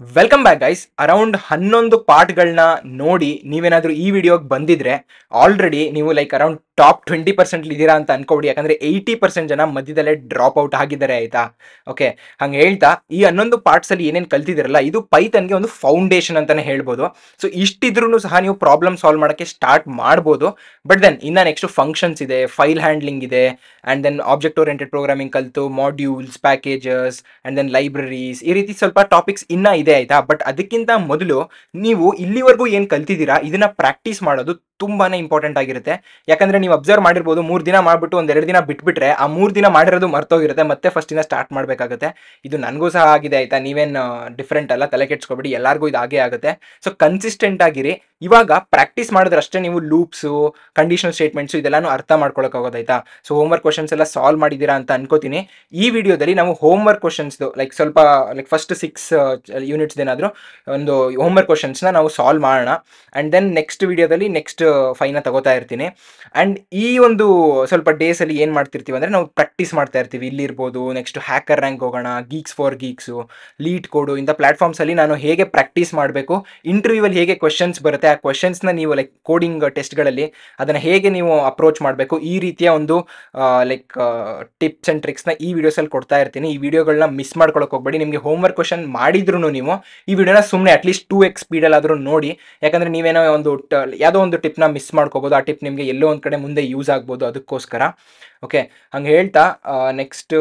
Welcome back guys. Around 11 ಪಾರ್ಟ್ಗಳನ್ನ ನೋಡಿ ನೀವೇನಾದ್ರೂ ಈ ವಿಡಿಯೋಗೆ ಬಂದಿದ್ರೆ ಆಲ್ರೆಡಿ ನೀವು ಲೈಕ್ ಅರೌಂಡ್ ಟಾಪ್ 20% ಇದ್ದೀರಾ ಅಂತ ಅನ್ಕೋಬಿಡಿ. ಯಾಕಂದ್ರೆ 80% ಜನ ಮಧ್ಯದಲ್ಲೇ ಡ್ರಾಪ್ ಔಟ್ ಆಗಿದ್ದಾರೆ, ಆಯ್ತಾ? ಓಕೆ, ಹಂಗೆ ಹೇಳ್ತಾ ಈ 11 ಪಾರ್ಟ್ಸ್ ಅಲ್ಲಿ ಏನೇನು ಕಲ್ತಿದಿರಲ್ಲ ಇದು ಪೈಥನ್ಗೆ ಒಂದು ಫೌಂಡೇಶನ್ ಅಂತಾನೆ ಹೇಳ್ಬೋದು. ಸೊ ಇಷ್ಟಿದ್ರೂ ಸಹ ನೀವು ಪ್ರಾಬ್ಲಮ್ ಸಾಲ್ವ್ ಮಾಡೋಕ್ಕೆ ಸ್ಟಾರ್ಟ್ ಮಾಡ್ಬೋದು. ಬಟ್ ದೆನ್ ಇನ್ನ ನೆಕ್ಸ್ಟ್ ಫಂಕ್ಷನ್ಸ್ ಇದೆ, ಫೈಲ್ ಹ್ಯಾಂಡ್ಲಿಂಗ್ ಇದೆ, and then object oriented programming ಕಲಿತು modules, packages and then libraries, ಈ ರೀತಿ ಸ್ವಲ್ಪ ಟಾಪಿಕ್ಸ್ ಇನ್ನ ಇದೆ, ಆಯ್ತಾ? ಬಟ್ ಅದಕ್ಕಿಂತ ಮೊದಲು ನೀವು ಇಲ್ಲಿವರೆಗೂ ಏನು ಕಲ್ತಿದ್ದೀರಾ ಇದನ್ನ ಪ್ರಾಕ್ಟೀಸ್ ಮಾಡೋದು ತುಂಬಾನೇ ಇಂಪಾರ್ಟೆಂಟ್ ಆಗಿರುತ್ತೆ. ಯಾಕಂದ್ರೆ ನೀವು ಅಬ್ಸರ್ವ್ ಮಾಡಿರ್ಬೋದು, 3 ದಿನ ಮಾಡ್ಬಿಟ್ಟು ಒಂದೆರಡು ದಿನ ಬಿಟ್ಬಿಟ್ರೆ ಆ 3 ದಿನ ಮಾಡಿರೋದು ಮರ್ತೋಗಿರುತ್ತೆ, ಮತ್ತೆ ಫಸ್ಟ್ ಇಂದ ಸ್ಟಾರ್ಟ್ ಮಾಡಬೇಕಾಗುತ್ತೆ. ಇದು ನನಗೂ ಸಹ ಆಗಿದೆ, ಆಯ್ತಾ? ನೀವೇನು ಡಿಫ್ರೆಂಟ್ ಅಲ್ಲ, ತಲೆ ಕೆಡ್ಸ್ಕೊಬೇಡಿ, ಎಲ್ಲರಿಗೂ ಇದು ಆಗೇ ಆಗುತ್ತೆ. ಸೊ ಕನ್ಸಿಸ್ಟೆಂಟ್ ಆಗಿರಿ. ಇವಾಗ ಪ್ರಾಕ್ಟೀಸ್ ಮಾಡಿದ್ರಷ್ಟೇ ನೀವು ಲೂಪ್ಸು, ಕಂಡೀಷನಲ್ ಸ್ಟೇಟ್ಮೆಂಟ್ಸು ಇದೆಲ್ಲಾನು ಅರ್ಥ ಮಾಡ್ಕೊಳಕ್ಕಾಗೋದಾಯ್ತಾ? ಸೊ ಹೋಮ್ವರ್ಕ್ ಕ್ವಶನ್ಸ್ ಎಲ್ಲ ಸಾಲ್ವ್ ಮಾಡಿದ್ದೀರಾ ಅಂತ ಅನ್ಕೋತೀನಿ. ಈ ವಿಡಿಯೋದಲ್ಲಿ ನಾವು ಹೋಮ್ವರ್ಕ್ ಕ್ವಶನ್ಸ್ದು ಲೈಕ್ ಸ್ವಲ್ಪ ಲೈಕ್ ಫಸ್ಟ್ 6 ಯೂನಿಟ್ಸ್ ಏನಾದರೂ ಒಂದು ಹೋಮ್ವರ್ಕ್ ಕ್ವಶನ್ಸ್ನ ನಾವು ಸಾಲ್ವ್ ಮಾಡೋಣ. ಆ್ಯಂಡ್ ದೆನ್ ನೆಕ್ಸ್ಟ್ ವಿಡಿಯೋದಲ್ಲಿ ನೆಕ್ಸ್ಟ್ 5ನ ತಗೋತಾ ಇರ್ತೀನಿ. ಆ್ಯಂಡ್ ಈ ಒಂದು ಸ್ವಲ್ಪ ಡೇಸಲ್ಲಿ ಏನು ಮಾಡ್ತಿರ್ತೀವಿ ಅಂದರೆ ನಾವು ಪ್ರಾಕ್ಟೀಸ್ ಮಾಡ್ತಾ ಇರ್ತೀವಿ. ಇಲ್ಲಿರ್ಬೋದು, ನೆಕ್ಸ್ಟ್ ಹ್ಯಾಕರ್ ರ್ಯಾಂಕ್ ಹೋಗೋಣ, ಗೀಕ್ಸ್ ಫಾರ್ ಗೀಕ್ಸು, ಲೀಡ್ ಕೋಡು, ಇಂಥ ಪ್ಲಾಟ್ಫಾರ್ಮ್ಸಲ್ಲಿ ನಾನು ಹೇಗೆ ಪ್ರಾಕ್ಟೀಸ್ ಮಾಡಬೇಕು, ಇಂಟರ್ವ್ಯೂವಲ್ಲಿ ಹೇಗೆ ಕ್ವಶನ್ಸ್ ಬರುತ್ತೆ ಆ ಕ್ವಶನ್ಸ್ನ ನೀವು ಲೈಕ್ ಕೋಡಿಂಗ್ ಟೆಸ್ಟ್ಗಳಲ್ಲಿ ಅದನ್ನು ಹೇಗೆ ನೀವು ಅಪ್ರೋಚ್ ಮಾಡಬೇಕು, ಈ ರೀತಿಯ ಒಂದು ಲೈಕ್ ಟಿಪ್ಸ್ ಆ್ಯಂಡ್ ಟ್ರಿಕ್ಸ್ನ ಈ ವಿಡಿಯೋಸಲ್ಲಿ ಕೊಡ್ತಾ ಇರ್ತೀನಿ. ಈ ವಿಡಿಯೋಗಳನ್ನ ಮಿಸ್ ಮಾಡ್ಕೊಳಕ್ಕೆ ಹೋಗ್ಬೇಡಿ. ನಿಮಗೆ ಹೋಮ್ವರ್ಕ್ ಕ್ವಶನ್ ಮಾಡಿದ್ರು ನೀವು ಈ ವಿಡಿಯೋನ ಸುಮ್ಮನೆ ಅಟ್ಲೀಸ್ಟ್ 2x ಸ್ಪೀಡಲ್ಲಾದರೂ ನೋಡಿ. ಯಾಕಂದರೆ ನೀವೇನೋ ಒಂದು ಯಾವುದೋ ಒಂದು ಟಿಪ್ನ ಮಿಸ್ ಮಾಡ್ಕೋಬೋದು, ಆ ಟಿಪ್ ನಿಮಗೆ ಎಲ್ಲೋ ಒಂದು ಕಡೆ ಮುಂದೆ ಯೂಸ್ ಆಗ್ಬೋದು, ಅದಕ್ಕೋಸ್ಕರ. ಓಕೆ, ಹಂಗೆ ಹೇಳ್ತಾ ನೆಕ್ಸ್ಟು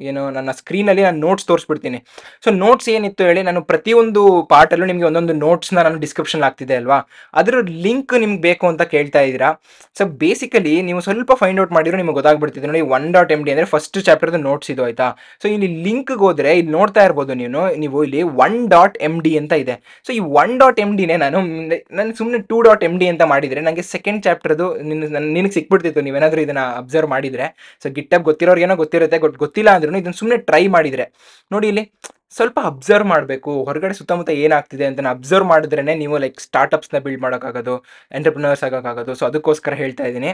ಏನು ನನ್ನ ಸ್ಕ್ರೀನಲ್ಲಿ ನಾನು ನೋಟ್ಸ್ ತೋರಿಸ್ಬಿಡ್ತೀನಿ. ಸೊ ನೋಟ್ಸ್ ಏನಿತ್ತು ಹೇಳಿ, ನಾನು ಪ್ರತಿಯೊಂದು ಪಾರ್ಟಲ್ಲೂ ನಿಮಗೆ ಒಂದೊಂದು ನೋಟ್ಸ್ನ ನಾನು ಡಿಸ್ಕ್ರಿಪ್ಷನ್ ಆಗ್ತಿದೆ ಅಲ್ವಾ, ಅದರ ಲಿಂಕ್ ನಿಮ್ಗೆ ಬೇಕು ಅಂತ ಕೇಳ್ತಾ ಇದ್ದೀರಾ. ಸೊ ಬೇಸಿಕಲಿ ನೀವು ಸ್ವಲ್ಪ ಫೈಂಡ್ ಔಟ್ ಮಾಡಿದ್ರು ನಿಮಗೆ ಗೊತ್ತಾಗ್ಬಿಡ್ತಿದೆ ನೋಡಿ. 1.md ಅಂದರೆ ಫಸ್ಟ್ ಚಾಪ್ಟರ್ದು ನೋಟ್ಸ್ ಇದು, ಆಯಿತಾ? ಸೊ ಇಲ್ಲಿ ಲಿಂಕ್ಗೆ ಹೋದರೆ ಇಲ್ಲಿ ನೋಡ್ತಾ ಇರ್ಬೋದು ನೀವು ಇಲ್ಲಿ 1.md ಅಂತ ಇದೆ. ಸೊ ಈ 1.mdನೇ ನಾನು ಸುಮ್ಮನೆ 2.md ಅಂತ ಮಾಡಿದರೆ ನನಗೆ ಸೆಕೆಂಡ್ ಚಾಪ್ಟರ್ದು ನಿನಗೆ ಸಿಕ್ಬಿಡ್ತಿತ್ತು, ನೀವೇನಾದರೂ ಇದನ್ನು ಅಬ್ಸರ್ವ್ ಮಾಡಿದರೆ. ಸೊ ಗಿಟ್ಟಪ್ ಗೊತ್ತಿರೋರಿಗೇನೋ ಗೊತ್ತಿರುತ್ತೆ, ಗೊತ್ತಿಲ್ಲ ಅಂದ್ರೂ ಇದನ್ನು ಸುಮ್ಮನೆ ಟ್ರೈ ಮಾಡಿದರೆ ನೋಡಿ, ಇಲ್ಲಿ ಸ್ವಲ್ಪ ಅಬ್ಸರ್ವ್ ಮಾಡಬೇಕು, ಹೊರಗಡೆ ಸುತ್ತಮುತ್ತ ಏನಾಗ್ತಿದೆ ಅಂತ ಅಬ್ಸರ್ವ್ ಮಾಡಿದ್ರೇ ನೀವು ಲೈಕ್ ಸ್ಟಾರ್ಟಪ್ಸ್ನ ಬಿಲ್ಡ್ ಮಾಡೋಕ್ಕಾಗೋದು, ಎಂಟರ್ಪ್ರಿನರ್ಸ್ ಆಗೋಕ್ಕಾಗೋದು. ಸೊ ಅದಕ್ಕೋಸ್ಕರ ಹೇಳ್ತಾ ಇದ್ದೀನಿ.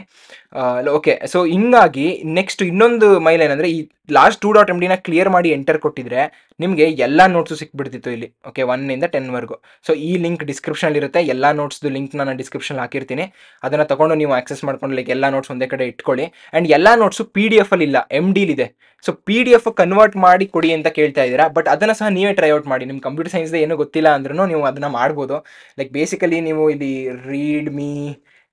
ಓಕೆ, ಸೊ ಹಿಂಗಾಗಿ ನೆಕ್ಸ್ಟ್ ಇನ್ನೊಂದು ಮೈಲ್ ಏನಂದರೆ, ಈ ಲಾಸ್ಟ್ 2.mdನ ಕ್ಲಿಯರ್ ಮಾಡಿ ಎಂಟರ್ ಕೊಟ್ಟಿದ್ರೆ ನಿಮಗೆ ಎಲ್ಲ ನೋಟ್ಸು ಸಿಕ್ಬಿಡ್ತಿತ್ತು ಇಲ್ಲಿ. ಓಕೆ, 1ಇಂದ 10ವರೆಗೂ. ಸೊ ಈ ಲಿಂಕ್ ಡಿಸ್ಕ್ರಿಪ್ಷನಲ್ಲಿರುತ್ತೆ, ಎಲ್ಲ ನೋಟ್ಸ್ದು ಲಿಂಕ್ ನಾನು ಡಿಸ್ಕ್ರಿಪ್ಷನ್ ಹಾಕಿರ್ತೀನಿ. ಅದನ್ನು ತೊಗೊಂಡು ನೀವು ಆಕ್ಸೆಸ್ ಮಾಡ್ಕೊಂಡು ಲೈಕ್ ಎಲ್ಲ ನೋಟ್ಸ್ ಒಂದೇ ಕಡೆ ಇಟ್ಕೊಳ್ಳಿ. ಆ್ಯಂಡ್ ಎಲ್ಲ ನೋಟ್ಸು PDF ಅಲ್ಲಿ ಇಲ್ಲ, MDಲಿದೆ. ಸೊ PDF ಕನ್ವರ್ಟ್ ಮಾಡಿ ಕೊಡಿ ಅಂತ ಕೇಳ್ತಾ ಇದ್ದೀರಾ, ಬಟ್ ಅದನ್ನು ಸಹ ನೀವೇ ಟ್ರೈ ಔಟ್ ಮಾಡಿ. ನಿಮ್ಮ ಕಂಪ್ಯೂಟರ್ ಸೈನ್ಸ್ದು ಏನೂ ಗೊತ್ತಿಲ್ಲ ಅಂದ್ರೂ ನೀವು ಅದನ್ನು ಮಾಡ್ಬೋದು. ಲೈಕ್ ಬೇಸಿಕಲಿ ನೀವು ಇಲ್ಲಿ read me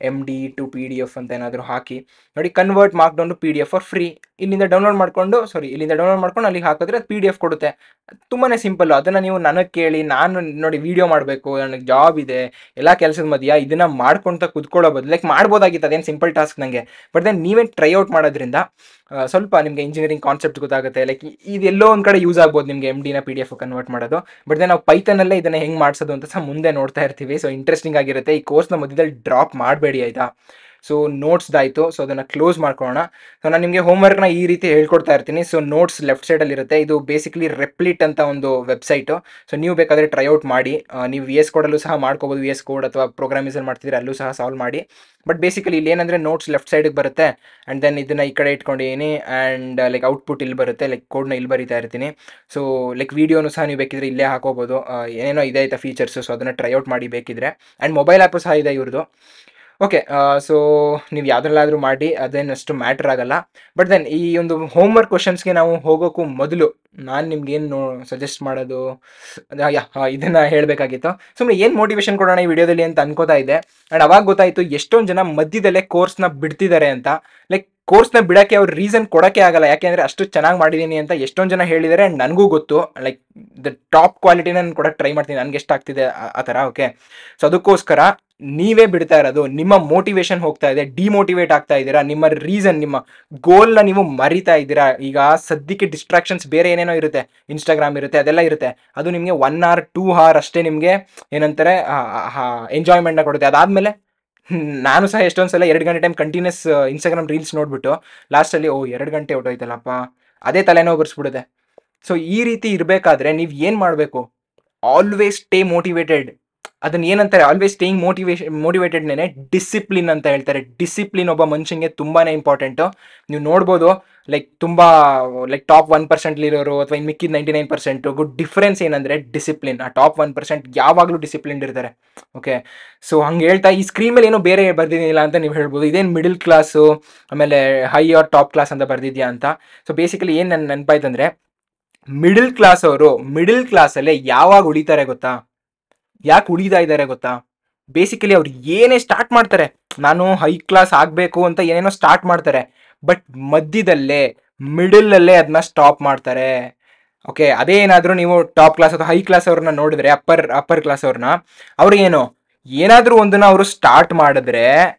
MD to PDF ಅಂತ ಏನಾದರೂ ಹಾಕಿ ನೋಡಿ, convert markdown to PDF for free. ಇಲ್ಲಿಂದ ಡೌನ್ಲೋಡ್ ಮಾಡ್ಕೊಂಡು ಅಲ್ಲಿಗೆ ಹಾಕಿದ್ರೆ ಅದು PDF ಕೊಡುತ್ತೆ. ತುಂಬಾ ಸಿಂಪಲ್ಲು. ಅದನ್ನು ನೀವು ನನಗೆ ಕೇಳಿ, ನಾನು ನೋಡಿ ವೀಡಿಯೋ ಮಾಡಬೇಕು, ನನಗೆ ಜಾಬ್ ಇದೆ, ಎಲ್ಲ ಕೆಲಸದ ಮಧ್ಯ ಇದನ್ನು ಮಾಡ್ಕೊತ ಕುತ್ಕೊಳ್ಳೋ ಬದಲು ಲೈಕ್ ಮಾಡ್ಬೋದಾಗಿತ್ತು, ಅದೇನು ಸಿಂಪಲ್ ಟಾಸ್ಕ್ ನನಗೆ. ಬಟ್ ದೆನ್ ನೀವೇ ಟ್ರೈ ಔಟ್ ಮಾಡೋದ್ರಿಂದ ಸ್ವಲ್ಪ ನಿಮಗೆ ಇಂಜಿನಿಯರಿಂಗ್ ಕಾನ್ಸೆಪ್ಟ್ ಗೊತ್ತಾಗುತ್ತೆ. ಲೈಕ್ ಇದೆಲ್ಲೋ ಒಂದು ಕಡೆ ಯೂಸ್ ಆಗ್ಬೋದು ನಿಮಗೆ MDನ PDF ಕನ್ವರ್ಟ್ ಮಾಡೋದು. ಬಟ್ ದೆನ್ ನಾವು ಪೈಥನಲ್ಲೇ ಇದನ್ನು ಹೆಂಗೆ ಮಾಡಿಸೋದು ಅಂತ ಸಹ ಮುಂದೆ ನೋಡ್ತಾ ಇರ್ತೀವಿ. ಸೊ ಇಂಟ್ರೆಸ್ಟಿಂಗ್ ಆಗಿರುತ್ತೆ. ಈ ಕೋರ್ಸ್ನ ಮಧ್ಯದಲ್ಲಿ ಡ್ರಾಪ್ ಮಾಡಬೇಡಿ, ಆಯಿತಾ? ಸೊ ನೋಟ್ಸ್ದಾಯಿತು. ಸೊ ಅದನ್ನು ಕ್ಲೋಸ್ ಮಾಡ್ಕೊಳ್ಳೋಣ. ಸೊ ನಾನು ನಿಮಗೆ ಹೋಮ್ವರ್ಕ್ನ ಈ ರೀತಿ ಹೇಳ್ಕೊಡ್ತಾ ಇರ್ತೀನಿ. ಸೊ ನೋಟ್ಸ್ ಲೆಫ್ಟ್ ಸೈಡಲ್ಲಿರುತ್ತೆ. ಇದು ಬೇಸಿಕಲಿ ರೆಪ್ಲಿಟ್ ಅಂತ ಒಂದು ವೆಬ್ಸೈಟು. ಸೊ ನೀವು ಬೇಕಾದರೆ ಟ್ರೈಔಟ್ ಮಾಡಿ. ನೀವು VS ಕೋಡಲ್ಲೂ ಸಹ ಮಾಡ್ಕೋಬೋದು. VS ಕೋಡ್ ಅಥವಾ ಪ್ರೋಗ್ರಾಮಿಸಲ್ಲಿ ಮಾಡ್ತಿದ್ರೆ ಅಲ್ಲೂ ಸಹ ಸಾಲ್ವ್ ಮಾಡಿ. ಬಟ್ ಬೇಸಿಕಲಿ ಇಲ್ಲಿ ಏನಂದರೆ ನೋಟ್ಸ್ ಲೆಫ್ಟ್ ಸೈಡಿಗೆ ಬರುತ್ತೆ. ಆ್ಯಂಡ್ ದೆನ್ ಇದನ್ನು ಈ ಕಡೆ ಇಟ್ಕೊಂಡಿದ್ದೀನಿ. ಆ್ಯಂಡ್ ಲೈಕ್ ಔಟ್ಪುಟ್ ಇಲ್ಲಿ ಬರುತ್ತೆ. ಲೈಕ್ ಕೋಡ್ನ ಇಲ್ಲಿ ಬರೀತಾ ಇರ್ತೀನಿ. ಸೊ ಲೈಕ್ ವೀಡಿಯೋನು ಸಹ ನೀವು ಬೇಕಿದ್ರೆ ಇಲ್ಲೇ ಹಾಕೋಬೋದು. ಏನೇನೋ ಇದೆ ಆಯಿತಾ ಫೀಚರ್ಸು. ಸೊ ಅದನ್ನು ಟ್ರೈಔಟ್ ಮಾಡಿ ಬೇಕಿದ್ರೆ. ಆ್ಯಂಡ್ ಮೊಬೈಲ್ ಆ್ಯಪು ಸಹ ಇದೆ ಇವ್ರದ್ದು. ಓಕೆ, ಸೊ ನೀವು ಯಾವುದ್ರಲ್ಲಾದರೂ ಮಾಡಿ, ಅದೇನಷ್ಟು ಮ್ಯಾಟ್ರ್ ಆಗಲ್ಲ. ಬಟ್ ದೆನ್ ಈ ಒಂದು ಹೋಮ್ವರ್ಕ್ ಕ್ವಶನ್ಸ್ಗೆ ನಾವು ಹೋಗೋಕ್ಕೂ ಮೊದಲು ನಾನು ನಿಮ್ಗೇನು ಸಜೆಸ್ಟ್ ಮಾಡೋದು, ಇದನ್ನು ಹೇಳಬೇಕಾಗಿತ್ತು. ಸುಮ್ಮನೆ ಏನು ಮೋಟಿವೇಶನ್ ಕೊಡೋಣ ಈ ವಿಡಿಯೋದಲ್ಲಿ ಅಂತ ಅನ್ಕೋತಾ ಇದ್ದೆ. ಆ್ಯಂಡ್ ಅವಾಗ ಗೊತ್ತಾಯಿತು ಎಷ್ಟೊಂದು ಜನ ಮಧ್ಯದಲ್ಲೇ ಕೋರ್ಸ್ನ ಬಿಡ್ತಿದ್ದಾರೆ ಅಂತ. ಲೈಕ್ ಕೋರ್ಸ್ನ ಬಿಡೋಕ್ಕೆ ಅವ್ರು ರೀಸನ್ ಕೊಡೋಕ್ಕೆ ಆಗಲ್ಲ, ಯಾಕೆಂದರೆ ಅಷ್ಟು ಚೆನ್ನಾಗಿ ಮಾಡಿದ್ದೀನಿ ಅಂತ ಎಷ್ಟೊಂದು ಜನ ಹೇಳಿದ್ದಾರೆ. ಆ್ಯಂಡ್ ನನಗೂ ಗೊತ್ತು, ಲೈಕ್ ದ ಟಾಪ್ ಕ್ವಾಲಿಟಿನ ನಾನು ಕೊಡೋಕ್ಕೆ ಟ್ರೈ ಮಾಡ್ತೀನಿ, ನನಗೆ ಎಷ್ಟಾಗ್ತಿದೆ ಆ ಥರ. ಓಕೆ, ಸೊ ಅದಕ್ಕೋಸ್ಕರ ನೀವೇ ಬಿಡ್ತಾ ಇರೋದು, ನಿಮ್ಮ ಮೋಟಿವೇಶನ್ ಹೋಗ್ತಾ ಇದೆ, ಡಿಮೋಟಿವೇಟ್ ಆಗ್ತಾ ಇದ್ದೀರಾ, ನಿಮ್ಮ ರೀಸನ್, ನಿಮ್ಮ ಗೋಲ್ನ ನೀವು ಮರಿತಾ ಇದ್ದೀರಾ. ಈಗ ಸದ್ಯಕ್ಕೆ ಡಿಸ್ಟ್ರಾಕ್ಷನ್ಸ್ ಬೇರೆ ಏನೇನೋ ಇರುತ್ತೆ, ಇನ್ಸ್ಟಾಗ್ರಾಮ್ ಇರುತ್ತೆ, ಅದೆಲ್ಲ ಇರುತ್ತೆ. ಅದು ನಿಮಗೆ 1 hour 2 hour ಅಷ್ಟೇ ನಿಮಗೆ ಏನಂತಾರೆ ಎಂಜಾಯ್ಮೆಂಟ್ನ ಕೊಡುತ್ತೆ. ಅದಾದಮೇಲೆ ನಾನು ಸಹ ಎಷ್ಟೊಂದು ಸಲ 2 ಗಂಟೆ ಟೈಮ್ ಕಂಟಿನ್ಯೂಸ್ ಇನ್ಸ್ಟಾಗ್ರಾಮ್ ರೀಲ್ಸ್ ನೋಡಿಬಿಟ್ಟು ಲಾಸ್ಟಲ್ಲಿ 2 ಗಂಟೆ ಹೊಟ್ಟೋಯ್ತಲ್ಲಪ್ಪ, ಅದೇ ತಲೆನೋವು ಬರ್ಸ್ಬಿಡುತ್ತೆ. ಸೊ ಈ ರೀತಿ ಇರಬೇಕಾದ್ರೆ ನೀವು ಏನು ಮಾಡಬೇಕು, ಆಲ್ವೇಸ್ ಸ್ಟೇ ಮೋಟಿವೇಟೆಡ್. ಅದನ್ನ ಏನಂತಾರೆ, ಆಲ್ವೇಸ್ ಸ್ಟೇಯಿಂಗ್ ಮೋಟಿವೇಟೆಡ್ನೇನೆ ಡಿಸಿಪ್ಲಿನ್ ಅಂತ ಹೇಳ್ತಾರೆ. ಡಿಸಿಪ್ಲಿನ್ ಒಬ್ಬ ಮನುಷ್ಯನಿಗೆ ತುಂಬಾನೇ ಇಂಪಾರ್ಟೆಂಟು. ನೀವು ನೋಡ್ಬೋದು, ಲೈಕ್ ತುಂಬಾ ಲೈಕ್ ಟಾಪ್ 1% ಇರೋರು ಅಥವಾ ಇನ್ನು ಮಿಕ್ಕಿದ 99% ಗುಡ್ ಡಿಫರೆನ್ಸ್ ಏನಂದ್ರೆ ಡಿಸಿಪ್ಲಿನ್. ಆ ಟಾಪ್ 1% ಯಾವಾಗಲೂ ಡಿಸಿಪ್ಲಿನ್ ಇರ್ತಾರೆ. ಓಕೆ, ಸೊ ಹಂಗೆ ಹೇಳ್ತಾ ಈ ಸ್ಕ್ರೀನ್ ಮೇಲೆ ಏನೋ ಬೇರೆ ಬರ್ದಿದ್ದಿಲ್ಲ ಅಂತ ನೀವು ಹೇಳ್ಬೋದು. ಇದೇನು ಮಿಡಲ್ ಕ್ಲಾಸು ಆಮೇಲೆ ಹೈ ಆರ್ ಟಾಪ್ ಕ್ಲಾಸ್ ಅಂತ ಬರ್ದಿದ್ಯಾ ಅಂತ. ಸೊ ಬೇಸಿಕಲಿ ಏನು ನನ್ನ ನೆನಪಾಯ್ತಂದ್ರೆ, ಮಿಡಲ್ ಕ್ಲಾಸ್ ಅವರು ಮಿಡಲ್ ಕ್ಲಾಸಲ್ಲೇ ಯಾವಾಗ ಉಳಿತಾರೆ ಗೊತ್ತಾ? ಯಾಕೆ ಉಳಿತಾ ಇದ್ದಾರೆ ಗೊತ್ತಾ? ಬೇಸಿಕಲಿ ಅವ್ರು ಏನೇ ಸ್ಟಾರ್ಟ್ ಮಾಡ್ತಾರೆ, ನಾನು ಹೈ ಕ್ಲಾಸ್ ಆಗಬೇಕು ಅಂತ ಏನೇನೋ ಸ್ಟಾರ್ಟ್ ಮಾಡ್ತಾರೆ, ಬಟ್ ಮಧ್ಯದಲ್ಲೇ ಮಿಡಲ್ ಅಲ್ಲೇ ಅದನ್ನ ಸ್ಟಾಪ್ ಮಾಡ್ತಾರೆ. ಓಕೆ, ಅದೇ ಏನಾದರೂ ನೀವು ಟಾಪ್ ಕ್ಲಾಸ್ ಅಥವಾ ಹೈ ಕ್ಲಾಸ್ ಅವ್ರನ್ನ ನೋಡಿದ್ರೆ, ಅಪ್ಪರ್ ಕ್ಲಾಸ್ ಅವ್ರನ್ನ, ಅವ್ರಿಗೇನು ಏನಾದರೂ ಒಂದನ್ನ ಅವರು ಸ್ಟಾರ್ಟ್ ಮಾಡಿದ್ರೆ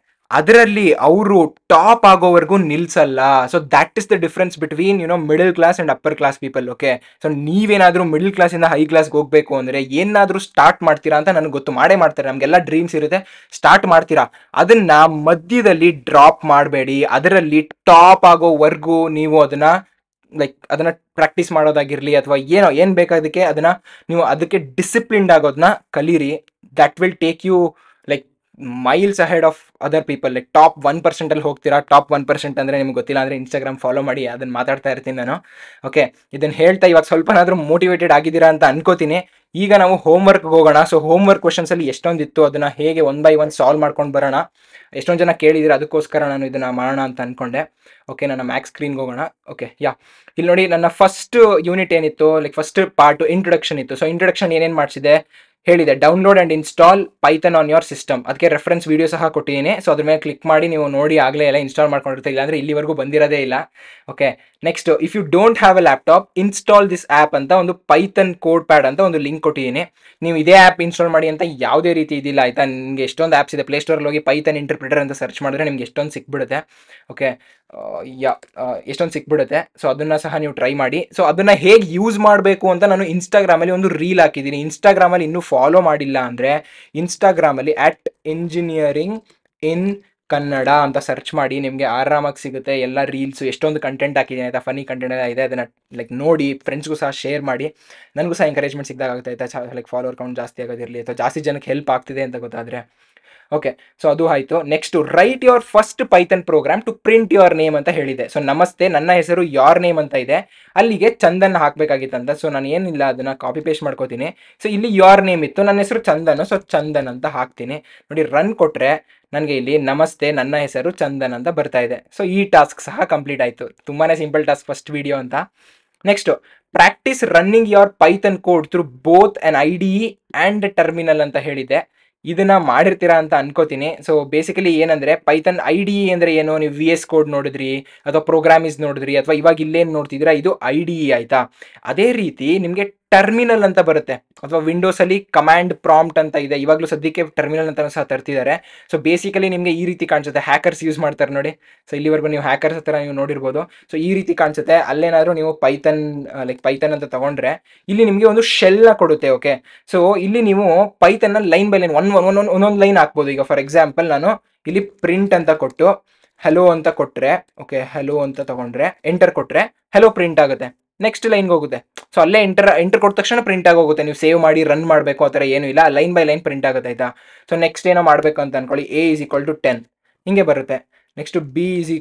ಅದರಲ್ಲಿ ಅವರು ಟಾಪ್ ಆಗೋವರೆಗೂ ನಿಲ್ಸಲ್ಲ. So that is the difference between middle class and upper class people. Okay, so ನೀವೇನಾದರೂ ಮಿಡಲ್ ಕ್ಲಾಸಿಂದ ಹೈ ಕ್ಲಾಸ್ಗೆ ಹೋಗ್ಬೇಕು ಅಂದರೆ ಏನಾದರೂ ಸ್ಟಾರ್ಟ್ ಮಾಡ್ತೀರಾ ಅಂತ ನನಗೆ ಗೊತ್ತು, ಮಾಡೇ ಮಾಡ್ತಾರೆ. ನಮಗೆಲ್ಲ ಡ್ರೀಮ್ಸ್ ಇರುತ್ತೆ, ಸ್ಟಾರ್ಟ್ ಮಾಡ್ತೀರಾ, ಅದನ್ನ ಮಧ್ಯದಲ್ಲಿ ಡ್ರಾಪ್ ಮಾಡಬೇಡಿ. ಅದರಲ್ಲಿ ಟಾಪ್ ಆಗೋವರೆಗೂ ನೀವು ಅದನ್ನ ಪ್ರಾಕ್ಟೀಸ್ ಮಾಡೋದಾಗಿರ್ಲಿ ಅಥವಾ ಏನು ಬೇಕಾದಕ್ಕೆ ಅದನ್ನ ನೀವು ಅದಕ್ಕೆ ಡಿಸಿಪ್ಲಿನ್ಡ್ ಆಗೋದನ್ನ ಕಲೀರಿ. That will take you like miles ahead of other people. Like top 1% ಅಲ್ಲಿ ಹೋಗ್ತೀರಾ. ಟಾಪ್ 1% ಅಂದರೆ ನಿಮ್ಗೆ ಗೊತ್ತಿಲ್ಲ ಅಂದರೆ ಇನ್ಸ್ಟಾಗ್ರಾಮ್ ಫಾಲೋ ಮಾಡಿ, ಅದನ್ನು ಮಾತಾಡ್ತಾ ಇರ್ತೀನಿ ನಾನು. ಓಕೆ, ಇದನ್ನು ಹೇಳ್ತಾ ಇವಾಗ ಸ್ವಲ್ಪನಾದರೂ ಮೋಟಿವೇಟೆಡ್ ಆಗಿದ್ದೀರಾ ಅಂತ ಅನ್ಕೋತೀನಿ. ಈಗ ನಾವು ಹೋಮ್ವರ್ಕ್ಗೆ ಹೋಗೋಣ. ಸೊ ಹೋಮ್ವರ್ಕ್ ಕ್ವಶನ್ಸಲ್ಲಿ ಎಷ್ಟೊಂದಿತ್ತು ಅದನ್ನು ಹೇಗೆ 1 by 1 ಸಾಲ್ವ್ ಮಾಡ್ಕೊಂಡು ಬರೋಣ. ಎಷ್ಟೊಂದು ಜನ ಕೇಳಿದ್ದೀರಾ, ಅದಕ್ಕೋಸ್ಕರ ನಾನು ಇದನ್ನು ಮಾಡೋಣ ಅಂತ ಅಂದ್ಕೊಂಡೆ. ಓಕೆ, ನನ್ನ ಮ್ಯಾಕ್ಸ್ ಸ್ಕ್ರೀನ್ಗೆ ಹೋಗೋಣ. ಓಕೆ, ಇಲ್ಲಿ ನೋಡಿ, ನನ್ನ ಫಸ್ಟ್ ಯೂನಿಟ್ ಏನಿತ್ತು, ಲೈಕ್ ಫಸ್ಟ್ ಪಾರ್ಟ್ ಇಂಟ್ರೊಡಕ್ಷನ್ ಇತ್ತು. ಸೊ ಇಂಟ್ರೊಡಕ್ಷನ್ ಏನೇನು ಮಾಡಿಸಿದೆ ಹೇಳಿದೆ, download and install Python on your system. ಅದಕ್ಕೆ ರೆಫರೆನ್ಸ್ ವೀಡಿಯೋ ಸಹ ಕೊಟ್ಟಿದ್ದೀನಿ. ಸೊ ಅದ್ರ ಮೇಲೆ ಕ್ಲಿಕ್ ಮಾಡಿ ನೀವು ನೋಡಿ, ಆಗಲೇ ಎಲ್ಲ ಇನ್ಸ್ಟಾಲ್ ಮಾಡ್ಕೊಂಡಿರ್ತೀವಿ, ಇಲ್ಲಾಂದರೆ ಇಲ್ಲಿವರೆಗೂ ಬಂದಿರೋದೇ ಇಲ್ಲ. Okay, next, if you don't have a laptop, install this app ಅಂತ ಒಂದು ಪೈಥಾನ್ ಕೋಡ್ ಪ್ಯಾಡ್ ಅಂತ ಒಂದು ಲಿಂಕ್ ಕೊಟ್ಟಿದ್ದೀನಿ. ನೀವು ಇದೇ ಆ್ಯಪ್ ಇನ್ಸ್ಟಾಲ್ ಮಾಡಿ ಅಂತ ಯಾವುದೇ ರೀತಿ ಇದಿಲ್ಲ, ಆಯಿತಾ? ನಿಮಗೆ ಎಷ್ಟೊಂದು ಆ್ಯಪ್ಸ್ ಇದೆ. ಪ್ಲೇಸ್ಟೋರಲ್ಲಿ ಹೋಗಿ ಪೈಥಾನ್ ಇಂಟರ್ಪ್ರಿಟರ್ ಅಂತ ಸರ್ಚ್ ಮಾಡಿದ್ರೆ ನಿಮ್ಗೆ ಎಷ್ಟೊಂದು ಸಿಕ್ಬಿಡುತ್ತೆ. ಓಕೆ, ಎಷ್ಟೊಂದು ಸಿಕ್ಬಿಡುತ್ತೆ. ಸೊ ಅದನ್ನು ಸಹ ನೀವು ಟ್ರೈ ಮಾಡಿ. ಸೊ ಅದನ್ನು ಹೇಗೆ ಯೂಸ್ ಮಾಡಬೇಕು ಅಂತ ನಾನು ಇನ್ಸ್ಟಾಗ್ರಾಮಲ್ಲಿ ಒಂದು ರೀಲ್ ಹಾಕಿದ್ದೀನಿ. ಇನ್ಸ್ಟಾಗ್ರಾಮಲ್ಲಿ ಇನ್ನೂ ಫಾಲೋ ಮಾಡಿಲ್ಲ ಅಂದರೆ ಇನ್ಸ್ಟಾಗ್ರಾಮಲ್ಲಿ @engineering in ಕನ್ನಡ ಅಂತ ಸರ್ಚ್ ಮಾಡಿ, ನಿಮಗೆ ಆರಾಮಾಗಿ ಸಿಗುತ್ತೆ. ಎಲ್ಲ ರೀಲ್ಸು ಎಷ್ಟೊಂದು ಕಂಟೆಂಟ್ ಹಾಕಿದ್ದೀನಿ ಆಯಿತಾ, ಫನಿ ಕಂಟೆಂಟ್ ಎಲ್ಲ ಇದೆ. ಅದನ್ನು ಲೈಕ್ ನೋಡಿ, ಫ್ರೆಂಡ್ಸ್ಗೂ ಸಹ ಶೇರ್ ಮಾಡಿ. ನನಗೂ ಸಹ ಎಂಕರೇಜ್ಮೆಂಟ್ ಸಿಗ್ದಾಗ ಆಗುತ್ತೆ ಆಯಿತಾ, ಲೈಕ್ ಫಾಲೋವರ್ ಕೌಂಟ್ ಜಾಸ್ತಿ ಆಗೋದಿರಲಿ ಅಥವಾ ಜಾಸ್ತಿ ಜನಕ್ಕೆ ಹೆಲ್ಪ್ ಆಗ್ತಿದೆ ಅಂತ ಗೊತ್ತಾದರೆ. ಓಕೆ, ಸೊ ಅದು ಆಯಿತು. Next, write your first Python program to print your name ಅಂತ ಹೇಳಿದೆ. ಸೊ ನಮಸ್ತೆ, ನನ್ನ ಹೆಸರು ಯೋರ್ ನೇಮ್ ಅಂತ ಇದೆ, ಅಲ್ಲಿಗೆ ಚಂದನ್ ಹಾಕಬೇಕಾಗಿತ್ತಂತ. ಸೊ ನಾನು ಏನಿಲ್ಲ, ಅದನ್ನು ಕಾಪಿ ಪೇಸ್ಟ್ ಮಾಡ್ಕೋತೀನಿ. ಸೊ ಇಲ್ಲಿ ಯೋರ್ ನೇಮ್ ಇತ್ತು, ನನ್ನ ಹೆಸರು ಚಂದನ್, ಸೊ ಚಂದನ್ ಅಂತ ಹಾಕ್ತೀನಿ. ನೋಡಿ, ರನ್ ಕೊಟ್ಟರೆ ನನಗೆ ಇಲ್ಲಿ ನಮಸ್ತೆ, ನನ್ನ ಹೆಸರು ಚಂದನ್ ಅಂತ ಬರ್ತಾ ಇದೆ. ಸೊ ಈ ಟಾಸ್ಕ್ ಸಹ ಕಂಪ್ಲೀಟ್ ಆಯಿತು. ತುಂಬಾ ಸಿಂಪಲ್ ಟಾಸ್ಕ್, ಫಸ್ಟ್ ವಿಡಿಯೋ ಅಂತ. Next, practice running your Python code through both on IDE and terminal ಅಂತ ಹೇಳಿದೆ. ಇದನ್ನ ಮಾಡಿರ್ತೀರಾ ಅಂತ ಅನ್ಕೋತೀನಿ. ಸೊ ಬೇಸಿಕಲಿ ಏನಂದ್ರೆ, ಪೈಥಾನ್ IDE ಅಂದ್ರೆ ಏನು, ನೀವು VS ಕೋಡ್ ನೋಡಿದ್ರಿ ಅಥವಾ ಪ್ರೋಗ್ರಾಮಿಸ್ ನೋಡಿದ್ರಿ ಅಥವಾ ಇವಾಗ ಇಲ್ಲೇನು ನೋಡ್ತಿದ್ದೀರಾ, ಇದು IDE ಆಯ್ತಾ. ಅದೇ ರೀತಿ ನಿಮಗೆ ಟರ್ಮಿನಲ್ ಅಂತ ಬರುತ್ತೆ, ಅಥವಾ ವಿಂಡೋಸಲ್ಲಿ ಕಮಾಂಡ್ ಪ್ರಾಂಪ್ಟ್ ಅಂತ ಇದೆ. ಇವಾಗಲೂ ಸದ್ಯಕ್ಕೆ ಟರ್ಮಿನಲ್ ಅಂತ ಸಹ ತರ್ತಿದ್ದಾರೆ. ಸೊ ಬೇಸಿಕಲಿ ನಿಮಗೆ ಈ ರೀತಿ ಕಾಣಿಸುತ್ತೆ. ಹ್ಯಾಕರ್ಸ್ ಯೂಸ್ ಮಾಡ್ತಾರೆ ನೋಡಿ. ಸೊ ಇಲ್ಲಿವರೆಗೂ ನೀವು ಹ್ಯಾಕರ್ಸ್ ಹತ್ರ ನೀವು ನೋಡಿರ್ಬೋದು. ಸೊ ಈ ರೀತಿ ಕಾಣಿಸುತ್ತೆ. ಅಲ್ಲೇನಾದರೂ ನೀವು ಪೈಥಾನ್ ಅಂತ ತಗೊಂಡ್ರೆ ಇಲ್ಲಿ ನಿಮಗೆ ಒಂದು ಶೆಲ್ನ ಕೊಡುತ್ತೆ. ಓಕೆ, ಸೊ ಇಲ್ಲಿ ನೀವು ಪೈಥಾನ್ನ ಲೈನ್ ಬೈ ಲೈನ್ ಒಂದೊಂದು ಲೈನ್ ಹಾಕ್ಬೋದು. ಈಗ ಫಾರ್ ಎಕ್ಸಾಂಪಲ್ ನಾನು ಇಲ್ಲಿ ಪ್ರಿಂಟ್ ಅಂತ ಕೊಟ್ಟು ಹೆಲೋ ಅಂತ ಕೊಟ್ಟರೆ, ಓಕೆ, ಹೆಲೋ ಅಂತ ತಗೊಂಡ್ರೆ ಎಂಟರ್ ಕೊಟ್ಟರೆ ಹೆಲೋ ಪ್ರಿಂಟ್ ಆಗುತ್ತೆ. ನೆಕ್ಸ್ಟ್ ಲೈನ್ಗೆ ಹೋಗುತ್ತೆ. ಸೊ ಅಲ್ಲೇ ಎಂಟರ್ ಕೊಟ್ಟ ತಕ್ಷಣ ಪ್ರಿಂಟ್ ಆಗೋಗುತ್ತೆ. ನೀವು ಸೇವ್ ಮಾಡಿ ರನ್ ಮಾಡಬೇಕು ಆ ಥರ ಏನೂ ಇಲ್ಲ, ಲೈನ್ ಬೈ ಲೈನ್ ಪ್ರಿಂಟ್ ಆಗುತ್ತೆ ಆಯಿತಾ. ಸೊ ನೆಕ್ಸ್ಟ್ ಏನೋ ಮಾಡಬೇಕು ಅಂತ ಅನ್ಕೊಳ್ಳಿ, A = 10 ಹಿಂಗೆ ಬರುತ್ತೆ. Next B =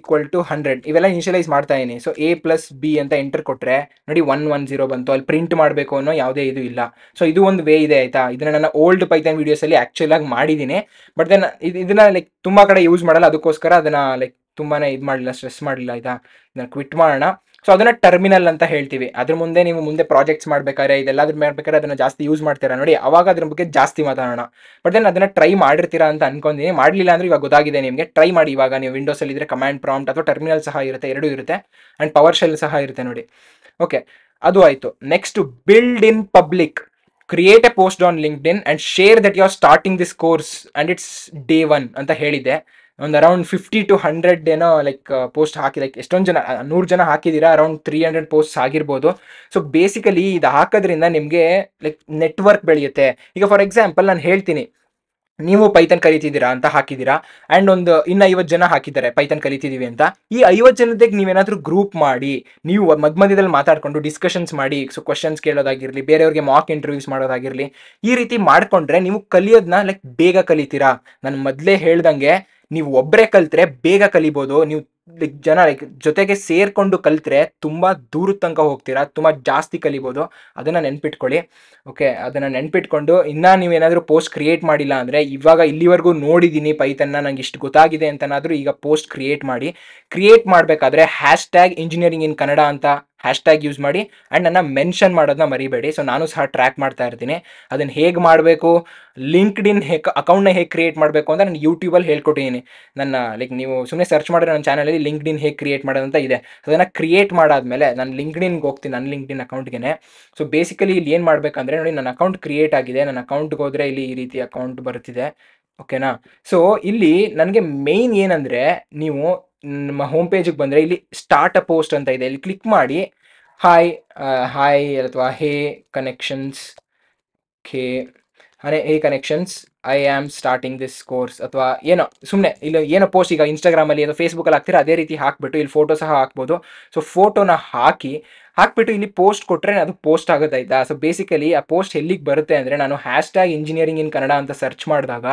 100. ಇವೆಲ್ಲ ಇನಿಷಿಯಲೈಸ್ ಮಾಡ್ತಾ ಇದೀನಿ. ಸೊ A + B ಅಂತ ಎಂಟರ್ ಕೊಟ್ಟರೆ ನೋಡಿ 110 ಬಂತು. ಅಲ್ಲಿ ಪ್ರಿಂಟ್ ಮಾಡಬೇಕು ಅನ್ನೋ ಯಾವುದೇ ಇದು ಇಲ್ಲ. ಸೊ ಇದು ಒಂದು ವೇ ಇದೆ ಆಯಿತಾ. ಇದನ್ನ ನನ್ನ ಓಲ್ಡ್ ಪೈಥಾನ್ ವೀಡಿಯೋಸಲ್ಲಿ ಆ್ಯಕ್ಚುಲಾಗಿ ಮಾಡಿದ್ದೀನಿ. ಬಟ್ ದೆನ್ ಇದನ್ನ ಲೈಕ್ ತುಂಬ ಕಡೆ ಯೂಸ್ ಮಾಡಲ್ಲ, ಅದಕ್ಕೋಸ್ಕರ ಅದನ್ನು ಲೈಕ್ ತುಂಬಾ ಇದು ಮಾಡಲಿಲ್ಲ, ಸ್ಟ್ರೆಸ್ ಮಾಡಲಿಲ್ಲ ಆಯಿತಾ. ಇದನ್ನು ಕ್ವಿಟ್ ಮಾಡೋಣ. ಸೊ ಅದನ್ನು ಟರ್ಮಿನಲ್ ಅಂತ ಹೇಳ್ತೀವಿ. ಅದ್ರ ಮುಂದೆ ನೀವು ಮುಂದೆ ಪ್ರಾಜೆಕ್ಟ್ಸ್ ಮಾಡ್ಬೇಕಾದ್ರೆ, ಇದೆಲ್ಲಾದ್ರೂ ಮಾಡ್ಬೇಕಾದ್ರೆ ಅದನ್ನು ಜಾಸ್ತಿ ಯೂಸ್ ಮಾಡ್ತೀರಾ ನೋಡಿ, ಅವಾಗ ಅದ್ರ ಬಗ್ಗೆ ಜಾಸ್ತಿ ಮಾತಾಡೋಣ. ಬಟ್ ದೆನ್ ಅದನ್ನು ಟ್ರೈ ಮಾಡಿರ್ತೀರಾ ಅಂತ ಅನ್ಕೊಂಡಿದ್ದೀನಿ. ಮಾಡಲಿಲ್ಲ ಅಂದರೆ ಇವಾಗ ಗೊತ್ತಾಗಿದೆ ನಿಮಗೆ. ಟ್ರೈ ಮಾಡಿ. ಇವಾಗ ನೀವು ವಿಂಡೋಸಲ್ಲಿ ಇದ್ದರೆ ಕಮಾಂಡ್ ಪ್ರಾಂಪ್ಟ್ ಅಥವಾ ಟರ್ಮಿನಲ್ ಸಹ ಇರುತ್ತೆ, ಎರಡೂ ಇರುತ್ತೆ. ಆ್ಯಂಡ್ ಪವರ್ ಶೆಲ್ ಸಹ ಇರುತ್ತೆ ನೋಡಿ. ಓಕೆ, ಅದು ಆಯಿತು. Next, build in public. Create a post on LinkedIn and share that you are starting this course and it's day 1 ಅಂತ ಹೇಳಿದೆ. ಒಂದು ಅರೌಂಡ್ 50 to 100 ಏನೋ ಲೈಕ್ ಪೋಸ್ಟ್ ಹಾಕಿ, ಲೈಕ್ ಎಷ್ಟೊಂದು ಜನ 100 ಜನ ಹಾಕಿದ್ದೀರಾ, ಅರೌಂಡ್ 300 ಪೋಸ್ಟ್ಸ್ ಆಗಿರ್ಬೋದು. ಸೊ ಬೇಸಿಕಲಿ ಇದು ಹಾಕೋದ್ರಿಂದ ನಿಮಗೆ ಲೈಕ್ ನೆಟ್ವರ್ಕ್ ಬೆಳೆಯುತ್ತೆ. ಈಗ ಫಾರ್ ಎಕ್ಸಾಂಪಲ್ ನಾನು ಹೇಳ್ತೀನಿ, ನೀವು ಪೈಥಾನ್ ಕಲಿತಿದ್ದೀರಾ ಅಂತ ಹಾಕಿದ್ದೀರಾ, ಆ್ಯಂಡ್ ಒಂದು ಇನ್ನು 50 ಜನ ಹಾಕಿದ್ದಾರೆ ಪೈಥಾನ್ ಕಲಿತಿದ್ದೀವಿ ಅಂತ. ಈ 50 ಜನದಾಗ ನೀವೇನಾದರೂ ಗ್ರೂಪ್ ಮಾಡಿ, ನೀವು ಮಧ್ಯದಲ್ಲಿ ಮಾತಾಡಿಕೊಂಡು ಡಿಸ್ಕಷನ್ಸ್ ಮಾಡಿ, ಸೊ ಕ್ವಶನ್ಸ್ ಕೇಳೋದಾಗಿರಲಿ, ಬೇರೆಯವ್ರಿಗೆ ಮಾಕ್ ಇಂಟರ್ವ್ಯೂಸ್ ಮಾಡೋದಾಗಿರಲಿ, ಈ ರೀತಿ ಮಾಡಿಕೊಂಡ್ರೆ ನೀವು ಕಲಿಯೋದನ್ನ ಲೈಕ್ ಬೇಗ ಕಲಿತೀರಾ. ನಾನು ಮೊದಲೇ ಹೇಳ್ದಂಗೆ ನೀವು ಒಬ್ಬರೇ ಕಲಿತ್ರೆ ಬೇಗ ಕಲಿಬೋದು, ನೀವು ಜನ ಲೈಕ್ ಜೊತೆಗೆ ಸೇರಿಕೊಂಡು ಕಲಿತ್ರೆ ತುಂಬ ದೂರದ ತನಕ ಹೋಗ್ತೀರಾ, ತುಂಬ ಜಾಸ್ತಿ ಕಲಿಬೋದು. ಅದನ್ನು ನೆನ್ಪಿಟ್ಕೊಳ್ಳಿ. ಓಕೆ, ಅದನ್ನು ನೆನ್ಪಿಟ್ಕೊಂಡು ಇನ್ನೂ ನೀವೇನಾದರೂ ಪೋಸ್ಟ್ ಕ್ರಿಯೇಟ್ ಮಾಡಿಲ್ಲ ಅಂದರೆ, ಇವಾಗ ಇಲ್ಲಿವರೆಗೂ ನೋಡಿದ್ದೀನಿ ಪೈಥಾನ್ನ, ನಂಗೆ ಇಷ್ಟು ಗೊತ್ತಾಗಿದೆ ಅಂತನಾದರೂ ಈಗ ಪೋಸ್ಟ್ ಕ್ರಿಯೇಟ್ ಮಾಡಿ. ಕ್ರಿಯೇಟ್ ಮಾಡಬೇಕಾದ್ರೆ #ಇಂಜಿನಿಯರಿಂಗ್ ಇನ್ ಕನ್ನಡ ಅಂತ ಹ್ಯಾಶ್ಟ್ಯಾಗ್ ಯೂಸ್ ಮಾಡಿ, ಆ್ಯಂಡ್ ನನ್ನ ಮೆನ್ಷನ್ ಮಾಡೋದನ್ನ ಮರಿಬೇಡಿ. ಸೊ ನಾನು ಸಹ ಟ್ರ್ಯಾಕ್ ಮಾಡ್ತಾ ಇರ್ತೀನಿ. ಅದನ್ನು ಹೇಗೆ ಮಾಡಬೇಕು, ಲಿಂಕ್ಡ್ಇನ್ ಅಕೌಂಟ್ನ ಹೇಗೆ ಕ್ರಿಯೇಟ್ ಮಾಡಬೇಕು ಅಂತ ನಾನು ಯೂಟ್ಯೂಬಲ್ಲಿ ಹೇಳ್ಕೊಟ್ಟಿದ್ದೀನಿ. ನನ್ನ ಲೈಕ್ ನೀವು ಸುಮ್ಮನೆ ಸರ್ಚ್ ಮಾಡಿದ್ರೆ ನನ್ನ ಚಾನಲಲ್ಲಿ ಲಿಂಕ್ಡ್ಇನ್ ಹೇಗೆ ಕ್ರಿಯೇಟ್ ಮಾಡೋದಂತ ಇದೆ. ಅದನ್ನು ಕ್ರಿಯೇಟ್ ಮಾಡಾದಮೇಲೆ ನಾನು ಲಿಂಕ್ಡ್ಇನ್ಗೆ ಹೋಗ್ತೀನಿ, ನನ್ನ ಲಿಂಕ್ಡ್ಇನ್ ಅಕೌಂಟ್ಗೆ. ಸೊ ಬೇಸಿಕಲಿ ಇಲ್ಲಿ ಏನು ಮಾಡಬೇಕಂದ್ರೆ, ನೋಡಿ ನನ್ನ ಅಕೌಂಟ್ ಕ್ರಿಯೇಟ್ ಆಗಿದೆ, ನನ್ನ ಅಕೌಂಟ್ಗೆ ಹೋದರೆ ಇಲ್ಲಿ ಈ ರೀತಿ ಅಕೌಂಟ್ ಬರ್ತಿದೆ. ಓಕೆನಾ. ಸೊ ಇಲ್ಲಿ ನನಗೆ ಮೇಯ್ನ್ ಏನಂದರೆ, ನೀವು ನಮ್ಮ ಹೋಮ್ ಪೇಜಿಗೆ ಬಂದರೆ ಇಲ್ಲಿ ಸ್ಟಾರ್ಟ್ ಅ ಪೋಸ್ಟ್ ಅಂತ ಇದೆ, ಇಲ್ಲಿ ಕ್ಲಿಕ್ ಮಾಡಿ ಹಾಯ್ ಅಥವಾ hey connections, hey connections, I am starting this course ಅಥವಾ ಏನೋ ಸುಮ್ಮನೆ ಇಲ್ಲಿ ಏನೋ ಪೋಸ್ಟ್ ಈಗ ಇನ್ಸ್ಟಾಗ್ರಾಮಲ್ಲಿ ಅಥವಾ ಫೇಸ್ಬುಕ್ಕಲ್ಲಿ ಹಾಕ್ತೀರಾ ಅದೇ ರೀತಿ ಹಾಕ್ಬಿಟ್ಟು ಇಲ್ಲಿ ಫೋಟೋ ಸಹ ಹಾಕ್ಬೋದು. ಸೊ ಫೋಟೋನ ಹಾಕ್ಬಿಟ್ಟು ಇಲ್ಲಿ ಪೋಸ್ಟ್ ಕೊಟ್ಟರೆ ಅದು ಪೋಸ್ಟ್ ಆಗುತ್ತೆ, ಆಯಿತಾ. ಸೊ ಬೇಸಿಕಲಿ ಆ ಪೋಸ್ಟ್ ಎಲ್ಲಿಗೆ ಬರುತ್ತೆ ಅಂದರೆ, ನಾನು #ಇಂಜಿನಿಯರಿಂಗ್ ಇನ್ ಕನ್ನಡ ಅಂತ ಸರ್ಚ್ ಮಾಡಿದಾಗ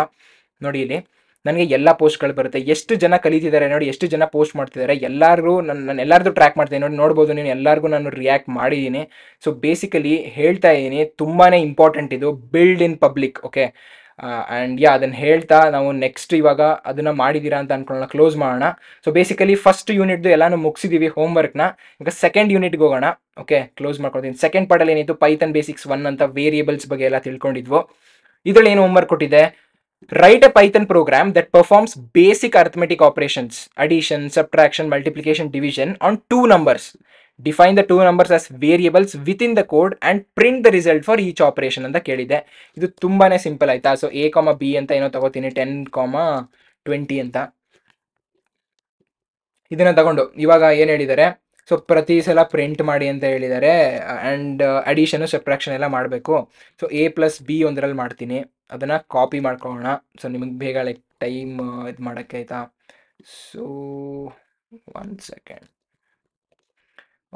ನೋಡಿ ಇಲ್ಲಿ ನನಗೆ ಎಲ್ಲ ಪೋಸ್ಟ್ಗಳು ಬರುತ್ತೆ. ಎಷ್ಟು ಜನ ಕಲಿತಿದ್ದಾರೆ ನೋಡಿ, ಎಷ್ಟು ಜನ ಪೋಸ್ಟ್ ಮಾಡ್ತಿದ್ದಾರೆ, ಎಲ್ಲರೂ ನಾನು ಎಲ್ಲರದು ಟ್ರ್ಯಾಕ್ ಮಾಡ್ತೀನಿ. ನೋಡ್ಬೋದು ನೀವು, ಎಲ್ಲರಿಗೂ ನಾನು ರಿಯಾಕ್ಟ್ ಮಾಡಿದ್ದೀನಿ. ಸೊ ಬೇಸಿಕಲಿ ಹೇಳ್ತಾ ಇದ್ದೀನಿ, ತುಂಬಾ ಇಂಪಾರ್ಟೆಂಟ್ ಇದು, build in public. Okay, and ಅದನ್ನು ಹೇಳ್ತಾ ನಾವು ನೆಕ್ಸ್ಟ್ ಇವಾಗ ಅದನ್ನು ಮಾಡಿದ್ದೀರಾ ಅಂತ ಅನ್ಕೊಳ್ಳೋಣ, ಕ್ಲೋಸ್ ಮಾಡೋಣ. ಸೊ ಬೇಸಿಕಲಿ ಫಸ್ಟ್ ಯೂನಿಟ್ದು ಎಲ್ಲಾನು ಮುಗಿಸಿದ್ದೀವಿ ಹೋಮ್ವರ್ಕ್ನ. ಈಗ ಸೆಕೆಂಡ್ ಯೂನಿಟ್ಗೆ ಹೋಗೋಣ. ಓಕೆ, ಕ್ಲೋಸ್ ಮಾಡ್ಕೊಳ್ತೀನಿ. ಸೆಕೆಂಡ್ ಪಾರ್ಟಲ್ಲಿ ಏನಿತ್ತು, ಪೈಥಾನ್ ಬೇಸಿಕ್ಸ್ 1 ಅಂತ ವೇರಿಯೇಬಲ್ಸ್ ಬಗ್ಗೆ ಎಲ್ಲ ತಿಳ್ಕೊಂಡಿದ್ವು. ಇದರಲ್ಲಿ ಏನು ಹೋಮ್ವರ್ಕ್ ಕೊಟ್ಟಿದೆ, write a Python program that performs basic arithmetic operations, addition, subtraction, multiplication, division on two numbers. Define the two numbers as variables within the code and print the result for each operation ಅಂತ ಕೇಳಿದೆ. ಇದು ತುಂಬಾನೇ simple, ಆಯ್ತಾ. So A, B ಅಂತ ಏನೋ ತಗೋತೀನಿ, 10, 20 ಅಂತ. ಇದನ್ನ ತಗೊಂಡು ಇವಾಗ ಏನು ಹೇಳಿದ್ದಾರೆ, ಸೊ ಪ್ರತಿ ಸಲ ಪ್ರಿಂಟ್ ಮಾಡಿ ಅಂತ ಹೇಳಿದ್ದಾರೆ, ಆ್ಯಂಡ್ ಅಡಿಷನು ಸಬ್ಟ್ರಾಕ್ಷನ್ ಎಲ್ಲ ಮಾಡಬೇಕು. ಸೊ A+B ಒಂದರಲ್ಲಿ ಮಾಡ್ತೀನಿ, ಅದನ್ನು ಕಾಪಿ ಮಾಡ್ಕೊಳ್ಳೋಣ. ಸೊ ನಿಮಗೆ ಬೇಗ ಲೈಕ್ ಟೈಮ್ ಇದು ಮಾಡೋಕ್ಕೆ, ಆಯಿತಾ. So 1 second.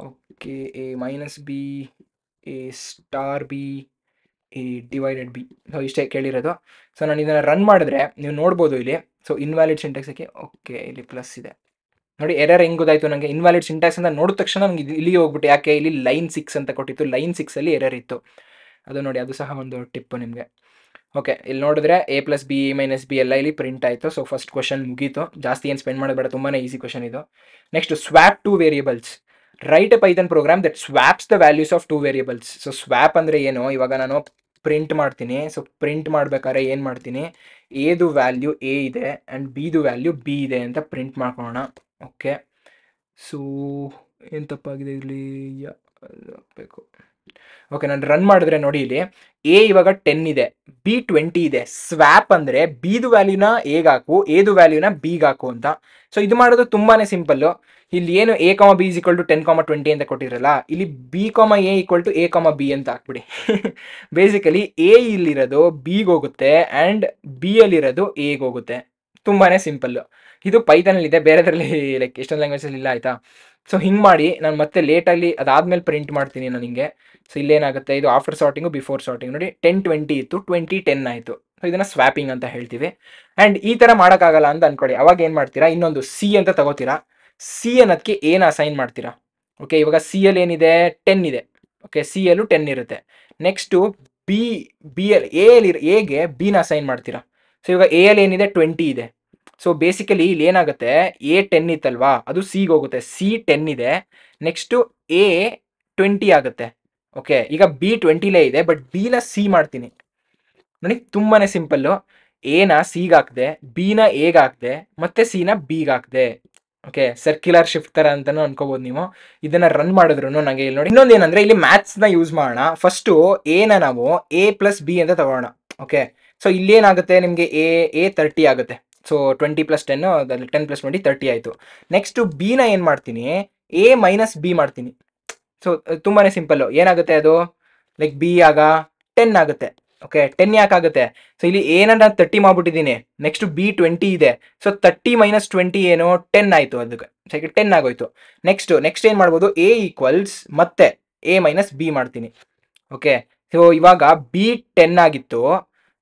Okay, A-B, A*B, A/B. So ಇಷ್ಟೇ ಕೇಳಿರೋದು. ಸೊ ನಾನು ಇದನ್ನು ರನ್ ಮಾಡಿದ್ರೆ ನೀವು ನೋಡ್ಬೋದು ಇಲ್ಲಿ. ಸೊ ಇನ್ವ್ಯಾಲಿಡ್ ಸಿಂಟ್ಯಾಕ್ಸಕ್ಕೆ, ಓಕೆ ಇಲ್ಲಿ ಪ್ಲಸ್ ಇದೆ ನೋಡಿ. ಎರರ್ ಹೆಂಗೆ ಗೊತ್ತಾಯಿತು ನನಗೆ, ಇನ್ವ್ಯಾಲಿಡ್ ಸಿಂಟ್ಯಾಕ್ಸ್ ಅಂತ ನೋಡಿದ ತಕ್ಷಣ ನನಗೆ ಇಲ್ಲಿ ಹೋಗ್ಬಿಟ್ಟು, ಯಾಕೆ ಇಲ್ಲಿ ಲೈನ್ 6 ಅಂತ ಕೊಟ್ಟಿತ್ತು, ಲೈನ್ 6ಅಲ್ಲಿ ಎರರ್ ಇತ್ತು. ಅದು ನೋಡಿ, ಅದು ಸಹ ಒಂದು ಟಿಪ್ಪು ನಿಮಗೆ. ಓಕೆ, ಇಲ್ಲಿ ನೋಡಿದ್ರೆ A+B, A-B ಎಲ್ಲ ಇಲ್ಲಿ ಪ್ರಿಂಟ್ ಆಯಿತು. ಸೊ ಫಸ್ಟ್ ಕ್ವಶನ್ ಮುಗೀತು, ಜಾಸ್ತಿ ಏನು ಸ್ಪೆಂಡ್ ಮಾಡೋದು ಬೇಡ, ತುಂಬಾ ಈಸಿ ಕ್ವಶನ್ ಇದು. Next, swap 2 variables. Write a Python program that swaps the values of 2 variables. So swap ಅಂದರೆ ಏನು, ಇವಾಗ ನಾನು ಪ್ರಿಂಟ್ ಮಾಡ್ತೀನಿ. ಸೊ ಪ್ರಿಂಟ್ ಮಾಡಬೇಕಾದ್ರೆ ಏನು ಮಾಡ್ತೀನಿ, ಎದು ವ್ಯಾಲ್ಯೂ A ಇದೆ ಆ್ಯಂಡ್ ಬಿದು ವ್ಯಾಲ್ಯೂ B ಇದೆ ಅಂತ ಪ್ರಿಂಟ್ ಮಾಡ್ಕೊಳ್ಳೋಣ. ಓಕೆ, ಸೊ ಏನು ತಪ್ಪಾಗಿದೆ ಇಲ್ಲಿ, ಬೇಕು. ಓಕೆ, ನಾನು ರನ್ ಮಾಡಿದ್ರೆ ನೋಡಿ ಇಲ್ಲಿ A ಇವಾಗ 10 ಇದೆ, B 20 ಇದೆ. ಸ್ವ್ಯಾಪ್ ಅಂದರೆ ಬಿದು ವ್ಯಾಲ್ಯೂನ Aಗೆ ಹಾಕು, ಎದು ವ್ಯಾಲ್ಯೂನ Bಗೆ ಹಾಕು ಅಂತ. ಸೊ ಇದು ಮಾಡೋದು ತುಂಬಾ ಸಿಂಪಲ್ಲು. ಇಲ್ಲಿ ಏನು A, B = 10, 20 ಅಂತ ಕೊಟ್ಟಿರಲ್ಲ, ಇಲ್ಲಿ B, A = A, B ಅಂತ ಹಾಕ್ಬಿಡಿ. ಬೇಸಿಕಲಿ A ಇಲ್ಲಿರೋದು Bಗೆ ಹೋಗುತ್ತೆ ಆ್ಯಂಡ್ B ಅಲ್ಲಿರೋದು Aಗೆ ಹೋಗುತ್ತೆ. ತುಂಬಾ ಸಿಂಪಲ್ಲು. ಇದು ಪೈಥಾನಲ್ಲಿದೆ, ಬೇರೆದ್ರಲ್ಲಿ ಲೈಕ್ ಎಷ್ಟೊಂದು ಲ್ಯಾಂಗ್ವೇಜಲ್ಲಿ ಇಲ್ಲ, ಆಯಿತಾ. ಸೊ ಹಿಂಗೆ ಮಾಡಿ ನಾನು ಮತ್ತೆ ಲೇಟಾಗಿ ಅದಾದಮೇಲೆ ಪ್ರಿಂಟ್ ಮಾಡ್ತೀನಿ ನಾನು ಹಿಂಗೆ. ಸೊ ಇಲ್ಲೇನಾಗುತ್ತೆ, ಇದು ಆಫ್ಟರ್ ಸಾರ್ಟಿಂಗು ಬಿಫೋರ್ ಸಾರ್ಟಿಂಗ್ ನೋಡಿ, 10, 20 ಇತ್ತು, 20, 10 ಆಯಿತು. ಸೊ ಇದನ್ನು ಸ್ವ್ಯಾಪಿಂಗ್ ಅಂತ ಹೇಳ್ತೀವಿ. ಆ್ಯಂಡ್ ಈ ಥರ ಮಾಡೋಕ್ಕಾಗಲ್ಲ ಅಂತ ಅಂದ್ಕೊಳ್ಳಿ, ಅವಾಗ ಏನು ಮಾಡ್ತೀರಾ, ಇನ್ನೊಂದು C ಅಂತ ತಗೋತೀರಾ. C ಅನ್ನೋದಕ್ಕೆ ಏನ ಅಸೈನ್ ಮಾಡ್ತೀರಾ. ಓಕೆ, ಇವಾಗ C-ಯಲ್ಲಿ ಏನಿದೆ, 10 ಇದೆ. ಓಕೆ, C-ಯಲ್ಲೂ 10 ಇರುತ್ತೆ. ನೆಕ್ಸ್ಟು Aಗೆ B ನ ಅಸೈನ್ ಮಾಡ್ತೀರಾ. ಸೊ ಇವಾಗ A-ಯಲ್ಲಿ ಏನಿದೆ, 20 ಇದೆ. ಸೊ ಬೇಸಿಕಲಿ ಇಲ್ಲಿ ಏನಾಗುತ್ತೆ, A 10 ಇತ್ತಲ್ವಾ, ಅದು Cಗೆ ಹೋಗುತ್ತೆ. C 10 ಇದೆ, ನೆಕ್ಸ್ಟು A 20 ಆಗುತ್ತೆ. ಓಕೆ, ಈಗ B 20ಲೇ ಇದೆ, ಬಟ್ B ನ C ಮಾಡ್ತೀನಿ ನೋಡಿ. ತುಂಬಾ ಸಿಂಪಲ್ಲು. ಎನ Cಗೆ ಹಾಕಿದೆ, B ನ Aಗೆ ಹಾಕಿದೆ, ಮತ್ತೆ C ನ Bಗೆ ಹಾಕಿದೆ. ಓಕೆ, ಸರ್ಕ್ಯುಲರ್ ಶಿಫ್ಟ್ ಥರ ಅಂತಲೂ ಅನ್ಕೋಬೋದು ನೀವು. ಇದನ್ನು ರನ್ ಮಾಡಿದ್ರು ನನಗೆ ಇಲ್ಲಿ ನೋಡಿ, ಇನ್ನೊಂದು ಏನಂದರೆ ಇಲ್ಲಿ ಮ್ಯಾಥ್ಸ್ನ ಯೂಸ್ ಮಾಡೋಣ. ಫಸ್ಟು ಎನ ನಾವು A+B ಅಂತ ತಗೋಣ. ಓಕೆ, ಸೊ ಇಲ್ಲೇನಾಗುತ್ತೆ ನಿಮಗೆ, A 30 ಆಗುತ್ತೆ. ಸೊ 20 + 10, 10 + 20 30 ಆಯಿತು. ನೆಕ್ಸ್ಟು B ನ ಏನು ಮಾಡ್ತೀನಿ, A - B ಮಾಡ್ತೀನಿ. ಸೊ ತುಂಬಾ ಸಿಂಪಲ್ಲು. ಏನಾಗುತ್ತೆ ಅದು, ಲೈಕ್ B ಆಗ 10 ಆಗುತ್ತೆ. ಓಕೆ 10 ಯಾಕಾಗುತ್ತೆ? ಸೊ ಇಲ್ಲಿ ಎನ ನಾನು 30 ಮಾಡ್ಬಿಟ್ಟಿದ್ದೀನಿ, ನೆಕ್ಸ್ಟ್ ಬಿ 20 ಇದೆ, ಸೊ 30 - 20 ಏನು 10 ಆಯಿತು, ಅದಕ್ಕೆ ಸೊ 10 ಆಗೋಯ್ತು. ನೆಕ್ಸ್ಟ್ ಏನು ಮಾಡ್ಬೋದು, ಎ ಈಕ್ವಲ್ಸ್ ಮತ್ತೆ ಎ ಮೈನಸ್ ಬಿ ಮಾಡ್ತೀನಿ. ಓಕೆ, ಸೊ ಇವಾಗ ಬಿ 10 ಆಗಿತ್ತು,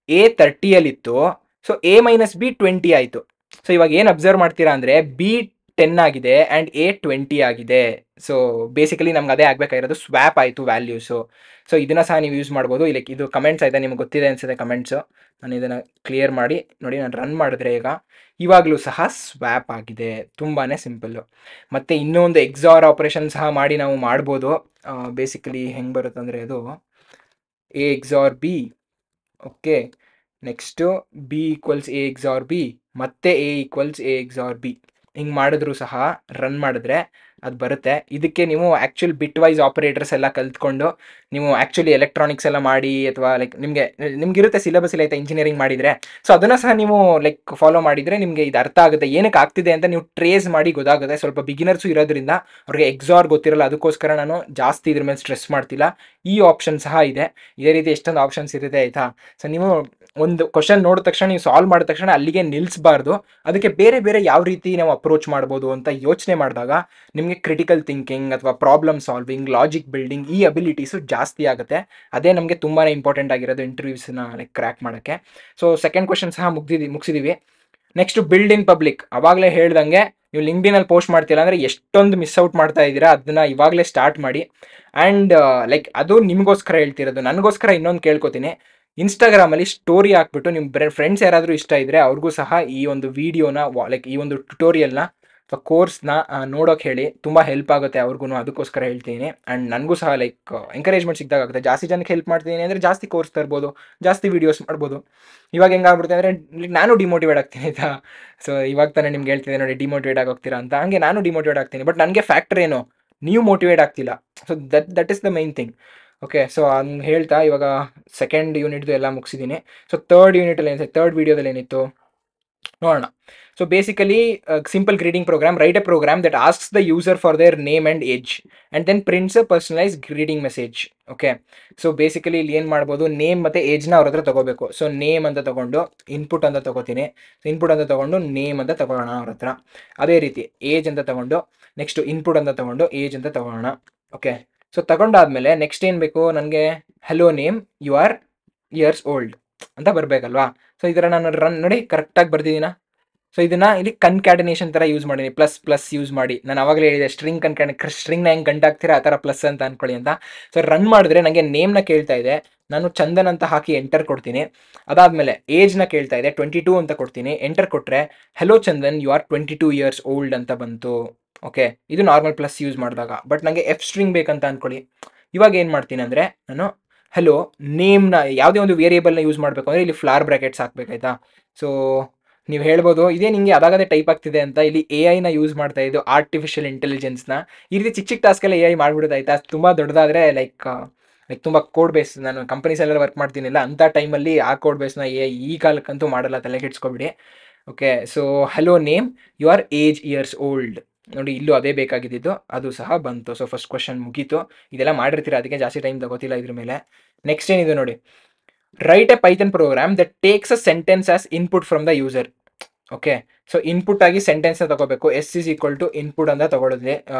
ಎ 30ಯಲ್ಲಿತ್ತು, ಸೊ ಎ ಮೈನಸ್ ಬಿ 20 ಆಯಿತು. ಸೊ ಇವಾಗ ಏನು ಅಬ್ಸರ್ವ್ ಮಾಡ್ತೀರಾ ಅಂದರೆ ಬಿ 10 ಆಗಿದೆ ಆ್ಯಂಡ್ ಎ 20 ಆಗಿದೆ. ಸೊ ಬೇಸಿಕಲಿ ನಮ್ಗೆ ಅದೇ ಆಗಬೇಕಾಗಿರೋದು, ಸ್ವ್ಯಾಪ್ ಆಯಿತು ವ್ಯಾಲ್ಯೂಸು. ಸೊ ಇದನ್ನು ಸಹ ನೀವು ಯೂಸ್ ಮಾಡ್ಬೋದು. ಇಲ್ಲಿ ಇದು ಕಮೆಂಟ್ಸ್ ಆಯಿತಾ, ನಿಮ್ಗೆ ಗೊತ್ತಿದೆ ಅನಿಸುತ್ತೆ ಕಮೆಂಟ್ಸು. ನಾನು ಇದನ್ನು ಕ್ಲಿಯರ್ ಮಾಡಿ ನೋಡಿ, ನಾನು ರನ್ ಮಾಡಿದ್ರೆ ಇವಾಗಲೂ ಸಹ ಸ್ವ್ಯಾಪ್ ಆಗಿದೆ. ತುಂಬಾ ಸಿಂಪಲ್ಲು. ಮತ್ತು ಇನ್ನೂ ಒಂದು ಎಕ್ಸಾರ್ ಆಪ್ರೇಷನ್ ಸಹ ಮಾಡಿ ನಾವು ಮಾಡ್ಬೋದು. ಬೇಸಿಕಲಿ ಹೆಂಗೆ ಬರುತ್ತೆ ಅಂದರೆ ಅದು A XOR B, okay, next B equals A XOR B, ಮತ್ತೆ A equals A XOR B, ಹಿಂಗೆ ಮಾಡಿದ್ರು ಸಹ ರನ್ ಮಾಡಿದ್ರೆ ಅದು ಬರುತ್ತೆ. ಇದಕ್ಕೆ ನೀವು ಆ್ಯಕ್ಚುಲ್ ಬಿಟ್ ವೈಸ್ ಆಪರೇಟರ್ಸ್ ಎಲ್ಲ ಕಲ್ತ್ಕೊಂಡು ನೀವು ಆ್ಯಕ್ಚುಲಿ ಎಲೆಕ್ಟ್ರಾನಿಕ್ಸ್ ಎಲ್ಲ ಮಾಡಿ, ಅಥವಾ ಲೈಕ್ ನಿಮಗಿರುತ್ತೆ ಸಿಲೆಬಸ್ ಇಲ್ಲ ಆಯಿತಾ ಇಂಜಿನಿಯರಿಂಗ್ ಮಾಡಿದರೆ, ಸೊ ಅದನ್ನು ಸಹ ನೀವು ಲೈಕ್ ಫಾಲೋ ಮಾಡಿದರೆ ನಿಮಗೆ ಇದು ಅರ್ಥ ಆಗುತ್ತೆ, ಏನಕ್ಕೆ ಆಗ್ತಿದೆ ಅಂತ ನೀವು ಟ್ರೇಸ್ ಮಾಡಿ ಗೊತ್ತಾಗುತ್ತೆ. ಸ್ವಲ್ಪ ಬಿಗಿನರ್ಸು ಇರೋದ್ರಿಂದ ಅವ್ರಿಗೆ ಎಕ್ಸಾರ್ ಗೊತ್ತಿರಲ್ಲ, ಅದಕ್ಕೋಸ್ಕರ ನಾನು ಜಾಸ್ತಿ ಇದ್ರ ಮೇಲೆ ಸ್ಟ್ರೆಸ್ ಮಾಡ್ತಿಲ್ಲ. ಈ ಆಪ್ಷನ್ ಸಹ ಇದೆ, ಇದೇ ರೀತಿ ಎಷ್ಟೊಂದು ಆಪ್ಷನ್ಸ್ ಇರುತ್ತೆ ಆಯಿತಾ. ಸೊ ನೀವು ಒಂದು ಕ್ವಶನ್ ನೋಡಿದ ತಕ್ಷಣ ನೀವು ಸಾಲ್ವ್ ಮಾಡಿದ ತಕ್ಷಣ ಅಲ್ಲಿಗೆ ನಿಲ್ಲಿಸಬಾರ್ದು, ಅದಕ್ಕೆ ಬೇರೆ ಬೇರೆ ಯಾವ ರೀತಿ ನಾವು ಅಪ್ರೋಚ್ ಮಾಡ್ಬೋದು ಅಂತ ಯೋಚನೆ ಮಾಡಿದಾಗ ನಿಮಗೆ ಕ್ರಿಟಿಕಲ್ ಥಿಂಕಿಂಗ್ ಅಥವಾ ಪ್ರಾಬ್ಲಮ್ ಸಾಲ್ವಿಂಗ್, ಲಾಜಿಕ್ ಬಿಲ್ಡಿಂಗ್, ಈ ಅಬಿಲಿಟೀಸು ಜಾಸ್ತಿ ಆಗುತ್ತೆ. ಅದೇ ನಮಗೆ ತುಂಬಾ ಇಂಪಾರ್ಟೆಂಟ್ ಆಗಿರೋದು ಇಂಟರ್ವ್ಯೂಸ್ನ ಲೈಕ್ ಕ್ರ್ಯಾಕ್ ಮಾಡೋಕ್ಕೆ. ಸೊ ಸೆಕೆಂಡ್ ಕ್ವಶನ್ ಸಹ ಮುಗಿಸಿದ್ದೀವಿ. Next build in public. ಅವಾಗಲೇ ಹೇಳ್ದಂಗೆ ನೀವು ಲಿಂಕ್ಡ್ಇನಲ್ಲಿ ಪೋಸ್ಟ್ ಮಾಡ್ತಿಲ್ಲ ಅಂದರೆ ಎಷ್ಟೊಂದು ಮಿಸ್ ಔಟ್ ಮಾಡ್ತಾ ಇದ್ದೀರಾ, ಅದನ್ನು ಇವಾಗಲೇ ಸ್ಟಾರ್ಟ್ ಮಾಡಿ. ಆ್ಯಂಡ್ ಲೈಕ್ ಅದು ನಿಮಗೋಸ್ಕರ ಹೇಳ್ತಿರೋದು, ನನಗೋಸ್ಕರ ಇನ್ನೊಂದು ಕೇಳ್ಕೊತೀನಿ, ಇನ್ಸ್ಟಾಗ್ರಾಮಲ್ಲಿ ಸ್ಟೋರಿ ಹಾಕ್ಬಿಟ್ಟು ನಿಮ್ಮ ಫ್ರೆಂಡ್ಸ್ ಯಾರಾದರೂ ಇಷ್ಟ ಇದ್ದರೆ ಅವ್ರಿಗೂ ಸಹ ಈ ಒಂದು ವೀಡಿಯೋನ ಲೈಕ್ ಈ ಒಂದು ಟ್ಯುಟೋರಿಯಲ್ನ ಅಥವಾ ಕೋರ್ಸ್ನ ನೋಡೋಕೆ ಹೇಳಿ, ತುಂಬ ಹೆಲ್ಪ್ ಆಗುತ್ತೆ ಅವ್ರಿಗೂ, ಅದಕ್ಕೋಸ್ಕರ ಹೇಳ್ತೀನಿ. ಆ್ಯಂಡ್ ನನಗೂ ಸಹ ಲೈಕ್ ಎಂಕರೇಜ್ಮೆಂಟ್ ಸಿಕ್ಕಿದಾಗ ಆಗುತ್ತೆ. ಜಾಸ್ತಿ ಜನಕ್ಕೆ ಹೆಲ್ಪ್ ಮಾಡ್ತೀನಿ ಅಂದರೆ ಜಾಸ್ತಿ ಕೋರ್ಸ್ ತರ್ಬೋದು, ಜಾಸ್ತಿ ವೀಡಿಯೋಸ್ ಮಾಡ್ಬೋದು. ಇವಾಗ ಹೆಂಗಾಗ್ಬಿಡುತ್ತೆ ಅಂದರೆ ನಾನು ಡಿಮೋಟಿವೇಟ್ ಆಗ್ತೀನಿ ಆಯಿತಾ. ಸೊ ಇವಾಗ ತಾನೇ ನಿಮ್ಗೆ ಹೇಳ್ತಿದ್ದೆ ನೋಡಿ, ಡಿಮೋಟಿವೇಟ್ ಆಗೋಗ್ತೀರಾ ಅಂತ, ಹಂಗೆ ನಾನು ಡಿಮೋಟಿವೇಟ್ ಆಗ್ತೀನಿ. ಬಟ್ ನನಗೆ ಫ್ಯಾಕ್ಟರ್ ಏನು, ನೀವು ಮೋಟಿವೇಟ್ ಆಗ್ತಿಲ್ಲ. So that is the main thing. Okay, so ಹಂಗೆ ಹೇಳ್ತಾ ಇವಾಗ ಸೆಕೆಂಡ್ ಯೂನಿಟ್ದು ಎಲ್ಲ ಮುಗಿಸಿದ್ದೀನಿ. ಸೊ ಥರ್ಡ್ ಯೂನಿಟಲ್ಲಿ ಏನಿದೆ, ಥರ್ಡ್ ವೀಡಿಯೋದಲ್ಲಿ ಏನಿತ್ತು ನೋಡೋಣ. So basically simple greeting program, write a program that asks the user for their name and age and then prints a personalise greeting message. Okay, so basically ಇಲ್ಲಿ ಏನು ಮಾಡ್ಬೋದು, name ಮತ್ತು ಏಜ್ನ ಅವ್ರ ಹತ್ರ ತೊಗೋಬೇಕು. ಸೊ ನೇಮ್ ಅಂತ ತೊಗೊಂಡು ಇನ್ಪುಟ್ ಅಂತ ತೊಗೋತೀನಿ. ಇನ್ಪುಟ್ ಅಂತ ತೊಗೊಂಡು ನೇಮ್ ಅಂತ ತೊಗೊಳ್ಳೋಣ ಅವ್ರ ಹತ್ರ. ಅದೇ ರೀತಿ ಏಜ್ ಅಂತ ತೊಗೊಂಡು ನೆಕ್ಸ್ಟ್ ಇನ್ಪುಟ್ ಅಂತ ತೊಗೊಂಡು ಏಜ್ ಅಂತ ತೊಗೊಳ್ಳೋಣ. ಓಕೆ, ಸೊ ತಗೊಂಡಾದ್ಮೇಲೆ ನೆಕ್ಸ್ಟ್ ಏನು ಬೇಕು ನನಗೆ, hello name you are years old ಅಂತ ಬರಬೇಕಲ್ವಾ. ಸೊ ಇದರ ನಾನು ರನ್ ನೋಡಿ ಕರೆಕ್ಟಾಗಿ ಬರ್ದಿದ್ದೀನ. ಸೊ ಇದನ್ನು ಇಲ್ಲಿ ಕನ್ಕ್ಯಾಟಿನೇಷನ್ ಥರ ಯೂಸ್ ಮಾಡೀನಿ, ಪ್ಲಸ್ ಯೂಸ್ ಮಾಡಿ. ನಾನು ಆವಾಗಲೇ ಹೇಳಿದೆ ಸ್ಟ್ರಿಂಗ್ನ ಹೆಂಗೆ ಗಂಟಾಗ್ತೀರಾ ಆ ಥರ ಪ್ಲಸ್ ಅಂತ ಅಂದ್ಕೊಳ್ಳಿ ಅಂತ. ಸೊ ರನ್ ಮಾಡಿದ್ರೆ ನನಗೆ ನೇಮ್ನ ಕೇಳ್ತಾ ಇದೆ, ನಾನು ಚಂದನ್ ಅಂತ ಹಾಕಿ ಎಂಟರ್ ಕೊಡ್ತೀನಿ. ಅದಾದಮೇಲೆ ಏಜ್ನ ಕೇಳ್ತಾ ಇದೆ, 22 ಅಂತ ಕೊಡ್ತೀನಿ. ಎಂಟರ್ ಕೊಟ್ಟರೆ hello Chandan you are 22 years old ಅಂತ ಬಂತು. ಓಕೆ, ಇದು ನಾರ್ಮಲ್ ಪ್ಲಸ್ ಯೂಸ್ ಮಾಡಿದಾಗ. ಬಟ್ ನನಗೆ ಎಫ್ ಸ್ಟ್ರಿಂಗ್ ಬೇಕಂತ ಅಂದ್ಕೊಳ್ಳಿ. ಇವಾಗ ಏನು ಮಾಡ್ತೀನಿ ಅಂದರೆ, ನಾನು ಹೆಲೋ ನೇಮ್ನ ಯಾವುದೇ ಒಂದು ವೇರಿಯೇಬಲ್ನ ಯೂಸ್ ಮಾಡಬೇಕು ಅಂದರೆ ಇಲ್ಲಿ ಫ್ಲಾರ್ ಬ್ರ್ಯಾಕೆಟ್ಸ್ ಹಾಕಬೇಕಾಯ್ತಾ. ಸೊ ನೀವು ಹೇಳ್ಬೋದು ಇದೇ ನಿಮಗೆ ಅದಾಗದೇ ಟೈಪ್ ಆಗ್ತಿದೆ ಅಂತ. ಇಲ್ಲಿ ಎ ಐನ ಯೂಸ್ ಮಾಡ್ತಾ ಇದ್ದು, ಆರ್ಟಿಫಿಷಿಯಲ್ ಇಂಟೆಲಿಜೆನ್ಸ್ನ. ಈ ರೀತಿ ಚಿಕ್ಕ ಟಾಸ್ಕೆಲ್ಲ ಎ ಐ ಮಾಡಿಬಿಡೋದಾಯ್ತಾ. ತುಂಬ ದೊಡ್ಡದಾದರೆ ಲೈಕ್ ತುಂಬ ಕೋಡ್ ಬೇಸ್, ನಾನು ಕಂಪನೀಸೆಲ್ಲ ವರ್ಕ್ ಮಾಡ್ತೀನಿಲ್ಲ ಅಂಥ ಟೈಮಲ್ಲಿ ಆ ಕೋಡ್ ಬೇಸ್ನ ಎ ಐ ಈ ಕಾಲಕ್ಕಂತೂ ಮಾಡಲ್ಲ, ತಲೆ ಕೆಡ್ಸ್ಕೊಬಿಡಿ. Okay, so hello name you are age years old, ನೋಡಿ ಇಲ್ಲೂ ಅದೇ ಬೇಕಾಗಿದ್ದು, ಅದು ಸಹ ಬಂತು. ಸೊ ಫಸ್ಟ್ ಕ್ವಶನ್ ಮುಗೀತು. ಇದೆಲ್ಲ ಮಾಡಿರ್ತೀರ, ಅದಕ್ಕೆ ಜಾಸ್ತಿ ಟೈಮ್ ತಗೋತಿಲ್ಲ ಇದ್ರ ಮೇಲೆ. ನೆಕ್ಸ್ಟ್ ಏನಿದೆ ನೋಡಿ, write a Python program that takes a sentence as input from the user. Okay, so input ಆಗಿ ಸೆಂಟೆನ್ಸ್ನ ತಗೋಬೇಕು. S is equal to input ಅಂತ ತಗೊಳಿದ್ರೆ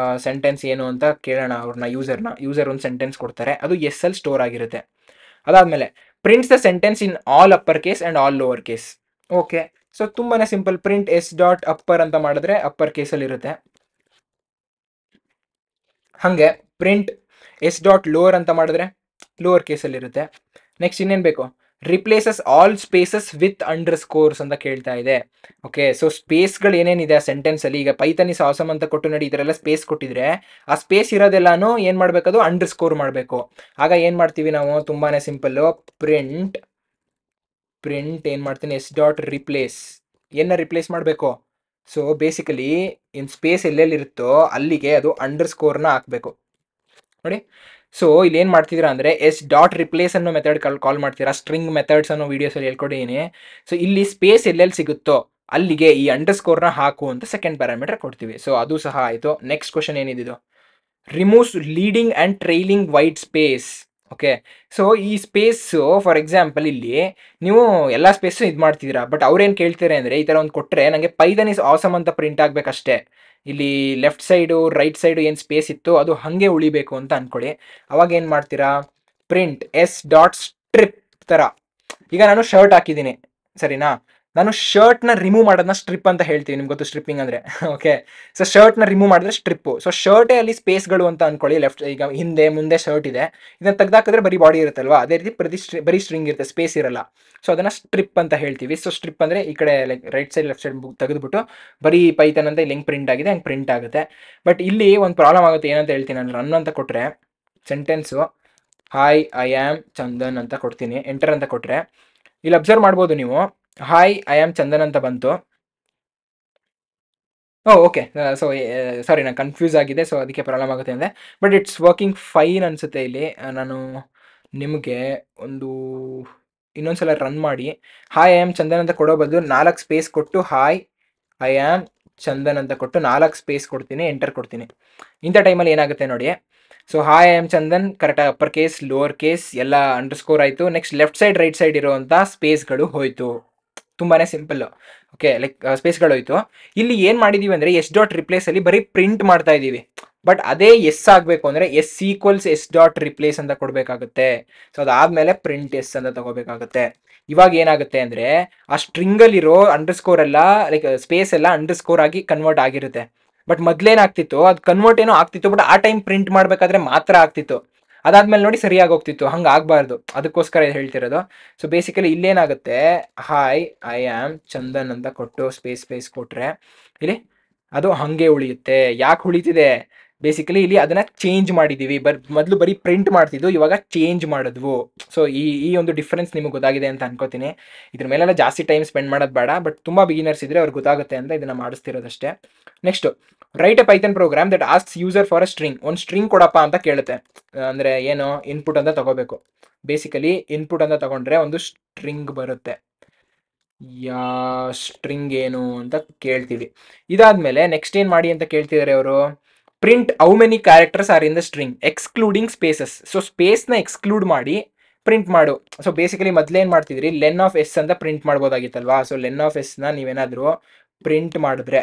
ಸೆಂಟೆನ್ಸ್ ಏನು ಅಂತ ಕೇಳೋಣ ಅವ್ರನ್ನ, ಯೂಸರ್ ಒಂದು ಸೆಂಟೆನ್ಸ್ ಕೊಡ್ತಾರೆ, ಅದು ಎಸ್ ಅಲ್ಲಿ ಸ್ಟೋರ್ ಆಗಿರುತ್ತೆ. ಅದಾದಮೇಲೆ prints the sentence in all upper case and all lower case. Okay, so ತುಂಬಾ simple, print S dot upper ಅಂತ ಮಾಡಿದ್ರೆ ಅಪ್ಪರ್ ಕೇಸಲ್ಲಿ ಇರುತ್ತೆ. ಹಾಗೆ ಪ್ರಿಂಟ್ ಎಸ್ ಡಾಟ್ ಲೋವರ್ ಅಂತ ಮಾಡಿದ್ರೆ ಲೋವರ್ ಕೇಸಲ್ಲಿ ಇರುತ್ತೆ. ನೆಕ್ಸ್ಟ್ ಇನ್ನೇನು ಬೇಕು, replaces all spaces with underscores ಅಂತ ಕೇಳ್ತಾ ಇದೆ. ಓಕೆ, ಸೊ ಸ್ಪೇಸ್ಗಳು ಏನೇನಿದೆ ಆ ಸೆಂಟೆನ್ಸಲ್ಲಿ, ಈಗ ಪೈಥಾನ್ ಇಸ್ ಆಸಮ್ ಅಂತ ಕೊಟ್ಟು ನೋಡಿ, ಇದರೆಲ್ಲ ಸ್ಪೇಸ್ ಕೊಟ್ಟಿದ್ರೆ ಆ ಸ್ಪೇಸ್ ಇರೋದೆಲ್ಲಾನು ಏನು ಮಾಡಬೇಕದು ಅಂಡರ್ ಸ್ಕೋರ್ ಮಾಡಬೇಕು. ಆಗ ಏನು ಮಾಡ್ತೀವಿ ನಾವು, ತುಂಬಾ ಸಿಂಪಲ್ಲು, ಪ್ರಿಂಟ್ ಏನು ಮಾಡ್ತೀನಿ, ಎಸ್ ಡಾಟ್ ರಿಪ್ಲೇಸ್, ಏನ ರಿಪ್ಲೇಸ್ ಮಾಡಬೇಕು. ಸೊ ಬೇಸಿಕಲಿ ಇನ್ ಸ್ಪೇಸ್ ಎಲ್ಲೆಲ್ಲಿರುತ್ತೋ ಅಲ್ಲಿಗೆ ಅದು ಅಂಡರ್ ಸ್ಕೋರ್ನ ಹಾಕಬೇಕು ನೋಡಿ. ಸೊ ಇಲ್ಲಿ ಏನು ಮಾಡ್ತಿದ್ದೀರಾ ಅಂದರೆ ಎಸ್ ಡಾಟ್ ರಿಪ್ಲೇಸ್ ಅನ್ನೋ ಮೆಥಡ್ ಕಾಲ್ ಮಾಡ್ತೀರಾ. ಸ್ಟ್ರಿಂಗ್ ಮೆಥಡ್ಸ್ ಅನ್ನೋ ವೀಡಿಯೋಸಲ್ಲಿ ಹೇಳ್ಕೊಡಿದ್ದೀನಿ. ಸೊ ಇಲ್ಲಿ ಸ್ಪೇಸ್ ಎಲ್ಲೆಲ್ಲಿ ಸಿಗುತ್ತೋ ಅಲ್ಲಿಗೆ ಈ ಅಂಡರ್ ಸ್ಕೋರ್ನ ಹಾಕು ಅಂತ ಸೆಕೆಂಡ್ ಪ್ಯಾರಾಮೀಟರ್ ಕೊಡ್ತೀವಿ. ಸೊ ಅದು ಸಹ ಆಯಿತು. ನೆಕ್ಸ್ಟ್ ಕ್ವಶನ್ ಏನಿದು, removes leading and trailing white space. Okay. So ಈ ಸ್ಪೇಸು ಫಾರ್ ಎಕ್ಸಾಂಪಲ್ ಇಲ್ಲಿ ನೀವು ಎಲ್ಲ ಸ್ಪೇಸು ಇದು ಮಾಡ್ತಿದ್ದೀರಾ, ಬಟ್ ಅವ್ರೇನು ಕೇಳ್ತಾರೆ ಅಂದರೆ ಈ ಥರ ಒಂದು ಕೊಟ್ಟರೆ ನನಗೆ ಪೈಥಾನ್ ಇಸ್ ಆಸಮ್ ಅಂತ ಪ್ರಿಂಟ್ ಆಗಬೇಕಷ್ಟೇ. ಇಲ್ಲಿ ಲೆಫ್ಟ್ ಸೈಡು ರೈಟ್ ಸೈಡು ಏನು ಸ್ಪೇಸ್ ಇತ್ತು ಅದು ಹಾಗೆ ಉಳಿಬೇಕು ಅಂತ ಅಂದ್ಕೊಳ್ಳಿ. ಅವಾಗ ಏನು ಮಾಡ್ತೀರಾ, ಪ್ರಿಂಟ್ ಎಸ್ ಡಾಟ್ ಸ್ಟ್ರಿಪ್ ಥರ. ಈಗ ನಾನು ಶರ್ಟ್ ಹಾಕಿದ್ದೀನಿ ಸರಿನಾ, ನಾನು ಶರ್ಟ್ನ ರಿಮೂವ್ ಮಾಡೋದನ್ನ ಸ್ಟ್ರಿಪ್ ಅಂತ ಹೇಳ್ತೀವಿ, ನಿಮ್ಗೆ ಗೊತ್ತು ಸ್ಟ್ರಿಪ್ಪಿಂಗ್ ಅಂದರೆ. ಓಕೆ. ಸೊ ಶರ್ಟ್ನ ರಿಮೂವ್ ಮಾಡಿದ್ರೆ ಸ್ಟ್ರಿಪ್ಪು. ಸೊ ಶರ್ಟೇ ಅಲ್ಲಿ ಸ್ಪೇಸ್ಗಳು ಅಂತ ಅಂದ್ಕೊಳ್ಳಿ. ಲೆಫ್ಟ್ ಈಗ ಹಿಂದೆ ಮುಂದೆ ಶರ್ಟ್ ಇದೆ, ಇದನ್ನ ತೆಗ್ದಾಕಿದ್ರೆ ಬರೀ ಬಾಡಿ ಇರುತ್ತಲ್ವಾ, ಅದೇ ರೀತಿ ಬರೀ ಸ್ಟ್ರಿಂಗ್ ಇರುತ್ತೆ, ಸ್ಪೇಸ್ ಇರಲ್ಲ. ಸೊ ಅದನ್ನು ಸ್ಟ್ರಿಪ್ ಅಂತ ಹೇಳ್ತೀವಿ. ಸೊ ಸ್ಟ್ರಿಪ್ ಅಂದರೆ ಈ ಕಡೆ like right side left side ತೆಗೆದುಬಿಟ್ಟು ಬರೀ ಪೈಥಾನ್ ಅಂತ ಇಲ್ಲಿ ಹೆಂಗೆ ಪ್ರಿಂಟ್ ಆಗಿದೆ ಹಂಗೆ ಪ್ರಿಂಟ್ ಆಗುತ್ತೆ. ಬಟ್ ಇಲ್ಲಿ ಒಂದು ಪ್ರಾಬ್ಲಮ್ ಆಗುತ್ತೆ, ಏನಂತ ಹೇಳ್ತೀನಿ ನಾನು. ರನ್ ಅಂತ ಕೊಟ್ಟರೆ sentence hi I am Chandan ಅಂತ ಕೊಡ್ತೀನಿ, ಎಂಟರ್ ಅಂತ ಕೊಟ್ಟರೆ ಇಲ್ಲಿ ಅಬ್ಸರ್ವ್ ಮಾಡ್ಬೋದು ನೀವು, ಹಾಯ್ ಐ ಆಮ್ ಚಂದನ್ ಅಂತ ಬಂತು. ಓಕೆ. ಸೊ ಸಾರಿ, ನಾನು ಕನ್ಫ್ಯೂಸ್ ಆಗಿದೆ, ಸೊ ಅದಕ್ಕೆ ಪ್ರಾಬ್ಲಮ್ ಆಗುತ್ತೆ ಅಂದರೆ. ಬಟ್ ಇಟ್ಸ್ ವರ್ಕಿಂಗ್ ಫೈನ್ ಅನಿಸುತ್ತೆ ಇಲ್ಲಿ. ನಾನು ನಿಮಗೆ ಒಂದು ಇನ್ನೊಂದ್ಸಲ ರನ್ ಮಾಡಿ ಹಾಯ್ ಐ ಆಮ್ ಚಂದನ್ ಅಂತ ಕೊಡೋ ಬದಲು 4 ಸ್ಪೇಸ್ ಕೊಟ್ಟು ಹಾಯ್ ಐ ಆಮ್ ಚಂದನ್ ಅಂತ ಕೊಟ್ಟು 4 ಸ್ಪೇಸ್ ಕೊಡ್ತೀನಿ, ಎಂಟರ್ ಕೊಡ್ತೀನಿ. ಇಂಥ ಟೈಮಲ್ಲಿ ಏನಾಗುತ್ತೆ ನೋಡಿ. So hi I am Chandan ಕರೆಕ್ಟಾಗಿ ಅಪ್ಪರ್ ಕೇಸ್ ಲೋವರ್ ಕೇಸ್ ಎಲ್ಲ ಅಂಡರ್ಸ್ಕೋರ್ ಆಯಿತು. Next left side right side ಇರುವಂಥ ಸ್ಪೇಸ್ಗಳು ಹೋಯಿತು. ತುಂಬಾ ಸಿಂಪಲ್ಲು. ಓಕೆ, ಲೈಕ್ ಸ್ಪೇಸ್ಗಳು ಹೋಯಿತು. ಇಲ್ಲಿ ಏನು ಮಾಡಿದ್ದೀವಿ ಅಂದರೆ ಎಸ್ ಡಾಟ್ ರಿಪ್ಲೇಸಲ್ಲಿ ಬರೀ ಪ್ರಿಂಟ್ ಮಾಡ್ತಾ ಇದ್ದೀವಿ. ಬಟ್ ಅದೇ ಎಸ್ ಆಗಬೇಕು ಅಂದರೆ S equals S dot replace ಅಂತ ಕೊಡಬೇಕಾಗುತ್ತೆ. ಸೊ ಅದಾದಮೇಲೆ ಪ್ರಿಂಟ್ ಎಸ್ ಅಂತ ತಗೋಬೇಕಾಗುತ್ತೆ. ಇವಾಗ ಏನಾಗುತ್ತೆ ಅಂದರೆ ಆ ಸ್ಟ್ರಿಂಗಲ್ಲಿರೋ ಅಂಡರ್ಸ್ಕೋರ್ ಎಲ್ಲ ಲೈಕ್ ಸ್ಪೇಸ್ ಎಲ್ಲ ಅಂಡರ್ಸ್ಕೋರ್ ಆಗಿ ಕನ್ವರ್ಟ್ ಆಗಿರುತ್ತೆ. ಬಟ್ ಮೊದಲೇನಾಗ್ತಿತ್ತು, ಅದು ಕನ್ವರ್ಟ್ ಏನೋ ಆಗ್ತಿತ್ತು, ಬಟ್ ಆ ಟೈಮ್ ಪ್ರಿಂಟ್ ಮಾಡಬೇಕಾದ್ರೆ ಮಾತ್ರ ಆಗ್ತಿತ್ತು. ಅದಾದ್ಮೇಲೆ ನೋಡಿ ಸರಿಯಾಗಿ ಹೋಗ್ತಿತ್ತು, ಹಂಗೆ ಆಗಬಾರ್ದು, ಅದಕ್ಕೋಸ್ಕರ ಹೇಳ್ತಿರೋದು. ಸೊ ಬೇಸಿಕಲಿ ಇಲ್ಲೇನಾಗುತ್ತೆ, ಹಾಯ್ ಐ ಆಮ್ ಚಂದನ್ ಅಂತ ಕೊಟ್ಟು ಸ್ಪೇಸ್ ಕೊಟ್ಟರೆ ಇಲ್ಲಿ ಅದು ಹಾಗೆ ಉಳಿಯುತ್ತೆ. ಯಾಕೆ ಉಳಿತಿದೆ, ಬೇಸಿಕಲಿ ಇಲ್ಲಿ ಅದನ್ನು ಚೇಂಜ್ ಮಾಡಿದ್ದೀವಿ. ಮೊದಲು ಬರೀ ಪ್ರಿಂಟ್ ಮಾಡ್ತಿದ್ದು, ಇವಾಗ ಚೇಂಜ್ ಮಾಡಿದ್ವು. ಸೊ ಈ ಒಂದು ಡಿಫ್ರೆನ್ಸ್ ನಿಮಗೆ ಗೊತ್ತಾಗಿದೆ ಅಂತ ಅನ್ಕೋತೀನಿ. ಇದ್ರ ಮೇಲೆಲ್ಲ ಜಾಸ್ತಿ ಟೈಮ್ ಸ್ಪೆಂಡ್ ಮಾಡೋದು ಬೇಡ, ಬಟ್ ತುಂಬ ಬಿಗಿನರ್ಸ್ ಇದ್ದರೆ ಅವ್ರಿಗೆ ಗೊತ್ತಾಗುತ್ತೆ ಅಂತ ಇದನ್ನು ಮಾಡಿಸ್ತಿರೋದಷ್ಟೇ. Next, write a Python program that asks user for a string. ಒಂದು ಸ್ಟ್ರಿಂಗ್ ಕೊಡಪ್ಪ ಅಂತ ಕೇಳುತ್ತೆ. ಅಂದರೆ ಏನು, ಇನ್ಪುಟ್ ಅಂತ ತಗೋಬೇಕು. ಬೇಸಿಕಲಿ ಇನ್ಪುಟ್ ಅಂತ ತಗೊಂಡ್ರೆ ಒಂದು ಸ್ಟ್ರಿಂಗ್ ಬರುತ್ತೆ. ಸ್ಟ್ರಿಂಗ್ ಏನು ಅಂತ ಕೇಳ್ತೀವಿ. ಇದಾದ್ಮೇಲೆ ನೆಕ್ಸ್ಟ್ ಏನು ಮಾಡಿ ಅಂತ ಕೇಳ್ತಿದ್ದಾರೆ ಅವರು, print how many characters are in the string excluding spaces. So ಸ್ಪೇಸ್ನ ಎಕ್ಸ್ಕ್ಲೂಡ್ ಮಾಡಿ ಪ್ರಿಂಟ್ ಮಾಡು. ಸೊ ಬೇಸಿಕಲಿ ಮೊದಲೇನು ಮಾಡ್ತಿದ್ರಿ, ಲೆನ್ ಆಫ್ ಎಸ್ ಅಂತ ಪ್ರಿಂಟ್ ಮಾಡ್ಬೋದಾಗಿತ್ತಲ್ವಾ. ಸೊ ಲೆನ್ ಆಫ್ ಎಸ್ನ ನೀವೇನಾದರೂ ಪ್ರಿಂಟ್ ಮಾಡಿದ್ರೆ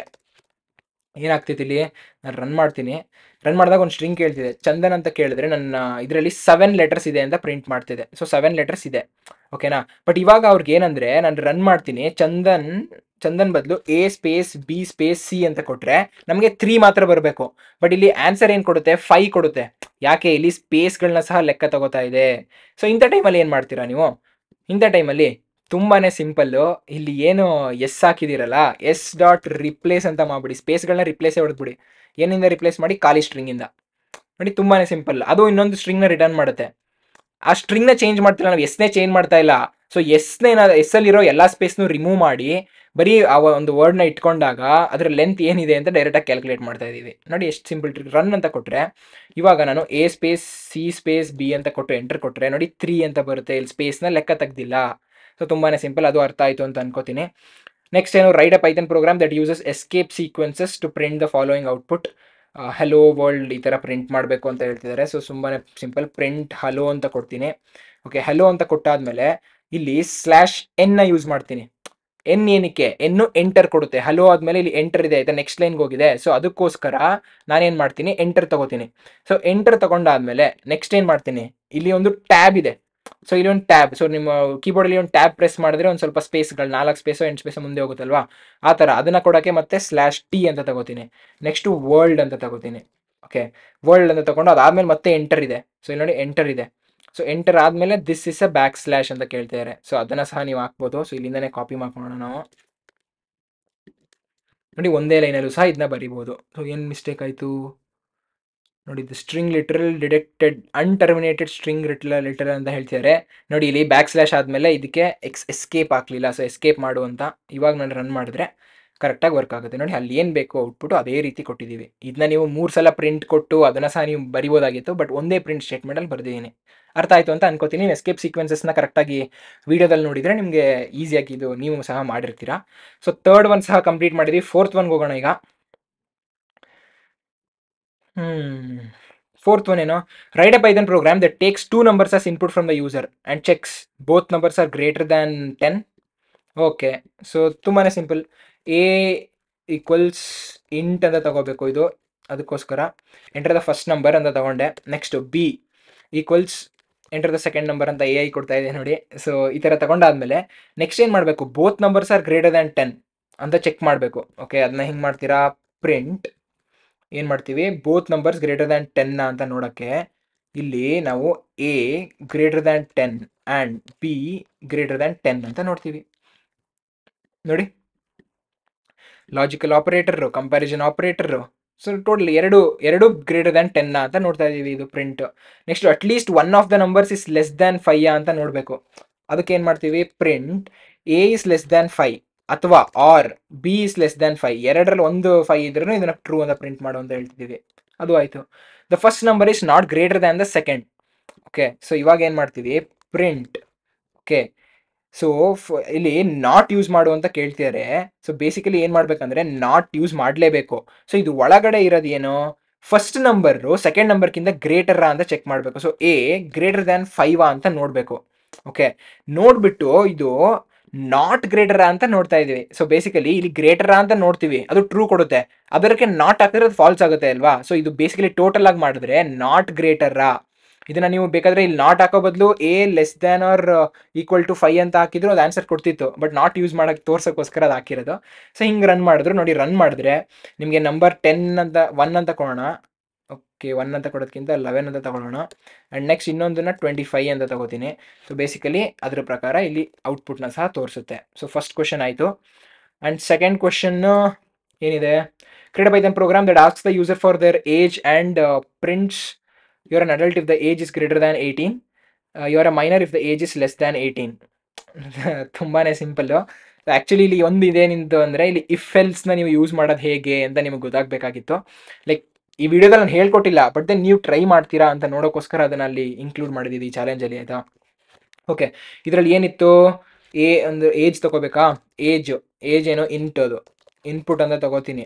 ಏನಾಗ್ತೈತಿ, ಇಲ್ಲಿ ನಾನು ರನ್ ಮಾಡ್ತೀನಿ. ರನ್ ಮಾಡಿದಾಗ ಒಂದು ಸ್ಟ್ರಿಂಗ್ ಕೇಳ್ತಿದೆ, ಚಂದನ್ ಅಂತ ಕೇಳಿದ್ರೆ ನನ್ನ ಇದರಲ್ಲಿ 7 ಲೆಟರ್ಸ್ ಇದೆ ಅಂತ ಪ್ರಿಂಟ್ ಮಾಡ್ತಿದೆ. ಸೊ 7 ಲೆಟರ್ಸ್ ಇದೆ, ಓಕೆನಾ. ಬಟ್ ಇವಾಗ ಅವ್ರಿಗೆ ಏನಂದರೆ, ನಾನು ರನ್ ಮಾಡ್ತೀನಿ, ಚಂದನ್ ಬದಲು A space B space C ಅಂತ ಕೊಟ್ಟರೆ ನಮಗೆ 3 ಮಾತ್ರ ಬರಬೇಕು. ಬಟ್ ಇಲ್ಲಿ ಆನ್ಸರ್ ಏನು ಕೊಡುತ್ತೆ, 5 ಕೊಡುತ್ತೆ. ಯಾಕೆ, ಇಲ್ಲಿ ಸ್ಪೇಸ್ಗಳನ್ನ ಸಹ ಲೆಕ್ಕ ತಗೋತಾ ಇದೆ. ಸೊ ಇಂಥ ಟೈಮಲ್ಲಿ ಏನು ಮಾಡ್ತೀರಾ ನೀವು, ಇಂಥ ಟೈಮಲ್ಲಿ ತುಂಬಾ ಸಿಂಪಲ್ಲು. ಇಲ್ಲಿ ಏನು ಎಸ್ ಹಾಕಿದಿರಲ್ಲ, ಎಸ್ ಡಾಟ್ ರಿಪ್ಲೇಸ್ ಅಂತ ಮಾಡ್ಬಿಡಿ. ಸ್ಪೇಸ್ಗಳನ್ನ ರಿಪ್ಲೇಸೇ ಹೊಡೆದ್ಬಿಡಿ. ಏನಿಂದ ರಿಪ್ಲೇಸ್ ಮಾಡಿ, ಖಾಲಿ ಸ್ಟ್ರಿಂಗಿಂದ ನೋಡಿ. ತುಂಬಾ ಸಿಂಪಲ್. ಅದು ಇನ್ನೊಂದು ಸ್ಟ್ರಿಂಗ್ನ ರಿಟರ್ನ್ ಮಾಡುತ್ತೆ. ಆ ಸ್ಟ್ರಿಂಗ್ನ ಚೇಂಜ್ ಮಾಡ್ತಿಲ್ಲ ನಾವು, ಎಸ್ನೇ ಚೇಂಜ್ ಮಾಡ್ತಾ ಇಲ್ಲ. ಸೊ ಎಸ್ಸಲ್ಲಿರೋ ಎಲ್ಲ ಸ್ಪೇಸ್ನು ರಿಮೂವ್ ಮಾಡಿ ಬರೀ ಆ ಒಂದು ವರ್ಡ್ನ ಇಟ್ಕೊಂಡಾಗ ಅದರ ಲೆಂತ್ ಏನಿದೆ ಅಂತ ಡೈರೆಕ್ಟಾಗಿ ಕ್ಯಾಲ್ಕುಲೇಟ್ ಮಾಡ್ತಾ ಇದ್ದೀವಿ ನೋಡಿ. ಎಷ್ಟು ಸಿಂಪಲ್ ಟ್ರಿಕ್. ರನ್ ಅಂತ ಕೊಟ್ಟರೆ ಇವಾಗ ನಾನು A space C space B ಅಂತ ಕೊಟ್ಟು ಎಂಟರ್ ಕೊಟ್ಟರೆ ನೋಡಿ 3 ಅಂತ ಬರುತ್ತೆ. ಇಲ್ಲಿ ಸ್ಪೇಸ್ನ ಲೆಕ್ಕ ತೆಗ್ದಿಲ್ಲ. ಸೊ ತುಂಬಾ ಸಿಂಪಲ್. ಅದು ಅರ್ಥ ಆಯಿತು ಅಂತ ಅನ್ಕೋತೀನಿ. ನೆಕ್ಸ್ಟ್ ಏನು, write a Python program that uses escape sequences to print the following output. Hello world ಈ ಥರ ಪ್ರಿಂಟ್ ಮಾಡಬೇಕು ಅಂತ ಹೇಳ್ತಿದ್ದಾರೆ. ಸೊ ತುಂಬಾ ಸಿಂಪಲ್. ಪ್ರಿಂಟ್ ಹಲೋ ಅಂತ ಕೊಡ್ತೀನಿ. ಓಕೆ, ಹಲೋ ಅಂತ ಕೊಟ್ಟಾದ್ಮೇಲೆ ಇಲ್ಲಿ /n ಯೂಸ್ ಮಾಡ್ತೀನಿ. ಎನ್ ಏನಕ್ಕೆ, ಎನ್ನು ಎಂಟರ್ ಕೊಡುತ್ತೆ. ಹಲೋ ಆದಮೇಲೆ ಇಲ್ಲಿ ಎಂಟರ್ ಇದೆ ಆಯಿತಾ, ನೆಕ್ಸ್ಟ್ ಲೈನ್ಗೆ ಹೋಗಿದೆ. ಸೊ ಅದಕ್ಕೋಸ್ಕರ ನಾನೇನು ಮಾಡ್ತೀನಿ, ಎಂಟರ್ ತಗೋತೀನಿ. ಸೊ ಎಂಟರ್ ತಗೊಂಡಾದ್ಮೇಲೆ ನೆಕ್ಸ್ಟ್ ಏನು ಮಾಡ್ತೀನಿ, ಇಲ್ಲಿ ಒಂದು ಟ್ಯಾಬ್ ಇದೆ. ಸೊ ಇಲ್ಲಿ ಒಂದು ಟ್ಯಾಬ್, ಸೊ ನಿಮ್ಮ ಕೀಬೋರ್ಡಲ್ಲಿ ಒಂದು ಟ್ಯಾಬ್ ಪ್ರೆಸ್ ಮಾಡಿದ್ರೆ ಒಂದು ಸ್ವಲ್ಪ ಸ್ಪೇಸ್ಗಳು 4 ಸ್ಪೇಸೋ 8 ಸ್ಪೇಸೋ ಮುಂದೆ ಹೋಗುತ್ತಲ್ವಾ, ಆ ಥರ ಅದನ್ನು ಕೊಡೋಕ್ಕೆ ಮತ್ತೆ /t ಅಂತ ತಗೋತೀನಿ. ನೆಕ್ಸ್ಟು ವರ್ಲ್ಡ್ ಅಂತ ತಗೋತೀನಿ. ಓಕೆ, ವರ್ಲ್ಡ್ ಅಂತ ತಗೊಂಡು ಅದಾದಮೇಲೆ ಮತ್ತೆ ಎಂಟರ್ ಇದೆ. ಸೊ ಇಲ್ಲಿ ನೋಡಿ ಎಂಟರ್ ಇದೆ. ಸೊ ಎಂಟರ್ ಆದಮೇಲೆ ದಿಸ್ ಇಸ್ ಅ / ಅಂತ ಕೇಳ್ತಿದ್ದಾರೆ. ಸೊ ಅದನ್ನು ಸಹ ನೀವು ಹಾಕ್ಬೋದು. ಸೊ ಇಲ್ಲಿಂದನೇ ಕಾಪಿ ಮಾಡ್ಕೊಳ್ಳೋಣ ನಾವು. ನೋಡಿ ಒಂದೇ ಲೈನಲ್ಲೂ ಸಹ ಇದನ್ನ ಬರಿಬೋದು. ಸೊ ಏನು ಮಿಸ್ಟೇಕ್ ಆಯಿತು ನೋಡಿ, ಇದು string literal detected unterminated string literal ಅಂತ ಹೇಳ್ತಿದ್ದಾರೆ. ನೋಡಿ ಇಲ್ಲಿ / ಆದಮೇಲೆ ಇದಕ್ಕೆ ಎಸ್ಕೇಪ್ ಹಾಕಲಿಲ್ಲ. ಸೊ ಎಸ್ಕೇಪ್ ಮಾಡು ಅಂತ. ಇವಾಗ ನಾನು ರನ್ ಮಾಡಿದ್ರೆ ಕರೆಕ್ಟಾಗಿ ವರ್ಕ್ ಆಗುತ್ತೆ ನೋಡಿ. ಅಲ್ಲಿ ಏನು ಬೇಕು ಔಟ್ಪುಟ್ಟು ಅದೇ ರೀತಿ ಕೊಟ್ಟಿದ್ದೀವಿ. ಇದನ್ನ ನೀವು 3 ಸಲ ಪ್ರಿಂಟ್ ಕೊಟ್ಟು ಅದನ್ನು ಸಹ ನೀವು ಬರಿಬೋದಾಗಿತ್ತು, ಬಟ್ ಒಂದೇ ಪ್ರಿಂಟ್ ಸ್ಟೇಟ್ಮೆಂಟಲ್ಲಿ ಬರೆದಿದ್ದೀನಿ. ಅರ್ಥ ಆಯಿತು ಅಂತ ಅನ್ಕೋತೀನಿ. ಎಸ್ಕೇಪ್ ಸೀಕ್ವೆನ್ಸಸ್ನ ಕರೆಕ್ಟಾಗಿ ವೀಡಿಯೋದಲ್ಲಿ ನೋಡಿದರೆ ನಿಮಗೆ ಈಸಿಯಾಗಿ ಇದು ನೀವು ಸಹ ಮಾಡಿರ್ತೀರಾ. ಸೊ 3rd ಒನ್ ಸಹ ಕಂಪ್ಲೀಟ್ ಮಾಡಿದ್ವಿ. 4th ಒನ್ಗೆ ಹೋಗೋಣ ಈಗ. ಫೋರ್ತ್ ಒನ್ ಏನು, write a Python program that takes 2 numbers as input from the user and checks both numbers are greater than 10. Okay, so ತುಂಬಾ ಸಿಂಪಲ್. ಎ ಈಕ್ವಲ್ಸ್ ಇಂಟ್ ಅಂತ ತಗೋಬೇಕು ಇದು, ಅದಕ್ಕೋಸ್ಕರ ಎಂಟರ್ ದ ಫಸ್ಟ್ ನಂಬರ್ ಅಂತ ತಗೊಂಡೆ. Next B equals enter the second number ಅಂತ A I ಕೊಡ್ತಾ ಇದೆ ನೋಡಿ. ಸೊ ಈ ಥರ ತಗೊಂಡಾದ್ಮೇಲೆ ನೆಕ್ಸ್ಟ್ ಏನು ಮಾಡಬೇಕು, both numbers are greater than 10 ಅಂತ ಚೆಕ್ ಮಾಡಬೇಕು. ಓಕೆ, ಅದನ್ನ ಹಿಂಗೆ ಮಾಡ್ತೀರಾ, ಪ್ರಿಂಟ್ ಏನು ಮಾಡ್ತೀವಿ, ಬೋತ್ ನಂಬರ್ಸ್ ಗ್ರೇಟರ್ ದ್ಯಾನ್ 10 ಅಂತ ನೋಡೋಕ್ಕೆ ಇಲ್ಲಿ ನಾವು A greater than 10 and B greater than 10 ಅಂತ ನೋಡ್ತೀವಿ. ನೋಡಿ, logical operator, comparison operator, so total ಎರಡು ಗ್ರೇಟರ್ ದ್ಯಾನ್ 10 ಅಂತ ನೋಡ್ತಾ ಇದೀವಿ ಇದು print. Next at least one of the numbers is less than 5 ಅಂತ ನೋಡಬೇಕು. ಅದಕ್ಕೆ ಏನು ಮಾಡ್ತೀವಿ, print A is less than 5 ಅಥವಾ or B is less than 5, ಎರಡರಲ್ಲಿ ಒಂದು 5 ಇದ್ರೂ ಇದನ್ನ ಟ್ರೂ ಅಂತ ಪ್ರಿಂಟ್ ಮಾಡು ಅಂತ ಹೇಳ್ತಿದ್ದೀವಿ. ಅದು ಆಯಿತು. The first number is not greater than the second. Okay, so ಇವಾಗ ಏನು ಮಾಡ್ತೀವಿ, ಪ್ರಿಂಟ್. ಓಕೆ, ಸೊ ಇಲ್ಲಿ ನಾಟ್ ಯೂಸ್ ಮಾಡು ಅಂತ ಕೇಳ್ತಿದ್ದಾರೆ. ಸೊ ಬೇಸಿಕಲಿ ಏನು ಮಾಡ್ಬೇಕಂದ್ರೆ ನಾಟ್ ಯೂಸ್ ಮಾಡಲೇಬೇಕು. ಸೊ ಇದು ಒಳಗಡೆ ಇರೋದು ಏನು, ಫಸ್ಟ್ ನಂಬರು ಸೆಕೆಂಡ್ ನಂಬರ್ಗಿಂತ ಗ್ರೇಟರಾ ಅಂತ ಚೆಕ್ ಮಾಡಬೇಕು. ಸೊ ಎ ಗ್ರೇಟರ್ ದ್ಯಾನ್ 5 ಅಂತ ನೋಡಬೇಕು. ಓಕೆ, ನೋಡ್ಬಿಟ್ಟು ಇದು ನಾಟ್ ಗ್ರೇಟರಾ ಅಂತ ನೋಡ್ತಾ ಇದೀವಿ. ಸೊ ಬೇಸಿಕಲಿ ಇಲ್ಲಿ ಗ್ರೇಟರಾ ಅಂತ ನೋಡ್ತೀವಿ, ಅದು ಟ್ರೂ ಕೊಡುತ್ತೆ. ಅದಕ್ಕೆ ನಾಟ್ ಹಾಕಿದ್ರೆ ಅದು ಫಾಲ್ಸ್ ಆಗುತ್ತೆ ಅಲ್ವಾ. ಸೊ ಇದು ಬೇಸಿಕಲಿ ಟೋಟಲ್ ಆಗಿ ಮಾಡಿದ್ರೆ ನಾಟ್ ಗ್ರೇಟರಾ. ಇದನ್ನ ನೀವು ಬೇಕಾದ್ರೆ ಇಲ್ಲಿ ನಾಟ್ ಹಾಕೋ ಬದಲು A less than or equal to 5 ಅಂತ ಹಾಕಿದ್ರು ಅದು ಆನ್ಸರ್ ಕೊಡ್ತಿತ್ತು. ಬಟ್ ನಾಟ್ ಯೂಸ್ ಮಾಡಕ್ಕೆ ತೋರ್ಸೋಕ್ಕೋಸ್ಕರ ಅದು ಹಾಕಿರೋದು. ಸೊ ಹಿಂಗೆ ರನ್ ಮಾಡಿದ್ರು ನೋಡಿ. ರನ್ ಮಾಡಿದ್ರೆ ನಿಮಗೆ ನಂಬರ್ 10 ಅಂತ 1 ಅಂತ ಕೊಡೋಣ. ಓಕೆ, 1 ಅಂತ ಕೊಡೋದಕ್ಕಿಂತ 11 ಅಂತ ತಗೊಳ್ಳೋಣ. ಆ್ಯಂಡ್ ನೆಕ್ಸ್ಟ್ ಇನ್ನೊಂದನ್ನ 25 ಅಂತ ತಗೋತೀನಿ. ಸೊ ಬೇಸಿಕಲಿ ಅದ್ರ ಪ್ರಕಾರ ಇಲ್ಲಿ ಔಟ್ಪುಟ್ನ ಸಹ ತೋರಿಸುತ್ತೆ. ಸೊ ಫಸ್ಟ್ ಕ್ವಶನ್ ಆಯಿತು. ಆ್ಯಂಡ್ ಸೆಕೆಂಡ್ ಕ್ವಶನ್ ಏನಿದೆ, create a Python program that asks the user for their age and prints you are an adult if the age is greater than 18, you are a minor if the age is less than 18. ತುಂಬಾ simple. Actually ಇಲ್ಲಿ ಒಂದು ಇದೇನಿತ್ತು ಅಂದರೆ, ಇಲ್ಲಿ if ಎಲ್ಸ್ನ ನೀವು use ಮಾಡೋದು ಹೇಗೆ ಅಂತ ನಿಮಗೆ ಗೊತ್ತಾಗಬೇಕಾಗಿತ್ತು. ಲೈಕ್ ಈ ವಿಡಿಯೋದಲ್ಲಿ ನಾನು ಹೇಳ್ಕೊಟ್ಟಿಲ್ಲ, ಬಟ್ ದೆನ್ ನೀವು ಟ್ರೈ ಮಾಡ್ತೀರಾ ಅಂತ ನೋಡೋಕ್ಕೋಸ್ಕರ ಅದನ್ನು ಅಲ್ಲಿ ಇನ್ಕ್ಲೂಡ್ ಮಾಡಿದ್ದೀವಿ ಈ ಚಾಲೆಂಜಲ್ಲಿ, ಆಯಿತಾ. ಓಕೆ, ಇದರಲ್ಲಿ ಏನಿತ್ತು, ಒಂದು ಏಜ್ ತೊಗೋಬೇಕಾ, ಏಜ್ ಏನು ಇಂಟ್, ಅದು ಇನ್ಪುಟ್ ಅಂತ ತಗೋತೀನಿ.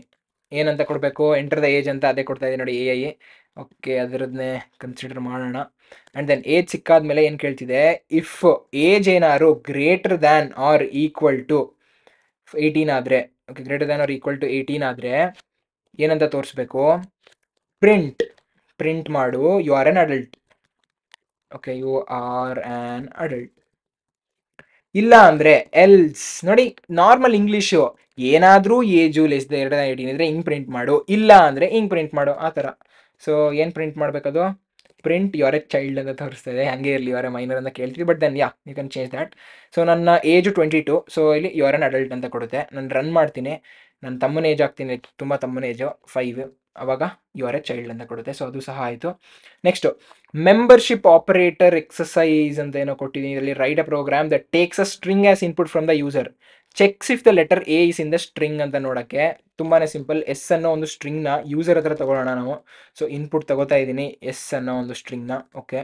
ಏನಂತ ಕೊಡಬೇಕು, ಎಂಟರ್ ದ ಏಜ್ ಅಂತ ಅದೇ ಕೊಡ್ತಾ ಇದೆ ನೋಡಿ, ಎ ಐ. ಓಕೆ, ಅದರದ್ದೇ ಕನ್ಸಿಡರ್ ಮಾಡೋಣ. ಆ್ಯಂಡ್ ದೆನ್ ಏಜ್ ಸಿಕ್ಕಾದ್ಮೇಲೆ ಏನು ಕೇಳ್ತಿದೆ, ಇಫ್ ಏಜ್ ಏನಾದ್ರು greater than or equal to 18 ಆದರೆ, okay, greater than or equal to 18 ಆದರೆ ಏನಂತ ತೋರಿಸ್ಬೇಕು, ಪ್ರಿಂಟ್ ಮಾಡು you are an adult. Okay, you are an adult. ಇಲ್ಲ ಅಂದರೆ ಎಲ್ಸ್. ನೋಡಿ, ನಾರ್ಮಲ್ ಇಂಗ್ಲೀಷು ಏನಾದರೂ ಏಜು ಲೆಸ್ ದ 18 ಇದ್ರೆ ಹಿಂಗೆ ಪ್ರಿಂಟ್ ಮಾಡು, ಇಲ್ಲ ಅಂದರೆ ಹಿಂಗೆ ಪ್ರಿಂಟ್ ಮಾಡು, ಆ ಥರ. ಸೊ ಏನು ಪ್ರಿಂಟ್ ಮಾಡಬೇಕದು, print you are a child ಅಂತ ತೋರಿಸ್ತಾ ಇದೆ. ಹಾಗೆ ಇರಲಿ, ಯು ಆರ್ ಎ ಮೈನರ್ ಅಂತ ಕೇಳ್ತೀವಿ. But then you can change that. So ನನ್ನ ಏಜು 22, ಸೊ ಇಲ್ಲಿ ಯು ಆರ್ ಎನ್ ಅಡಲ್ಟ್ ಅಂತ ಕೊಡುತ್ತೆ. ನಾನು ರನ್ ಮಾಡ್ತೀನಿ, ನನ್ನ ತಮ್ಮನ ಏಜ್ ಹಾಕ್ತೀನಿ, ತುಂಬ ತಮ್ಮನ ಏಜು 5, ಅವಾಗ ಯು ಆರ್ ಎ ಚೈಲ್ಡ್ ಅಂತ ಕೊಡುತ್ತೆ. ಸೊ ಅದು ಸಹ ಆಯಿತು. ನೆಕ್ಸ್ಟು ಮೆಂಬರ್ಶಿಪ್ ಆಪರೇಟರ್ ಎಕ್ಸಸೈಸ್ ಅಂತ ಏನೋ ಕೊಟ್ಟಿದ್ದೀನಿ. ಇದರಲ್ಲಿ write a program that takes a string as input from the user, checks if the letter A is in the string ಅಂತ ನೋಡೋಕ್ಕೆ. ತುಂಬಾ ಸಿಂಪಲ್. ಎಸ್ ಅನ್ನೋ ಒಂದು ಸ್ಟ್ರಿಂಗ್ನ ಯೂಸರ್ ಹತ್ರ ತಗೊಳ್ಳೋಣ ನಾವು. ಸೊ ಇನ್ಪುಟ್ ತಗೋತಾ ಇದ್ದೀನಿ, ಎಸ್ ಅನ್ನೋ ಒಂದು ಸ್ಟ್ರಿಂಗ್ನ. ಓಕೆ,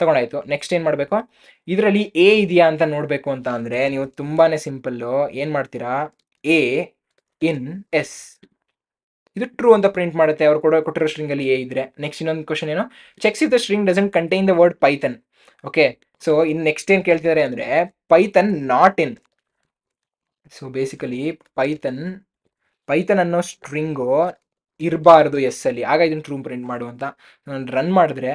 ತಗೊಂಡಾಯ್ತು. ನೆಕ್ಸ್ಟ್ ಏನು ಮಾಡಬೇಕು, ಇದರಲ್ಲಿ ಎ ಇದೆಯಾ ಅಂತ ನೋಡಬೇಕು ಅಂತ ಅಂದರೆ ನೀವು ತುಂಬಾ ಸಿಂಪಲ್ಲು. ಏನು ಮಾಡ್ತೀರಾ, ಎ ಇನ್ ಎಸ್, ಇದು ಟ್ರೂ ಅಂತ ಪ್ರಿಂಟ್ ಮಾಡುತ್ತೆ ಅವ್ರು ಕೊಟ್ಟಿರೋ ಸ್ಟ್ರಿಂಗಲ್ಲಿ ಎ ಇದ್ರೆ. ನೆಕ್ಸ್ಟ್ ಇನ್ನೊಂದು ಕ್ವಶನ್ ಏನು, cheques if the string doesn't contain the word Python. Okay, so ಇನ್ನು ನೆಕ್ಸ್ಟ್ ಏನು ಕೇಳ್ತಿದ್ದಾರೆ ಅಂದರೆ Python not in. So basically Python ಅನ್ನೋ ಸ್ಟ್ರಿಂಗು ಇರಬಾರ್ದು ಎಸ್ ಅಲ್ಲಿ, ಆಗ ಇದನ್ನು ಟ್ರೂ ಪ್ರಿಂಟ್ ಮಾಡು ಅಂತ. ನಾನು ರನ್ ಮಾಡಿದ್ರೆ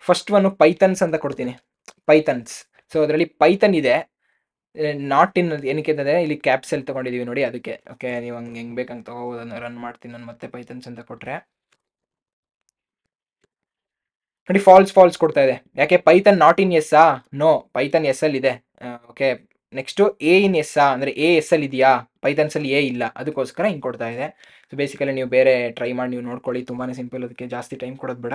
ಫಸ್ಟ್ ಒನ್ನು ಪೈಥನ್ಸ್ ಅಂತ ಕೊಡ್ತೀನಿ, ಪೈಥನ್ಸ್. ಸೊ ಅದರಲ್ಲಿ ಪೈಥನ್ ಇದೆ, ನಾಟ್ ಇನ್ ಏನಕ್ಕೆ ಅಂತಂದರೆ ಇಲ್ಲಿ ಕ್ಯಾಪ್ಸಲ್ಲಿ ತೊಗೊಂಡಿದ್ದೀವಿ ನೋಡಿ, ಅದಕ್ಕೆ. ಓಕೆ, ನೀವು ಹೆಂಗೆ ಬೇಕಂಗೆ ತೊಗೋಬೋದನ್ನು. ರನ್ ಮಾಡ್ತೀನಿ ನಾನು ಮತ್ತೆ ಪೈಥನ್ಸ್ ಅಂತ ಕೊಟ್ಟರೆ ನೋಡಿ ಫಾಲ್ಸ್ ಕೊಡ್ತಾ ಇದೆ. ಯಾಕೆ, ಪೈಥನ್ ನಾಟ್ ಇನ್ ಎಸ್ಸಾ, ನೋ, ಪೈಥನ್ ಎಸ್ ಅಲ್ಲಿ ಇದೆ. ಓಕೆ, ನೆಕ್ಸ್ಟು ಎ ಇನ್ ಎಸ್ಸಾ ಅಂದರೆ ಎ ಎಸ್ ಅಲ್ಲಿ ಇದೆಯಾ, ಪೈಥನ್ಸಲ್ಲಿ ಎ ಇಲ್ಲ, ಅದಕ್ಕೋಸ್ಕರ ಹಿಂಗೆ ಕೊಡ್ತಾ ಇದೆ. ಸೊ ಬೇಸಿಕಲಿ ನೀವು ಬೇರೆ ಟ್ರೈ ಮಾಡಿ ನೀವು ನೋಡ್ಕೊಳ್ಳಿ, ತುಂಬಾ ಸಿಂಪಲ್, ಅದಕ್ಕೆ ಜಾಸ್ತಿ ಟೈಮ್ ಕೊಡೋದು ಬೇಡ.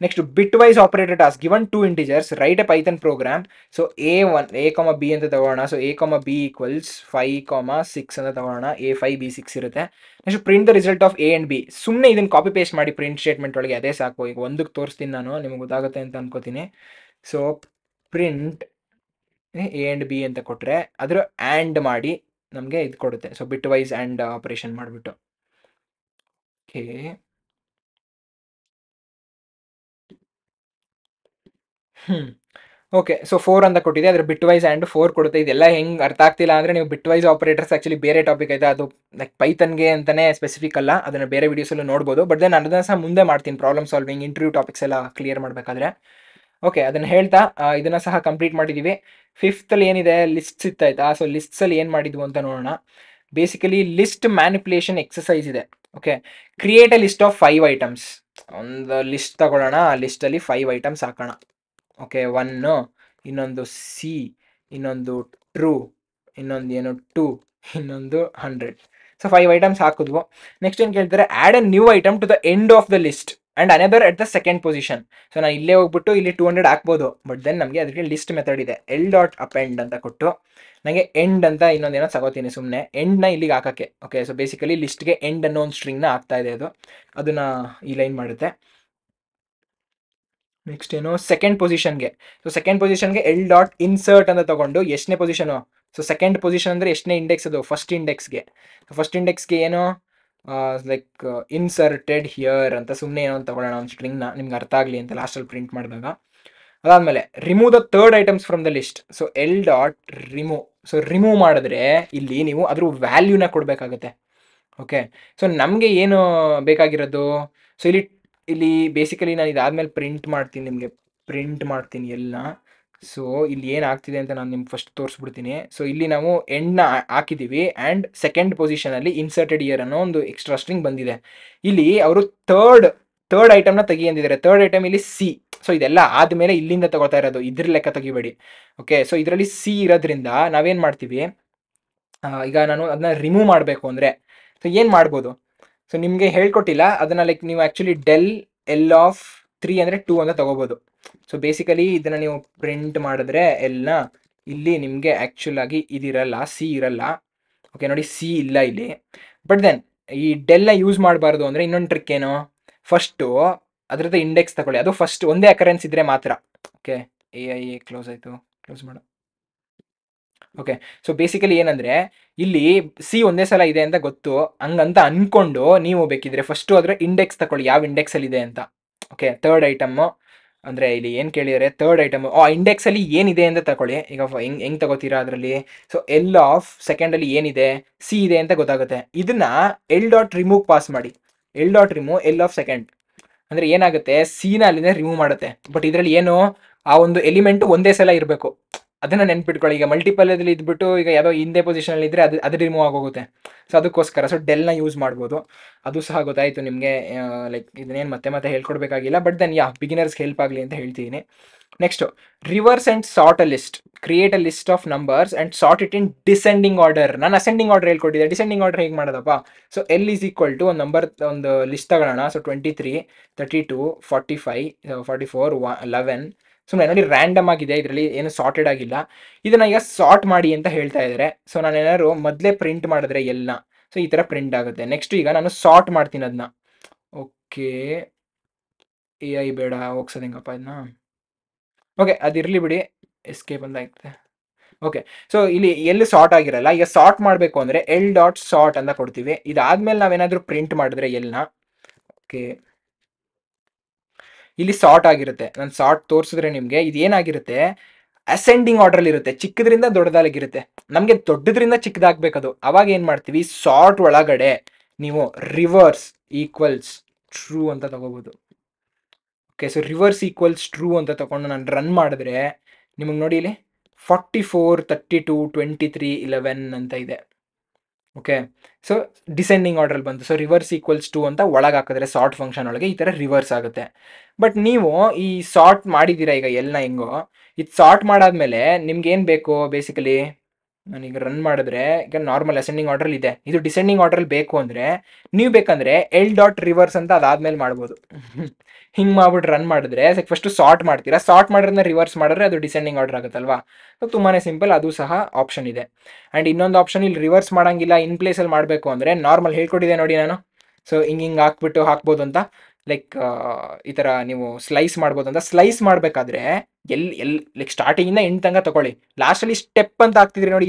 Next bitwise operator task, given 2 integers, write a Python program. So A B ಅಂತ ತಗೋಣ. ಸೊ ಎ ಬಿ ಈಕ್ವಲ್ಸ್ 5, 6 ಅಂತ ತಗೋಣ. A5 B6 ಇರುತ್ತೆ. Next print the result of A and B. ಸುಮ್ಮನೆ ಇದನ್ನು ಕಾಪಿ ಪೇಸ್ಟ್ ಮಾಡಿ ಪ್ರಿಂಟ್ ಸ್ಟೇಟ್ಮೆಂಟ್ ಒಳಗೆ, ಅದೇ ಸಾಕು. ಈಗ ಒಂದಕ್ಕೆ ತೋರಿಸ್ತೀನಿ ನಾನು, ನಿಮಗೆ ಗೊತ್ತಾಗುತ್ತೆ ಅಂತ ಅನ್ಕೋತೀನಿ. So print A and B ಅಂತ ಕೊಟ್ಟರೆ ಅದರ ಆ್ಯಂಡ್ ಮಾಡಿ ನಮಗೆ ಇದು ಕೊಡುತ್ತೆ. So bitwise and operation ಮಾಡಿಬಿಟ್ಟು. ಓಕೆ, ಓಕೆ, ಸೊ 4 ಅಂತ ಕೊಟ್ಟಿದೆ, ಅದ್ರ ಬಿಟ್ ವೈಸ್ ಆ್ಯಂಡ್ 4 ಕೊಡುತ್ತೆ. ಇದೆಲ್ಲ ಹೆಂಗೆ ಅರ್ಥ ಆಗ್ತಿಲ್ಲ ಅಂದರೆ ನೀವು ಬಿಟ್ ವೈಸ್ ಆಪರೇಟರ್ಸ್ ಆ್ಯಕ್ಚುಲಿ ಬೇರೆ ಟಾಪಿಕ್ ಇದೆ, ಅದು ಲೈಕ್ ಪೈಥನ್ಗೆ ಅಂತಲೇ ಸ್ಪೆಸಿಫಿಕ್ ಅಲ್ಲ, ಅದನ್ನು ಬೇರೆ ವೀಡಿಯೋಸಲ್ಲೂ ನೋಡ್ಬೋದು. ಬಟ್ ದೆನ್ ಅದನ್ನು ಸಹ ಮುಂದೆ ಮಾಡ್ತೀನಿ, ಪ್ರಾಬ್ಲಮ್ ಸಾಲ್ವಿಂಗ್ ಇಂಟರ್ವ್ಯೂ ಟಾಪಿಕ್ಸ್ ಎಲ್ಲ ಕ್ಲಿಯರ್ ಮಾಡಬೇಕಾದ್ರೆ. ಓಕೆ, ಅದನ್ನು ಹೇಳ್ತಾ ಇದನ್ನು ಸಹ ಕಂಪ್ಲೀಟ್ ಮಾಡಿದ್ದೀವಿ. ಫಿಫ್ತಲ್ಲಿ ಏನಿದೆ ಲಿಸ್ಟ್ಸ್ ಇತ್ತಾಯ್ತಾ. ಸೊ ಲಿಸ್ಟ್ಸಲ್ಲಿ ಏನು ಮಾಡಿದ್ವು ಅಂತ ನೋಡೋಣ. ಬೇಸಿಕಲಿ ಲಿಸ್ಟ್ ಮ್ಯಾನಿಪುಲೇಷನ್ ಎಕ್ಸಸೈಸ್ ಇದೆ. Okay, create a list of 5 items. ಒಂದು ಲಿಸ್ಟ್ ತಗೊಳ್ಳೋಣ, ಆ ಲಿಸ್ಟಲ್ಲಿ 5 ಐಟಮ್ಸ್ ಹಾಕೋಣ. ಓಕೆ, 1, ಇನ್ನೊಂದು ಸಿ, ಇನ್ನೊಂದು ಟ್ರೂ, ಇನ್ನೊಂದು ಏನು 2, ಇನ್ನೊಂದು 100. So 5 items ಹಾಕಿದ್ವು. ನೆಕ್ಸ್ಟ್ ಏನು ಕೇಳ್ತಾರೆ, add a new item to the end of the list and another at the second position. So ನಾನು ಇಲ್ಲೇ ಹೋಗ್ಬಿಟ್ಟು ಇಲ್ಲಿ 200 ಹಾಕ್ಬೋದು, ಬಟ್ ದೆನ್ ನಮಗೆ ಅದಕ್ಕೆ ಲಿಸ್ಟ್ ಮೆಥಡ್ ಇದೆ, L.append ಅಂತ ಕೊಟ್ಟು ನನಗೆ ಎಂಡ್ ಅಂತ ಇನ್ನೊಂದೇನೋ ತಗೋತೀನಿ ಸುಮ್ಮನೆ, ಎಂಡ್ನ ಇಲ್ಲಿಗೆ ಹಾಕೋಕ್ಕೆ. ಓಕೆ, ಸೊ ಬೇಸಿಕಲಿ ಲಿಸ್ಟ್ಗೆ ಎಂಡ್ ಅನ್ನೋ ಒಂದು ಸ್ಟ್ರಿಂಗ್ನ ಹಾಕ್ತಾ ಇದೆ ಅದು, ಅದನ್ನು ಈ ಲೈನ್ ಮಾಡುತ್ತೆ. ನೆಕ್ಸ್ಟ್ ಏನು, ಸೆಕೆಂಡ್ ಪೊಸಿಷನ್ಗೆ. ಸೊ ಸೆಕೆಂಡ್ ಪೊಸಿಷನ್ಗೆ L.insert ಅಂತ ತಗೊಂಡು ಎಷ್ಟನೇ ಪೊಸಿಷನು, ಸೊ ಸೆಕೆಂಡ್ ಪೊಸಿಷನ್ ಅಂದರೆ ಎಷ್ಟನೇ ಇಂಡೆಕ್ಸ್ ಅದು, ಫಸ್ಟ್ ಇಂಡೆಕ್ಸ್ಗೆ. ಫಸ್ಟ್ ಇಂಡೆಕ್ಸ್ಗೆ ಏನು ಲೈಕ್ ಇನ್ಸರ್ಟೆಡ್ ಹಿಯರ್ ಅಂತ ಸುಮ್ಮನೆ ಏನೋ ತಗೊಳ್ಳೋಣ ಒಂದು ಸ್ಟ್ರಿಂಗ್ನ, ನಿಮ್ಗೆ ಅರ್ಥ ಆಗಲಿ ಅಂತ ಲಾಸ್ಟಲ್ಲಿ ಪ್ರಿಂಟ್ ಮಾಡಿದಾಗ. ಅದಾದಮೇಲೆ remove the third items from the list. So L.remove. So remove ಮಾಡಿದ್ರೆ ಇಲ್ಲಿ ನೀವು ಅದ್ರ ವ್ಯಾಲ್ಯೂನ ಕೊಡಬೇಕಾಗತ್ತೆ. ಓಕೆ, ಸೊ ನಮಗೆ ಏನು ಬೇಕಾಗಿರೋದು, ಸೊ ಇಲ್ಲಿ ಬೇಸಿಕಲಿ ನಾನು ಇದಾದ್ಮೇಲೆ ಪ್ರಿಂಟ್ ಮಾಡ್ತೀನಿ ಎಲ್ಲ. ಸೊ ಇಲ್ಲಿ ಏನಾಗ್ತಿದೆ ಅಂತ ನಾನು ನಿಮ್ಗೆ ಫಸ್ಟ್ ತೋರಿಸ್ಬಿಡ್ತೀನಿ. ಸೊ ಇಲ್ಲಿ ನಾವು ಎಂಡ್ನ ಹಾಕಿದ್ದೀವಿ ಆ್ಯಂಡ್ ಸೆಕೆಂಡ್ ಪೊಸಿಷನಲ್ಲಿ ಇನ್ಸರ್ಟೆಡ್ ಇಯರ್ ಅನ್ನೋ ಒಂದು ಎಕ್ಸ್ಟ್ರಾ ಸ್ಟ್ರಿಂಗ್ ಬಂದಿದೆ. ಇಲ್ಲಿ ಅವರು ಥರ್ಡ್ ಐಟಮ್ನ ತೆಗಿ ಅಂದಿದ್ದಾರೆ. ಥರ್ಡ್ ಐಟಮ್ ಇಲ್ಲಿ ಸಿ. ಸೊ ಇದೆಲ್ಲ ಆದಮೇಲೆ ಇಲ್ಲಿಂದ ತಗೋತಾ ಇರೋದು, ಇದ್ರ ಲೆಕ್ಕ ತೆಗಿಬೇಡಿ. ಓಕೆ, ಸೊ ಇದರಲ್ಲಿ ಸಿ ಇರೋದ್ರಿಂದ ನಾವೇನು ಮಾಡ್ತೀವಿ, ಈಗ ನಾನು ಅದನ್ನ ರಿಮೂವ್ ಮಾಡಬೇಕು ಅಂದರೆ ಸೊ ಏನು ಮಾಡ್ಬೋದು, ಸೊ ನಿಮಗೆ ಹೇಳ್ಕೊಟ್ಟಿಲ್ಲ ಅದನ್ನು, ಲೈಕ್ ನೀವು ಆ್ಯಕ್ಚುಲಿ L.3 ಅಂದರೆ 2 ಅಂತ ತಗೋಬೋದು. ಸೊ ಬೇಸಿಕಲಿ ಇದನ್ನು ನೀವು ಪ್ರಿಂಟ್ ಮಾಡಿದ್ರೆ ಎಲ್ಲನ ಇಲ್ಲಿ ನಿಮಗೆ ಆ್ಯಕ್ಚುಲ್ ಆಗಿ ಇದಿರಲ್ಲ, ಸಿ ಇರಲ್ಲ. ಓಕೆ, ನೋಡಿ ಸಿ ಇಲ್ಲ ಇಲ್ಲಿ. ಬಟ್ ದೆನ್ ಈ ಡೆಲ್ನ ಯೂಸ್ ಮಾಡಬಾರ್ದು ಅಂದರೆ ಇನ್ನೊಂದು ಟ್ರಿಕ್ ಏನು, ಫಸ್ಟು ಅದರದ್ದು ಇಂಡೆಕ್ಸ್ ತಗೊಳ್ಳಿ, ಅದು ಫಸ್ಟ್ ಒಂದೇ ಅಕರೆನ್ಸ್ ಇದ್ದರೆ ಮಾತ್ರ. ಓಕೆ, ಎ ಕ್ಲೋಸ್ ಆಯಿತು, ಕ್ಲೋಸ್ ಮಾಡು. ಓಕೆ, ಸೊ ಬೇಸಿಕಲಿ ಏನಂದರೆ ಇಲ್ಲಿ ಸಿ ಒಂದೇ ಸಲ ಇದೆ ಅಂತ ಗೊತ್ತು, ಹಂಗಂತ ಅಂದ್ಕೊಂಡು ನೀವು ಬೇಕಿದ್ರೆ ಫಸ್ಟು ಅದರ ಇಂಡೆಕ್ಸ್ ತಗೊಳ್ಳಿ, ಯಾವ ಇಂಡೆಕ್ಸಲ್ಲಿ ಇದೆ ಅಂತ. ಓಕೆ, ಥರ್ಡ್ ಐಟಮ್ಮು ಅಂದರೆ ಇಲ್ಲಿ ಏನು ಕೇಳಿದರೆ ಥರ್ಡ್ ಐಟಮು ಆ ಇಂಡೆಕ್ಸಲ್ಲಿ ಏನಿದೆ ಅಂತ ತಗೊಳ್ಳಿ. ಈಗ ಹೆಂಗೆ ತಗೋತೀರಾ ಅದರಲ್ಲಿ, ಸೊ L.secondಲ್ಲಿ ಏನಿದೆ, ಸಿ ಇದೆ ಅಂತ ಗೊತ್ತಾಗುತ್ತೆ. ಇದನ್ನು L.remove ಪಾಸ್ ಮಾಡಿ, L.remove L.second ಅಂದರೆ ಏನಾಗುತ್ತೆ, ಸಿನ ಅಲ್ಲಿಂದ ರಿಮೂವ್ ಮಾಡುತ್ತೆ. ಬಟ್ ಇದರಲ್ಲಿ ಏನು, ಆ ಒಂದು ಎಲಿಮೆಂಟು ಒಂದೇ ಸಲ ಇರಬೇಕು, ಅದನ್ನು ನೆನ್ಪಿಟ್ಕೊಳ್ಳಿ. ಈಗ ಮಲ್ಟಿಪಲಲ್ಲಿ ಇದ್ಬಿಟ್ಟು ಈಗ ಯಾವುದೋ ಹಿಂದೆ ಪೊಸಿಷನಲ್ಲಿ ಇದ್ದರೆ ಅದು ರಿಮೂವ್ ಆಗೋಗುತ್ತೆ. ಸೊ ಅದಕ್ಕೋಸ್ಕರ ಸೊ ಡೆಲ್ನ ಯೂಸ್ ಮಾಡ್ಬೋದು. ಅದು ಸಹ ಗೊತ್ತಾಯಿತು ನಿಮಗೆ, ಲೈಕ್ ಇದನ್ನೇನು ಮತ್ತೆ ಹೇಳ್ಕೊಡ್ಬೇಕಾಗಿಲ್ಲ. ಬಟ್ ದೆನ್ ಬಿಗಿನರ್ಸ್ಗೆ ಹೆಲ್ಪ್ ಆಗಲಿ ಅಂತ ಹೇಳ್ತೀನಿ. Next, reverse and sort a list. Create a list of numbers and sort it in descending order. ನಾನು ಅಸೆಂಡಿಂಗ್ ಆರ್ಡರ್ ಹೇಳ್ಕೊಟ್ಟಿದ್ದೆ, ಡಿಸೆಂಡಿಂಗ್ ಆರ್ಡರ್ ಹೇಗೆ ಮಾಡೋದಪ್ಪ. ಸೊ L= ಒಂದು ನಂಬರ್, ಒಂದು ಲಿಸ್ಟ್ ತಗೊಳ್ಳೋಣ. ಸೊ 23, 32, 45, 44, 11. ಸುಮ್ಮನೆ ನೋಡಿ ರ್ಯಾಂಡಮ್ ಆಗಿದೆ, ಇದರಲ್ಲಿ ಏನು ಸಾರ್ಟೆಡ್ ಆಗಿಲ್ಲ. ಇದನ್ನು ಈಗ ಸಾರ್ಟ್ ಮಾಡಿ ಅಂತ ಹೇಳ್ತಾ ಇದ್ದಾರೆ. ಸೊ ನಾನು ಏನಾದ್ರು ಮೊದಲೇ ಪ್ರಿಂಟ್ ಮಾಡಿದ್ರೆ ಎಲ್ಲನ, ಸೊ ಈ ಥರ ಪ್ರಿಂಟ್ ಆಗುತ್ತೆ. ನೆಕ್ಸ್ಟ್ ಈಗ ನಾನು ಸಾರ್ಟ್ ಮಾಡ್ತೀನಿ ಅದನ್ನ. ಓಕೆ, AI ಬೇಡ, ಹೋಗ್ಸೋದು ಹೆಂಗಪ್ಪ ಇದನ್ನ. ಓಕೆ, ಅದಿರಲಿ ಬಿಡಿ, ಎಸ್ಕೇಪ್ ಅಂತ ಆಗ್ತದೆ. ಓಕೆ, ಸೊ ಇಲ್ಲಿ ಎಲ್ಲಿ ಸಾರ್ಟ್ ಆಗಿರಲ್ಲ. ಈಗ ಸಾರ್ಟ್ ಮಾಡಬೇಕು ಅಂದರೆ L.sort ಅಂತ ಕೊಡ್ತೀವಿ. ಇದಾದ್ಮೇಲೆ ನಾವೇನಾದರೂ ಪ್ರಿಂಟ್ ಮಾಡಿದ್ರೆ ಎಲ್ಲನ, ಓಕೆ ಇಲ್ಲಿ ಸಾರ್ಟ್ ಆಗಿರುತ್ತೆ. ನಾನು ಸಾರ್ಟ್ ತೋರಿಸಿದ್ರೆ ನಿಮಗೆ ಇದೇನಾಗಿರುತ್ತೆ, ಅಸೆಂಡಿಂಗ್ ಆರ್ಡ್ರಲ್ಲಿ ಇರುತ್ತೆ, ಚಿಕ್ಕದ್ರಿಂದ ದೊಡ್ಡದಾಗಿರುತ್ತೆ. ನಮಗೆ ದೊಡ್ಡದ್ರಿಂದ ಚಿಕ್ಕದಾಗಬೇಕದು. ಅವಾಗ ಏನು ಮಾಡ್ತೀವಿ, ಸಾರ್ಟ್ ಒಳಗಡೆ ನೀವು ರಿವರ್ಸ್ ಈಕ್ವಲ್ಸ್ ಟ್ರೂ ಅಂತ ತಗೋಬೋದು. Okay, so reverse equals true ಅಂತ ತಗೊಂಡು ನಾನು ರನ್ ಮಾಡಿದ್ರೆ ನಿಮಗೆ ನೋಡಿ ಇಲ್ಲಿ 44, 32, 23, 11 ಅಂತ ಇದೆ. ಓಕೆ, ಸೊ ಡಿಸೆಂಡಿಂಗ್ ಆರ್ಡ್ರಲ್ಲಿ ಬಂತು. ಸೊ ರಿವರ್ಸ್ ಈಕ್ವಲ್ಸ್ 2 ಅಂತ ಒಳಗೆ ಹಾಕಿದ್ರೆ ಸಾರ್ಟ್ ಫಂಕ್ಷನ್ ಒಳಗೆ ಈ ಥರ ರಿವರ್ಸ್ ಆಗುತ್ತೆ. ಬಟ್ ನೀವು ಈ ಸಾರ್ಟ್ ಮಾಡಿದ್ದೀರಾ ಈಗ ಎಲ್ಲ ಹೆಂಗೋ, ಇದು ಸಾರ್ಟ್ ಮಾಡಾದ್ಮೇಲೆ ನಿಮ್ಗೆ ಏನು ಬೇಕು, ಬೇಸಿಕಲಿ ನಾನೀಗ ರನ್ ಮಾಡಿದ್ರೆ ಈಗ ನಾರ್ಮಲ್ ಅಸೆಂಡಿಂಗ್ ಆರ್ಡ್ರಲ್ಲಿ ಇದೆ, ಇದು ಡಿಸೆಂಡಿಂಗ್ ಆರ್ಡ್ರಲ್ಲಿ ಬೇಕು ಅಂದರೆ ನೀವು ಬೇಕಂದರೆ L.reverse ಅಂತ ಅದಾದ್ಮೇಲೆ ಮಾಡ್ಬೋದು. ಹಿಂಗೆ ಮಾಡ್ಬಿಟ್ಟು ರನ್ ಮಾಡಿದ್ರೆ ಫಸ್ಟು ಸಾರ್ಟ್ ಮಾಡ್ತೀರಾ, ಸಾರ್ಟ್ ಮಾಡೋದನ್ನ ರಿವರ್ಸ್ ಮಾಡಿದ್ರೆ ಅದು ಡಿಸೆಂಡಿಂಗ್ ಆರ್ಡರ್ ಆಗುತ್ತಲ್ವಾ. ಸೊ ತುಂಬಾ ಸಿಂಪಲ್, ಅದು ಸಹ ಆಪ್ಷನ್ ಇದೆ. ಆ್ಯಂಡ್ ಇನ್ನೊಂದು ಆಪ್ಷನ್ ಇಲ್ಲಿ ರಿವರ್ಸ್ ಮಾಡೋಂಗಿಲ್ಲ, ಇನ್ ಪ್ಲೇಸಲ್ಲಿ ಮಾಡಬೇಕು ಅಂದರೆ ನಾರ್ಮಲ್ ಹೇಳ್ಕೊಟ್ಟಿದ್ದೆ ನೋಡಿ ನಾನು. ಸೊ ಹಿಂಗೆ ಹಾಕ್ಬಿಟ್ಟು ಹಾಕ್ಬೋದು ಅಂತ, ಲೈಕ್ ಈ ಥರ ನೀವು ಸ್ಲೈಸ್ ಮಾಡ್ಬೋದು ಅಂತ. ಸ್ಲೈಸ್ ಮಾಡಬೇಕಾದ್ರೆ ಲೈಕ್ ಸ್ಟಾರ್ಟಿಂಗಿಂದ ಎಂಡ್ ತನಕ ತಗೊಳ್ಳಿ. ಲಾಸ್ಟಲ್ಲಿ ಸ್ಟೆಪ್ ಅಂತ ಹಾಕ್ತಿದ್ರಿ ನೋಡಿ,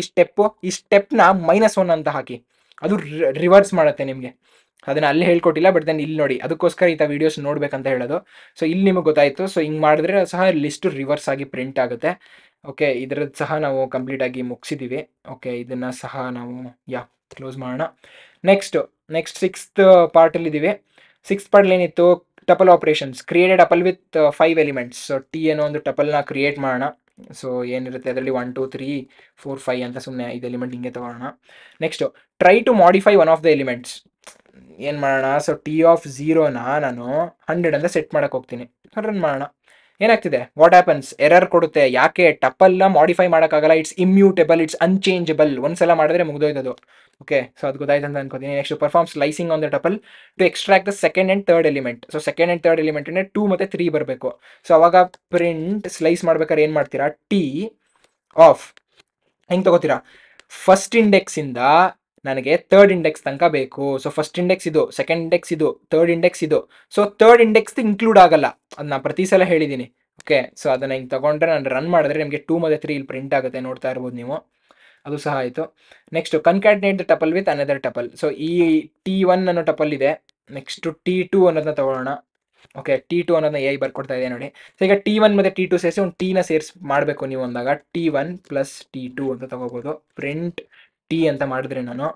ಈ ಸ್ಟೆಪ್ನ -1 ಅಂತ ಹಾಕಿ, ಅದು ರಿವರ್ಸ್ ಮಾಡುತ್ತೆ ನಿಮಗೆ. ಅದನ್ನ ಅಲ್ಲಿ ಹೇಳ್ಕೊಟ್ಟಿಲ್ಲ, ಬಟ್ ದೆನ್ ಇಲ್ಲಿ ನೋಡಿ, ಅದಕ್ಕೋಸ್ಕರ ಈ ವಿಡಿಯೋಸ್ ನೋಡ್ಬೇಕಂತ ಹೇಳೋದು. ಸೊ ಇಲ್ಲಿ ನಿಮಗೆ ಗೊತ್ತಾಯಿತು. ಸೊ ಹಿಂಗೆ ಮಾಡಿದ್ರೆ ಸಹ ಲಿಸ್ಟ್ ರಿವರ್ಸ್ ಆಗಿ ಪ್ರಿಂಟ್ ಆಗುತ್ತೆ. ಓಕೆ, ಇದರದ್ದು ಸಹ ನಾವು ಕಂಪ್ಲೀಟ್ ಆಗಿ ಮುಗಿಸಿದ್ದೀವಿ. ಓಕೆ, ಇದನ್ನು ಸಹ ನಾವು ಕ್ಲೋಸ್ ಮಾಡೋಣ. ನೆಕ್ಸ್ಟ್ ಸಿಕ್ಸ್ತ್ ಪಾರ್ಟಲ್ಲಿದ್ದೀವಿ. ಸಿಕ್ಸ್ತ್ ಪಾರ್ಟಲ್ಲಿ ಏನಿತ್ತು, tuple operations. Created tuple with 5 elements. So T ಅನ್ನೋ ಒಂದು ಟಪಲ್ನ ಕ್ರಿಯೇಟ್ ಮಾಡೋಣ. ಸೊ ಏನಿರುತ್ತೆ ಅದರಲ್ಲಿ 1 2 3 4 5 ಅಂತ ಸುಮ್ಮನೆ 5 ಎಲಿಮೆಂಟ್ ಹಿಂಗೆ ತಗೊಳ್ಳೋಣ. Next try to modify one of the elements. ಏನು ಮಾಡೋಣ, ಸೊ ಟಿ ಆಫ್ 0ನ ನಾನು 100 ಅಂತ ಸೆಟ್ ಮಾಡೋಕ್ಕೆ ಹೋಗ್ತೀನಿ. ರನ್ ಮಾಡೋಣ. ಏನಾಗ್ತಿದೆ, ವಾಟ್ ಹ್ಯಾಪನ್ಸ್, ಎರರ್ ಕೊಡುತ್ತೆ. ಯಾಕೆ, ಟಪಲ್ನ ಮಾಡಿಫೈ ಮಾಡೋಕ್ಕಾಗಲ್ಲ, ಇಟ್ಸ್ ಇಮ್ಯೂಟೇಬಲ್, ಇಟ್ಸ್ ಅನ್ಚೇಂಜಬಲ್. ಒಂದ್ಸಲ ಮಾಡಿದ್ರೆ ಮುಗ್ದೋಯ್ತದು. ಓಕೆ, ಸೊ ಅದು ಗೊತ್ತಾಯ್ತು ಅಂತ ಅನ್ಕೋತೀನಿ. Next perform slicing on the tuple to extract the second and third element. So second and third element 2 ಮತ್ತು 3 ಬರಬೇಕು. ಸೊ ಅವಾಗ ಪ್ರಿಂಟ್ ಸ್ಲೈಸ್ ಮಾಡ್ಬೇಕಾದ್ರೆ ಏನು ಮಾಡ್ತೀರಾ, ಟಿ ಆಫ್ ಹೆಂಗೆ ತಗೋತೀರಾ, ಫಸ್ಟ್ ಇಂಡೆಕ್ಸಿಂದ ನನಗೆ ಥರ್ಡ್ ಇಂಡೆಕ್ಸ್ ತನಕ ಬೇಕು. ಸೊ ಫಸ್ಟ್ ಇಂಡೆಕ್ಸ್ ಇದು, ಸೆಕೆಂಡ್ ಇಂಡೆಕ್ಸ್ ಇದು, ಥರ್ಡ್ ಇಂಡೆಕ್ಸ್ ಇದು. ಸೊ ಥರ್ಡ್ ಇಂಡೆಕ್ಸ್ ಇನ್ಕ್ಲೂಡ್ ಆಗಲ್ಲ, ಅದನ್ನ ಪ್ರತಿ ಸಲ ಹೇಳಿದ್ದೀನಿ. ಓಕೆ, ಸೊ ಅದನ್ನು ಹಿಂಗೆ ತೊಗೊಂಡ್ರೆ ನಾನು ರನ್ ಮಾಡಿದ್ರೆ ನಿಮಗೆ 2 ಮತ್ತು 3 ಇಲ್ಲಿ ಪ್ರಿಂಟ್ ಆಗುತ್ತೆ, ನೋಡ್ತಾ ಇರ್ಬೋದು ನೀವು. ಅದು ಸಹ ಆಯಿತು. Next concatenate the tuple with another tuple. So ಈ T1 ಅನ್ನೋ ಟಪಲ್ ಇದೆ. ನೆಕ್ಸ್ಟ್ T2 ಅನ್ನೋದನ್ನ ತಗೊಳ್ಳೋಣ. ಓಕೆ, T2 ಅನ್ನೋದನ್ನ AI ಬರ್ಕೊಡ್ತಾ ಇದೆ ನೋಡಿ. ಸೊ ಈಗ T1 ಮತ್ತು T2 ಸೇರಿಸಿ ಒಂದು Tನ ಸೇರಿಸಿ ಮಾಡಬೇಕು ನೀವು ಅಂದಾಗ T1 ಪ್ಲಸ್ T2 ಅಂತ ತಗೋಬೋದು. ಪ್ರಿಂಟ್ T ಅಂತ ಮಾಡಿದ್ರೆ ನಾನು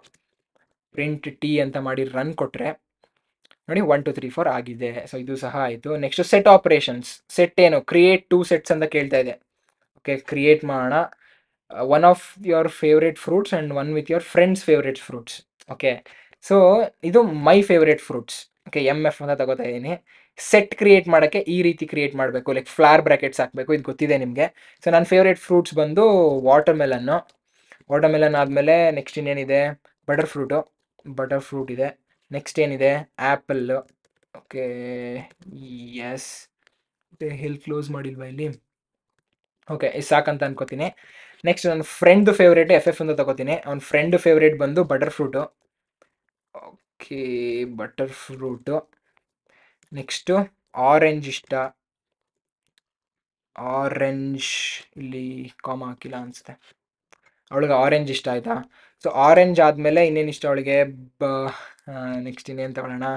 ಪ್ರಿಂಟ್ T ಅಂತ ಮಾಡಿ ರನ್ ಕೊಟ್ಟರೆ ನೋಡಿ 1 2 3 4 ಆಗಿದೆ. ಸೊ ಇದು ಸಹ ಆಯಿತು. Next set operations. ಸೆಟ್ ಏನು, ಕ್ರಿಯೇಟ್ 2 ಸೆಟ್ಸ್ ಅಂತ ಕೇಳ್ತಾ ಇದೆ. ಓಕೆ, ಕ್ರಿಯೇಟ್ ಮಾಡೋಣ. One of your favourite fruits and one with your friends favourite fruits. Okay, so ಇದು my favourite fruits. Okay, MF ಅಂತ ತಗೋತಾ ಇದ್ದೀನಿ. ಸೆಟ್ ಕ್ರಿಯೇಟ್ ಮಾಡೋಕ್ಕೆ ಈ ರೀತಿ ಕ್ರಿಯೇಟ್ ಮಾಡಬೇಕು, ಲೈಕ್ ಫ್ಲಾರ್ ಬ್ರ್ಯಾಕೆಟ್ಸ್ ಹಾಕಬೇಕು, ಇದು ಗೊತ್ತಿದೆ ನಿಮಗೆ. ಸೊ ನನ್ನ ಫೇವ್ರೇಟ್ ಫ್ರೂಟ್ಸ್ ಬಂದು ವಾಟರ್ ಮೆಲನ್ ಆದಮೇಲೆ ನೆಕ್ಸ್ಟ್ ಇನ್ನೇನಿದೆ, ಬಟರ್ ಫ್ರೂಟ್ ಇದೆ. ನೆಕ್ಸ್ಟ್ ಏನಿದೆ, ಆ್ಯಪಲ್ಲು. ಓಕೆ, ಎಸ್, ಹೆಲ್ ಕ್ಲೋಸ್ ಮಾಡಿಲ್ವಾ ಇಲ್ಲಿ. ಓಕೆ, ಇದು ಸಾಕಂತ ಅನ್ಕೋತೀನಿ. ನೆಕ್ಸ್ಟ್ ನನ್ನ ಫ್ರೆಂಡ್ ಫೇವ್ರೇಟ್ FF ಅಂತ ತಗೋತೀನಿ. ಅವ್ನ ಫ್ರೆಂಡ್ ಫೇವ್ರೇಟ್ ಬಂದು butter fruit. Okay, butter fruit. Next orange ಇಷ್ಟ. ಆರೆಂಜ್ ಇಲ್ಲಿ ಕಾಮ ಹಾಕಿಲ್ಲ ಅನಿಸುತ್ತೆ. ಅವಳಿಗೆ ಆರೆಂಜ್ ಇಷ್ಟ ಆಯಿತಾ. ಸೊ ಆರೆಂಜ್ ಆದಮೇಲೆ ಇನ್ನೇನು ಇಷ್ಟ ಅವಳಿಗೆ, ನೆಕ್ಸ್ಟ್ ಇನ್ನೇನು ತಗೊಳ್ಳೋಣ,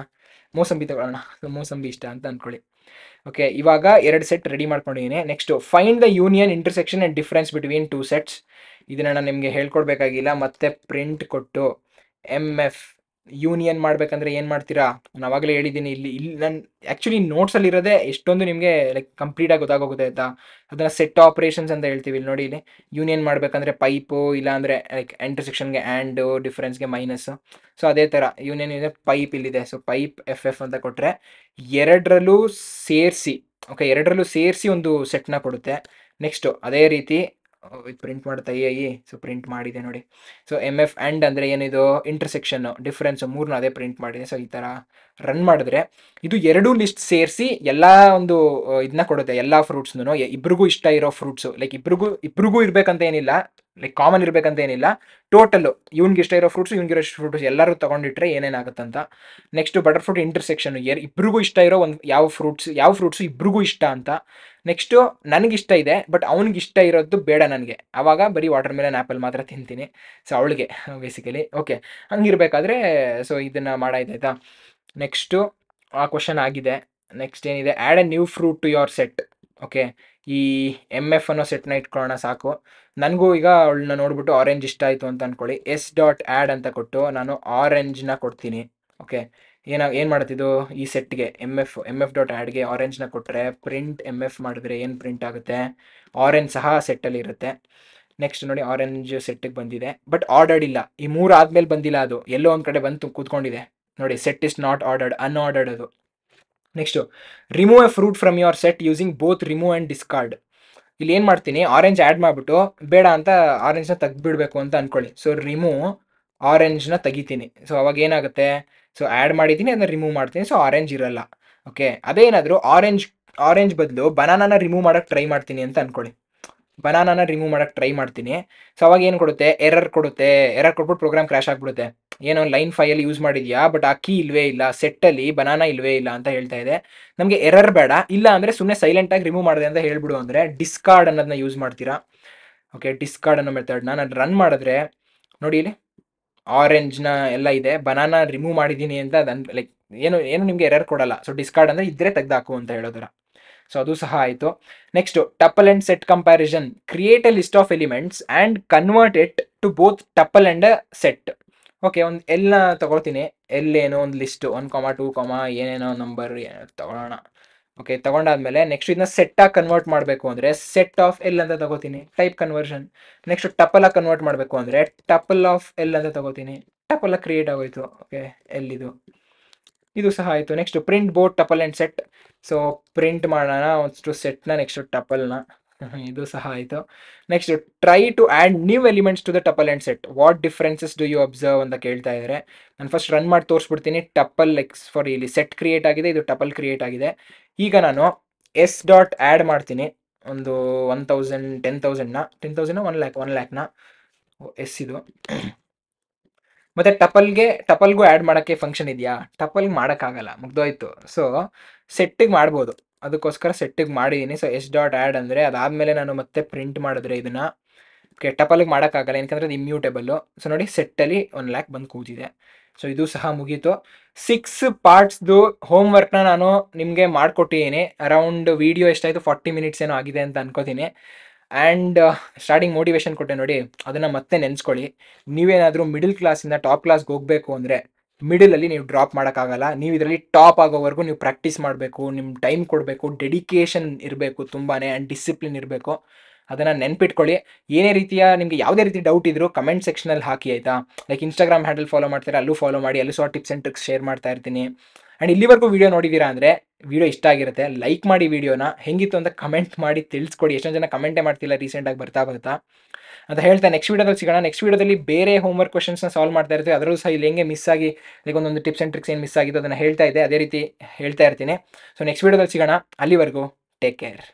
ಮೋಸಂಬಿ ತಗೊಳ್ಳೋಣ. ಸೊ ಮೋಸಂಬಿ ಇಷ್ಟ ಅಂತ ಅಂದ್ಕೊಳ್ಳಿ. ಓಕೆ, ಇವಾಗ 2 ಸೆಟ್ ರೆಡಿ ಮಾಡ್ಕೊಂಡಿದ್ದೀನಿ. Next find the union, intersection and difference between 2 sets. ಇದನ್ನು ನಾನು ನಿಮಗೆ ಹೇಳ್ಕೊಡ್ಬೇಕಾಗಿಲ್ಲ. ಮತ್ತೆ ಪ್ರಿಂಟ್ ಕೊಟ್ಟು MF ಯೂನಿಯನ್ ಮಾಡಬೇಕಂದ್ರೆ ಏನು ಮಾಡ್ತೀರಾ, ನಾನು ಆವಾಗಲೇ ಹೇಳಿದ್ದೀನಿ. ಇಲ್ಲಿ ನಾನು ಆ್ಯಕ್ಚುಲಿ ನೋಟ್ಸಲ್ಲಿರೋದೇ ಎಷ್ಟೊಂದು ನಿಮಗೆ ಲೈಕ್ ಕಂಪ್ಲೀಟಾಗಿ ಗೊತ್ತಾಗೋಗುತ್ತೆ ಆಯಿತಾ. ಅದನ್ನು ಸೆಟ್ ಆಪ್ರೇಷನ್ಸ್ ಅಂತ ಹೇಳ್ತೀವಿ. ಇಲ್ಲಿ ನೋಡಿ, ಇಲ್ಲಿ ಯೂನಿಯನ್ ಮಾಡಬೇಕಂದ್ರೆ ಪೈಪು, ಇಲ್ಲಾಂದರೆ ಲೈಕ್ ಇಂಟರ್ಸೆಕ್ಷನ್ಗೆ ಆ್ಯಂಡು, ಡಿಫ್ರೆನ್ಸ್ಗೆ ಮೈನಸ್ಸು. ಸೊ ಅದೇ ಥರ ಯೂನಿಯನ್ ಇದೆ, ಪೈಪ್ ಇಲ್ಲಿದೆ. ಸೊ ಪೈಪ್ FF ಅಂತ ಕೊಟ್ಟರೆ ಎರಡರಲ್ಲೂ ಸೇರಿಸಿ ಒಂದು ಸೆಟ್ನ ಕೊಡುತ್ತೆ. ನೆಕ್ಸ್ಟು ಅದೇ ರೀತಿ ಇದು ಪ್ರಿಂಟ್ ಮಾಡ್ತಾ ಸೊ ಪ್ರಿಂಟ್ ಮಾಡಿದೆ ನೋಡಿ. ಸೊ MF ಆ್ಯಂಡ್ ಅಂದರೆ ಏನಿದು, ಇಂಟರ್ಸೆಕ್ಷನ್ನು, ಡಿಫ್ರೆನ್ಸು, ಮೂರನ್ನ ಅದೇ ಪ್ರಿಂಟ್ ಮಾಡಿದೆ. ಸೊ ಈ ಥರ ರನ್ ಮಾಡಿದ್ರೆ ಇದು ಎರಡೂ ಲಿಸ್ಟ್ ಸೇರಿಸಿ ಎಲ್ಲ ಒಂದು ಇದನ್ನ ಕೊಡುತ್ತೆ, ಎಲ್ಲ ಫ್ರೂಟ್ಸ್ನು. ಇಬ್ರಿಗೂ ಇಷ್ಟ ಇರೋ ಫ್ರೂಟ್ಸು, ಲೈಕ್ ಇಬ್ರಿಗೂ ಇರಬೇಕಂತ ಏನಿಲ್ಲ, ಲೈಕ್ ಕಾಮನ್ ಇರಬೇಕಂತ ಏನಿಲ್ಲ. ಟೋಟಲ್ಲು ಇವ್ನಿಗೆ ಇಷ್ಟ ಇರೋ ಫ್ರೂಟ್ಸು, ಇವ್ನಿಗಿರೋ ಫ್ರೂಟ್ಸ್ ಎಲ್ಲರೂ ತೊಗೊಂಡಿಟ್ರೆ ಏನೇನಾಗುತ್ತಂತ. ನೆಕ್ಸ್ಟು ಬಟರ್ ಫ್ರೂಟ್ ಇಂಟರ್ಸೆಕ್ಷನ್, ಇಬ್ರಿಗೂ ಇಷ್ಟ ಇರೋ ಒಂದು ಯಾವ ಫ್ರೂಟ್ಸು ಇಬ್ರಿಗೂ ಇಷ್ಟ ಅಂತ. ನೆಕ್ಸ್ಟು ನನಗಿಷ್ಟ ಇದೆ, ಬಟ್ ಅವ್ನಿಗಿಷ್ಟ ಇರೋದು ಬೇಡ ನನಗೆ, ಆವಾಗ ಬರೀ ವಾಟರ್ ಮೆಲನ್ ಆ್ಯಪಲ್ ಮಾತ್ರ ತಿಂತೀನಿ. ಸೊ ಅವಳಿಗೆ ಬೇಸಿಕಲಿ. ಓಕೆ, ಹಂಗಿರ್ಬೇಕಾದ್ರೆ ಸೊ ಇದನ್ನು ಮಾಡಾಯ್ತಾಯ್ತಾ. ನೆಕ್ಸ್ಟು ಆ ಕ್ವಶನ್ ಆಗಿದೆ. ನೆಕ್ಸ್ಟ್ ಏನಿದೆ, add a new fruit to your set. Okay, ಈ MF ಅನ್ನೋ ಸೆಟ್ನ ಇಟ್ಕೊಳ್ಳೋಣ ಸಾಕು. ನನಗೂ ಈಗ ಅವಳನ್ನ ನೋಡ್ಬಿಟ್ಟು ಆರೆಂಜ್ ಇಷ್ಟ ಆಯಿತು ಅಂತ ಅಂದ್ಕೊಳ್ಳಿ. S.add ಅಂತ ಕೊಟ್ಟು ನಾನು ಆರೆಂಜ್ನ ಕೊಡ್ತೀನಿ. ಓಕೆ, ಏನು ಮಾಡ್ತಿದ್ದು, ಈ ಸೆಟ್ಗೆ MF.addಗೆ ಆರೆಂಜ್ನ ಕೊಟ್ಟರೆ ಪ್ರಿಂಟ್ MF ಮಾಡಿದ್ರೆ ಏನು ಪ್ರಿಂಟ್ ಆಗುತ್ತೆ, ಆರೆಂಜ್ ಸಹ ಸೆಟ್ಟಲ್ಲಿ ಇರುತ್ತೆ. ನೆಕ್ಸ್ಟ್ ನೋಡಿ, ಆರೆಂಜ್ ಸೆಟ್ಟಿಗೆ ಬಂದಿದೆ, ಬಟ್ ಆರ್ಡರ್ಡ್ ಇಲ್ಲ. ಈ 3 ಆದಮೇಲೆ ಬಂದಿಲ್ಲ, ಅದು ಎಲ್ಲೋ ಒಂದು ಕಡೆ ಬಂದು ಕೂತ್ಕೊಂಡಿದೆ ನೋಡಿ. ಸೆಟ್ ಇಸ್ ನಾಟ್ ಆರ್ಡರ್ಡ್, ಅನ್ಆರ್ಡರ್ಡ್ ಅದು. Next remove A fruit from your set using both remove and discard. ಇಲ್ಲಿ ಏನು ಮಾಡ್ತೀನಿ, ಆರೆಂಜ್ ಆ್ಯಡ್ ಮಾಡಿಬಿಟ್ಟು ಬೇಡ ಅಂತ ಆರೆಂಜ್ನ ತೆಗ್ದುಬಿಡ್ಬೇಕು ಅಂತ ಅಂದ್ಕೊಳ್ಳಿ. ಸೊ ರಿಮೂವ್ ಆರೆಂಜ್ನ ತೆಗಿತೀನಿ. ಸೊ ಅವಾಗ ಏನಾಗುತ್ತೆ, ಸೊ ಆ್ಯಡ್ ಮಾಡಿದ್ದೀನಿ, ಅದನ್ನ ರಿಮೂವ್ ಮಾಡ್ತೀನಿ. ಸೊ ಆರೆಂಜ್ ಇರಲ್ಲ. ಓಕೆ, ಅದೇನಾದರೂ ಆರೆಂಜ್ ಬದಲು ಬನಾನಾನ ರಿಮೂವ್ ಮಾಡೋಕ್ಕೆ ಟ್ರೈ ಮಾಡ್ತೀನಿ ಅಂತ ಅಂದ್ಕೊಳ್ಳಿ. ಸೊ ಅವಾಗ ಏನು ಕೊಡುತ್ತೆ, ಎರರ್ ಕೊಟ್ಬಿಟ್ಟು ಪ್ರೋಗ್ರಾಮ್ ಕ್ರ್ಯಾಶ್ ಆಗಿಬಿಡುತ್ತೆ. ಏನೋ ಲೈನ್ 5ಅಲ್ಲಿ ಯೂಸ್ ಮಾಡಿದ್ಯಾ, ಬಟ್ ಆ ಕೀ ಇಲ್ವೇ ಇಲ್ಲ, ಸೆಟ್ಟಲ್ಲಿ ಬನಾನಾ ಇಲ್ವೇ ಇಲ್ಲ ಅಂತ ಹೇಳ್ತಾ ಇದೆ. ನಮಗೆ ಎರರ್ ಬೇಡ, ಇಲ್ಲ ಅಂದರೆ ಸುಮ್ಮನೆ ಸೈಲೆಂಟಾಗಿ ರಿಮೂವ್ ಮಾಡಿದೆ ಅಂತ ಹೇಳ್ಬಿಡು ಅಂದರೆ ಡಿಸ್ಕಾರ್ಡ್ ಅನ್ನೋದನ್ನ ಯೂಸ್ ಮಾಡ್ತೀರಾ. ಓಕೆ, ಡಿಸ್ಕಾರ್ಡ್ ಅನ್ನೋ ಮೆಥಡ್ನ ನಾನು ರನ್ ಮಾಡಿದ್ರೆ ನೋಡಿ, ಇಲ್ಲಿ ಆರೆಂಜ್ನ ಎಲ್ಲ ಇದೆ, ಬನಾನಾ ರಿಮೂವ್ ಮಾಡಿದ್ದೀನಿ ಅಂತ ಅದು ಲೈಕ್ ಏನು ನಿಮಗೆ ಎರರ್ ಕೊಡಲ್ಲ. ಸೊ ಡಿಸ್ಕಾರ್ಡ್ ಅಂದರೆ ಇದ್ರೆ ತೆಗ್ದಾಕು ಅಂತ ಹೇಳೋದರ. ಸೊ ಅದು ಸಹ ಆಯಿತು. Next tuple and set comparison. Create a list of elements and convert it to both tuple and set. Okay, ಒಂದು ಎಲ್ಲ ತೊಗೊಳ್ತೀನಿ. ಎಲ್ಲೇನೋ ಒಂದು ಲಿಸ್ಟು 1, 2, ಏನೇನೋ ನಂಬರ್ ತೊಗೊಳ್ಳೋಣ. ಓಕೆ, ತೊಗೊಂಡಾದ್ಮೇಲೆ ನೆಕ್ಸ್ಟ್ ಇದನ್ನ ಸೆಟ್ಟಾಗಿ ಕನ್ವರ್ಟ್ ಮಾಡಬೇಕು ಅಂದರೆ ಸೆಟ್ ಆಫ್ ಎಲ್ ಅಂತ ತಗೋತೀನಿ, ಟೈಪ್ ಕನ್ವರ್ಷನ್. ನೆಕ್ಸ್ಟ್ ಟಪಲಾಗಿ ಕನ್ವರ್ಟ್ ಮಾಡಬೇಕು ಅಂದರೆ ಟಪಲ್ ಆಫ್ ಎಲ್ ಅಂತ ತಗೋತೀನಿ, ಟಪಲಾಗಿ ಕ್ರಿಯೇಟ್ ಆಗೋಯ್ತು. ಓಕೆ, ಎಲ್ಲಿದು ಇದು ಸಹ ಆಯಿತು. Next print both tuple and set. So print ಮಾಡೋಣ ಒಂದಷ್ಟು ಸೆಟ್ನ, ನೆಕ್ಸ್ಟ್ ಟಪಲ್ನ. ಇದು ಸಹ ಆಯಿತು. Next try to add new elements to the tuple and set, what differences do you observe ಅಂತ ಕೇಳ್ತಾ ಇದ್ದಾರೆ. ನಾನು ಫಸ್ಟ್ ರನ್ ಮಾಡಿ ತೋರಿಸ್ಬಿಡ್ತೀನಿ. ಟಪಲ್ ಇಲ್ಲಿ ಸೆಟ್ ಕ್ರಿಯೇಟ್ ಆಗಿದೆ, ಇದು ಟಪಲ್ ಕ್ರಿಯೇಟ್ ಆಗಿದೆ. ಈಗ ನಾನು ಎಸ್ ಡಾಟ್ ಆ್ಯಡ್ ಮಾಡ್ತೀನಿ, ಒಂದು 1000 10,000 1 ಲ್ಯಾಕ್ನ ಎಸ್ ಇದು. ಮತ್ತು ಟಪಲ್ಗೂ ಆ್ಯಡ್ ಮಾಡೋಕ್ಕೆ ಫಂಕ್ಷನ್ ಇದೆಯಾ? ಟಪಲ್ಗೆ ಮಾಡೋಕ್ಕಾಗಲ್ಲ, ಮುಗ್ದೋಯ್ತು. ಸೊ ಸೆಟ್ಟಿಗೆ ಮಾಡ್ಬೋದು, ಅದಕ್ಕೋಸ್ಕರ ಸೆಟ್ಟಿಗೆ ಮಾಡಿದ್ದೀನಿ. ಸೊ ಎಸ್ ಡಾಟ್ ಆ್ಯಡ್ ಅಂದರೆ ಅದಾದಮೇಲೆ ನಾನು ಮತ್ತೆ ಪ್ರಿಂಟ್ ಮಾಡಿದ್ರೆ ಇದನ್ನು. ಓಕೆ, ಟಪಲ್ಗೆ ಮಾಡೋಕ್ಕಾಗಲ್ಲ ಯಾಕಂದರೆ ಅದು ಇಮ್ಯೂಟೇಬಲ್ಲು. ಸೊ ನೋಡಿ, ಸೆಟ್ಟಲ್ಲಿ 1 ಲ್ಯಾಕ್ ಬಂದು ಕೂತಿದೆ. ಸೊ ಇದು ಸಹ ಮುಗೀತು. 6 ಪಾರ್ಟ್ಸ್ದು ಹೋಮ್ವರ್ಕ್ನ ನಾನು ನಿಮಗೆ ಮಾಡಿಕೊಟ್ಟಿದ್ದೀನಿ. ಅರೌಂಡ್ ವೀಡಿಯೋ ಎಷ್ಟಾಯಿತು, 40 ಮಿನಿಟ್ಸ್ ಏನೋ ಆಗಿದೆ ಅಂತ ಅನ್ಕೋತೀನಿ. ಆ್ಯಂಡ್ ಸ್ಟಾರ್ಟಿಂಗ್ ಮೋಟಿವೇಶನ್ ಕೊಟ್ಟೆ ನೋಡಿ, ಅದನ್ನು ಮತ್ತೆ ನೆನೆಸ್ಕೊಳ್ಳಿ. ನೀವೇನಾದರೂ ಮಿಡಲ್ ಕ್ಲಾಸಿಂದ ಟಾಪ್ ಕ್ಲಾಸ್ಗೆ ಹೋಗಬೇಕು ಅಂದರೆ ಮಿಡಲಲ್ಲಿ ನೀವು ಡ್ರಾಪ್ ಮಾಡೋಕ್ಕಾಗಲ್ಲ. ನೀವು ಇದರಲ್ಲಿ ಟಾಪ್ ಆಗೋವರೆಗೂ ನೀವು ಪ್ರಾಕ್ಟೀಸ್ ಮಾಡಬೇಕು, ನಿಮ್ಮ ಟೈಮ್ ಕೊಡಬೇಕು, ಡೆಡಿಕೇಶನ್ ಇರಬೇಕು ತುಂಬಾ, ಆ್ಯಂಡ್ ಡಿಸಿಪ್ಲಿನ್ ಇರಬೇಕು. ಅದನ್ನು ನೆನ್ಪಿಟ್ಕೊಳ್ಳಿ. ಏನೇ ರೀತಿಯ ನಿಮಗೆ ಯಾವುದೇ ರೀತಿ ಡೌಟ್ ಇದ್ದರೂ ಕಮೆಂಟ್ ಸೆಕ್ಷನಲ್ಲಿ ಹಾಕಿ, ಆಯಿತಾ? ಲೈಕ್ ಇನ್ಸ್ಟಾಗ್ರಾಮ್ ಹ್ಯಾಂಡಲ್ ಫಾಲೋ ಮಾಡ್ತಾರೆ, ಅಲ್ಲೂ ಫಾಲೋ ಮಾಡಿ, ಅಲ್ಲೂ ಸಹ ಟಿಪ್ಸ್ ಆ್ಯಂಡ್ ಟ್ರಿಕ್ಸ್ ಶೇರ್ ಮಾಡ್ತಾ ಇರ್ತೀನಿ. ಆ್ಯಂಡ್ ಇಲ್ಲಿವರೆಗೂ ವೀಡಿಯೋ ನೋಡಿದ್ದೀರಾ ಅಂದರೆ ವೀಡಿಯೋ ಇಷ್ಟ ಆಗಿರುತ್ತೆ, ಲೈಕ್ ಮಾಡಿ ವೀಡಿಯೋನ. ಹೆಂಗಿತ್ತು ಅಂತ ಕಮೆಂಟ್ ಮಾಡಿ ತಿಳಿಸ್ಕೊಡಿ. ಎಷ್ಟೊಂದು ಜನ ಕಮೆಂಟೇ ಮಾಡ್ತಿಲ್ಲ ರೀಸೆಂಟಾಗಿ ಬರ್ತಾ ಅಂತ ಹೇಳ್ತಾ ನೆಕ್ಸ್ಟ್ ವೀಡಿಯೋದಲ್ಲಿ ಸಿಗೋಣ. ನೆಕ್ಸ್ಟ್ ವೀಡಿಯೋದಲ್ಲಿ ಬೇರೆ ಹೋಮ್ವರ್ಕ್ ಕ್ವಶನ್ಸ್ನ ಸಾಲ್ವ್ ಮಾಡ್ತಾ ಇರ್ತೀವಿ. ಅದರಲ್ಲೂ ಸಹ ಇಲ್ಲಿ ಹೆಂಗೆ ಮಿಸ್ ಆಗಿ ಲೈಕ್ ಒಂದೊಂದು ಟಿಪ್ಸ್ ಆ್ಯಂಡ್ ಟ್ರಿಕ್ಸ್ ಏನು ಮಿಸ್ ಆಗಿದ್ದು ಅದನ್ನು ಹೇಳ್ತಾ ಇದ್ದೆ, ಅದೇ ರೀತಿ ಹೇಳ್ತಾ ಇರ್ತೀನಿ. ಸೊ ನೆಕ್ಸ್ಟ್ ವೀಡಿಯೋದಲ್ಲಿ ಸಿಗೋಣ. ಅಲ್ಲಿವರೆಗೂ ಟೇಕ್ ಕೇರ್.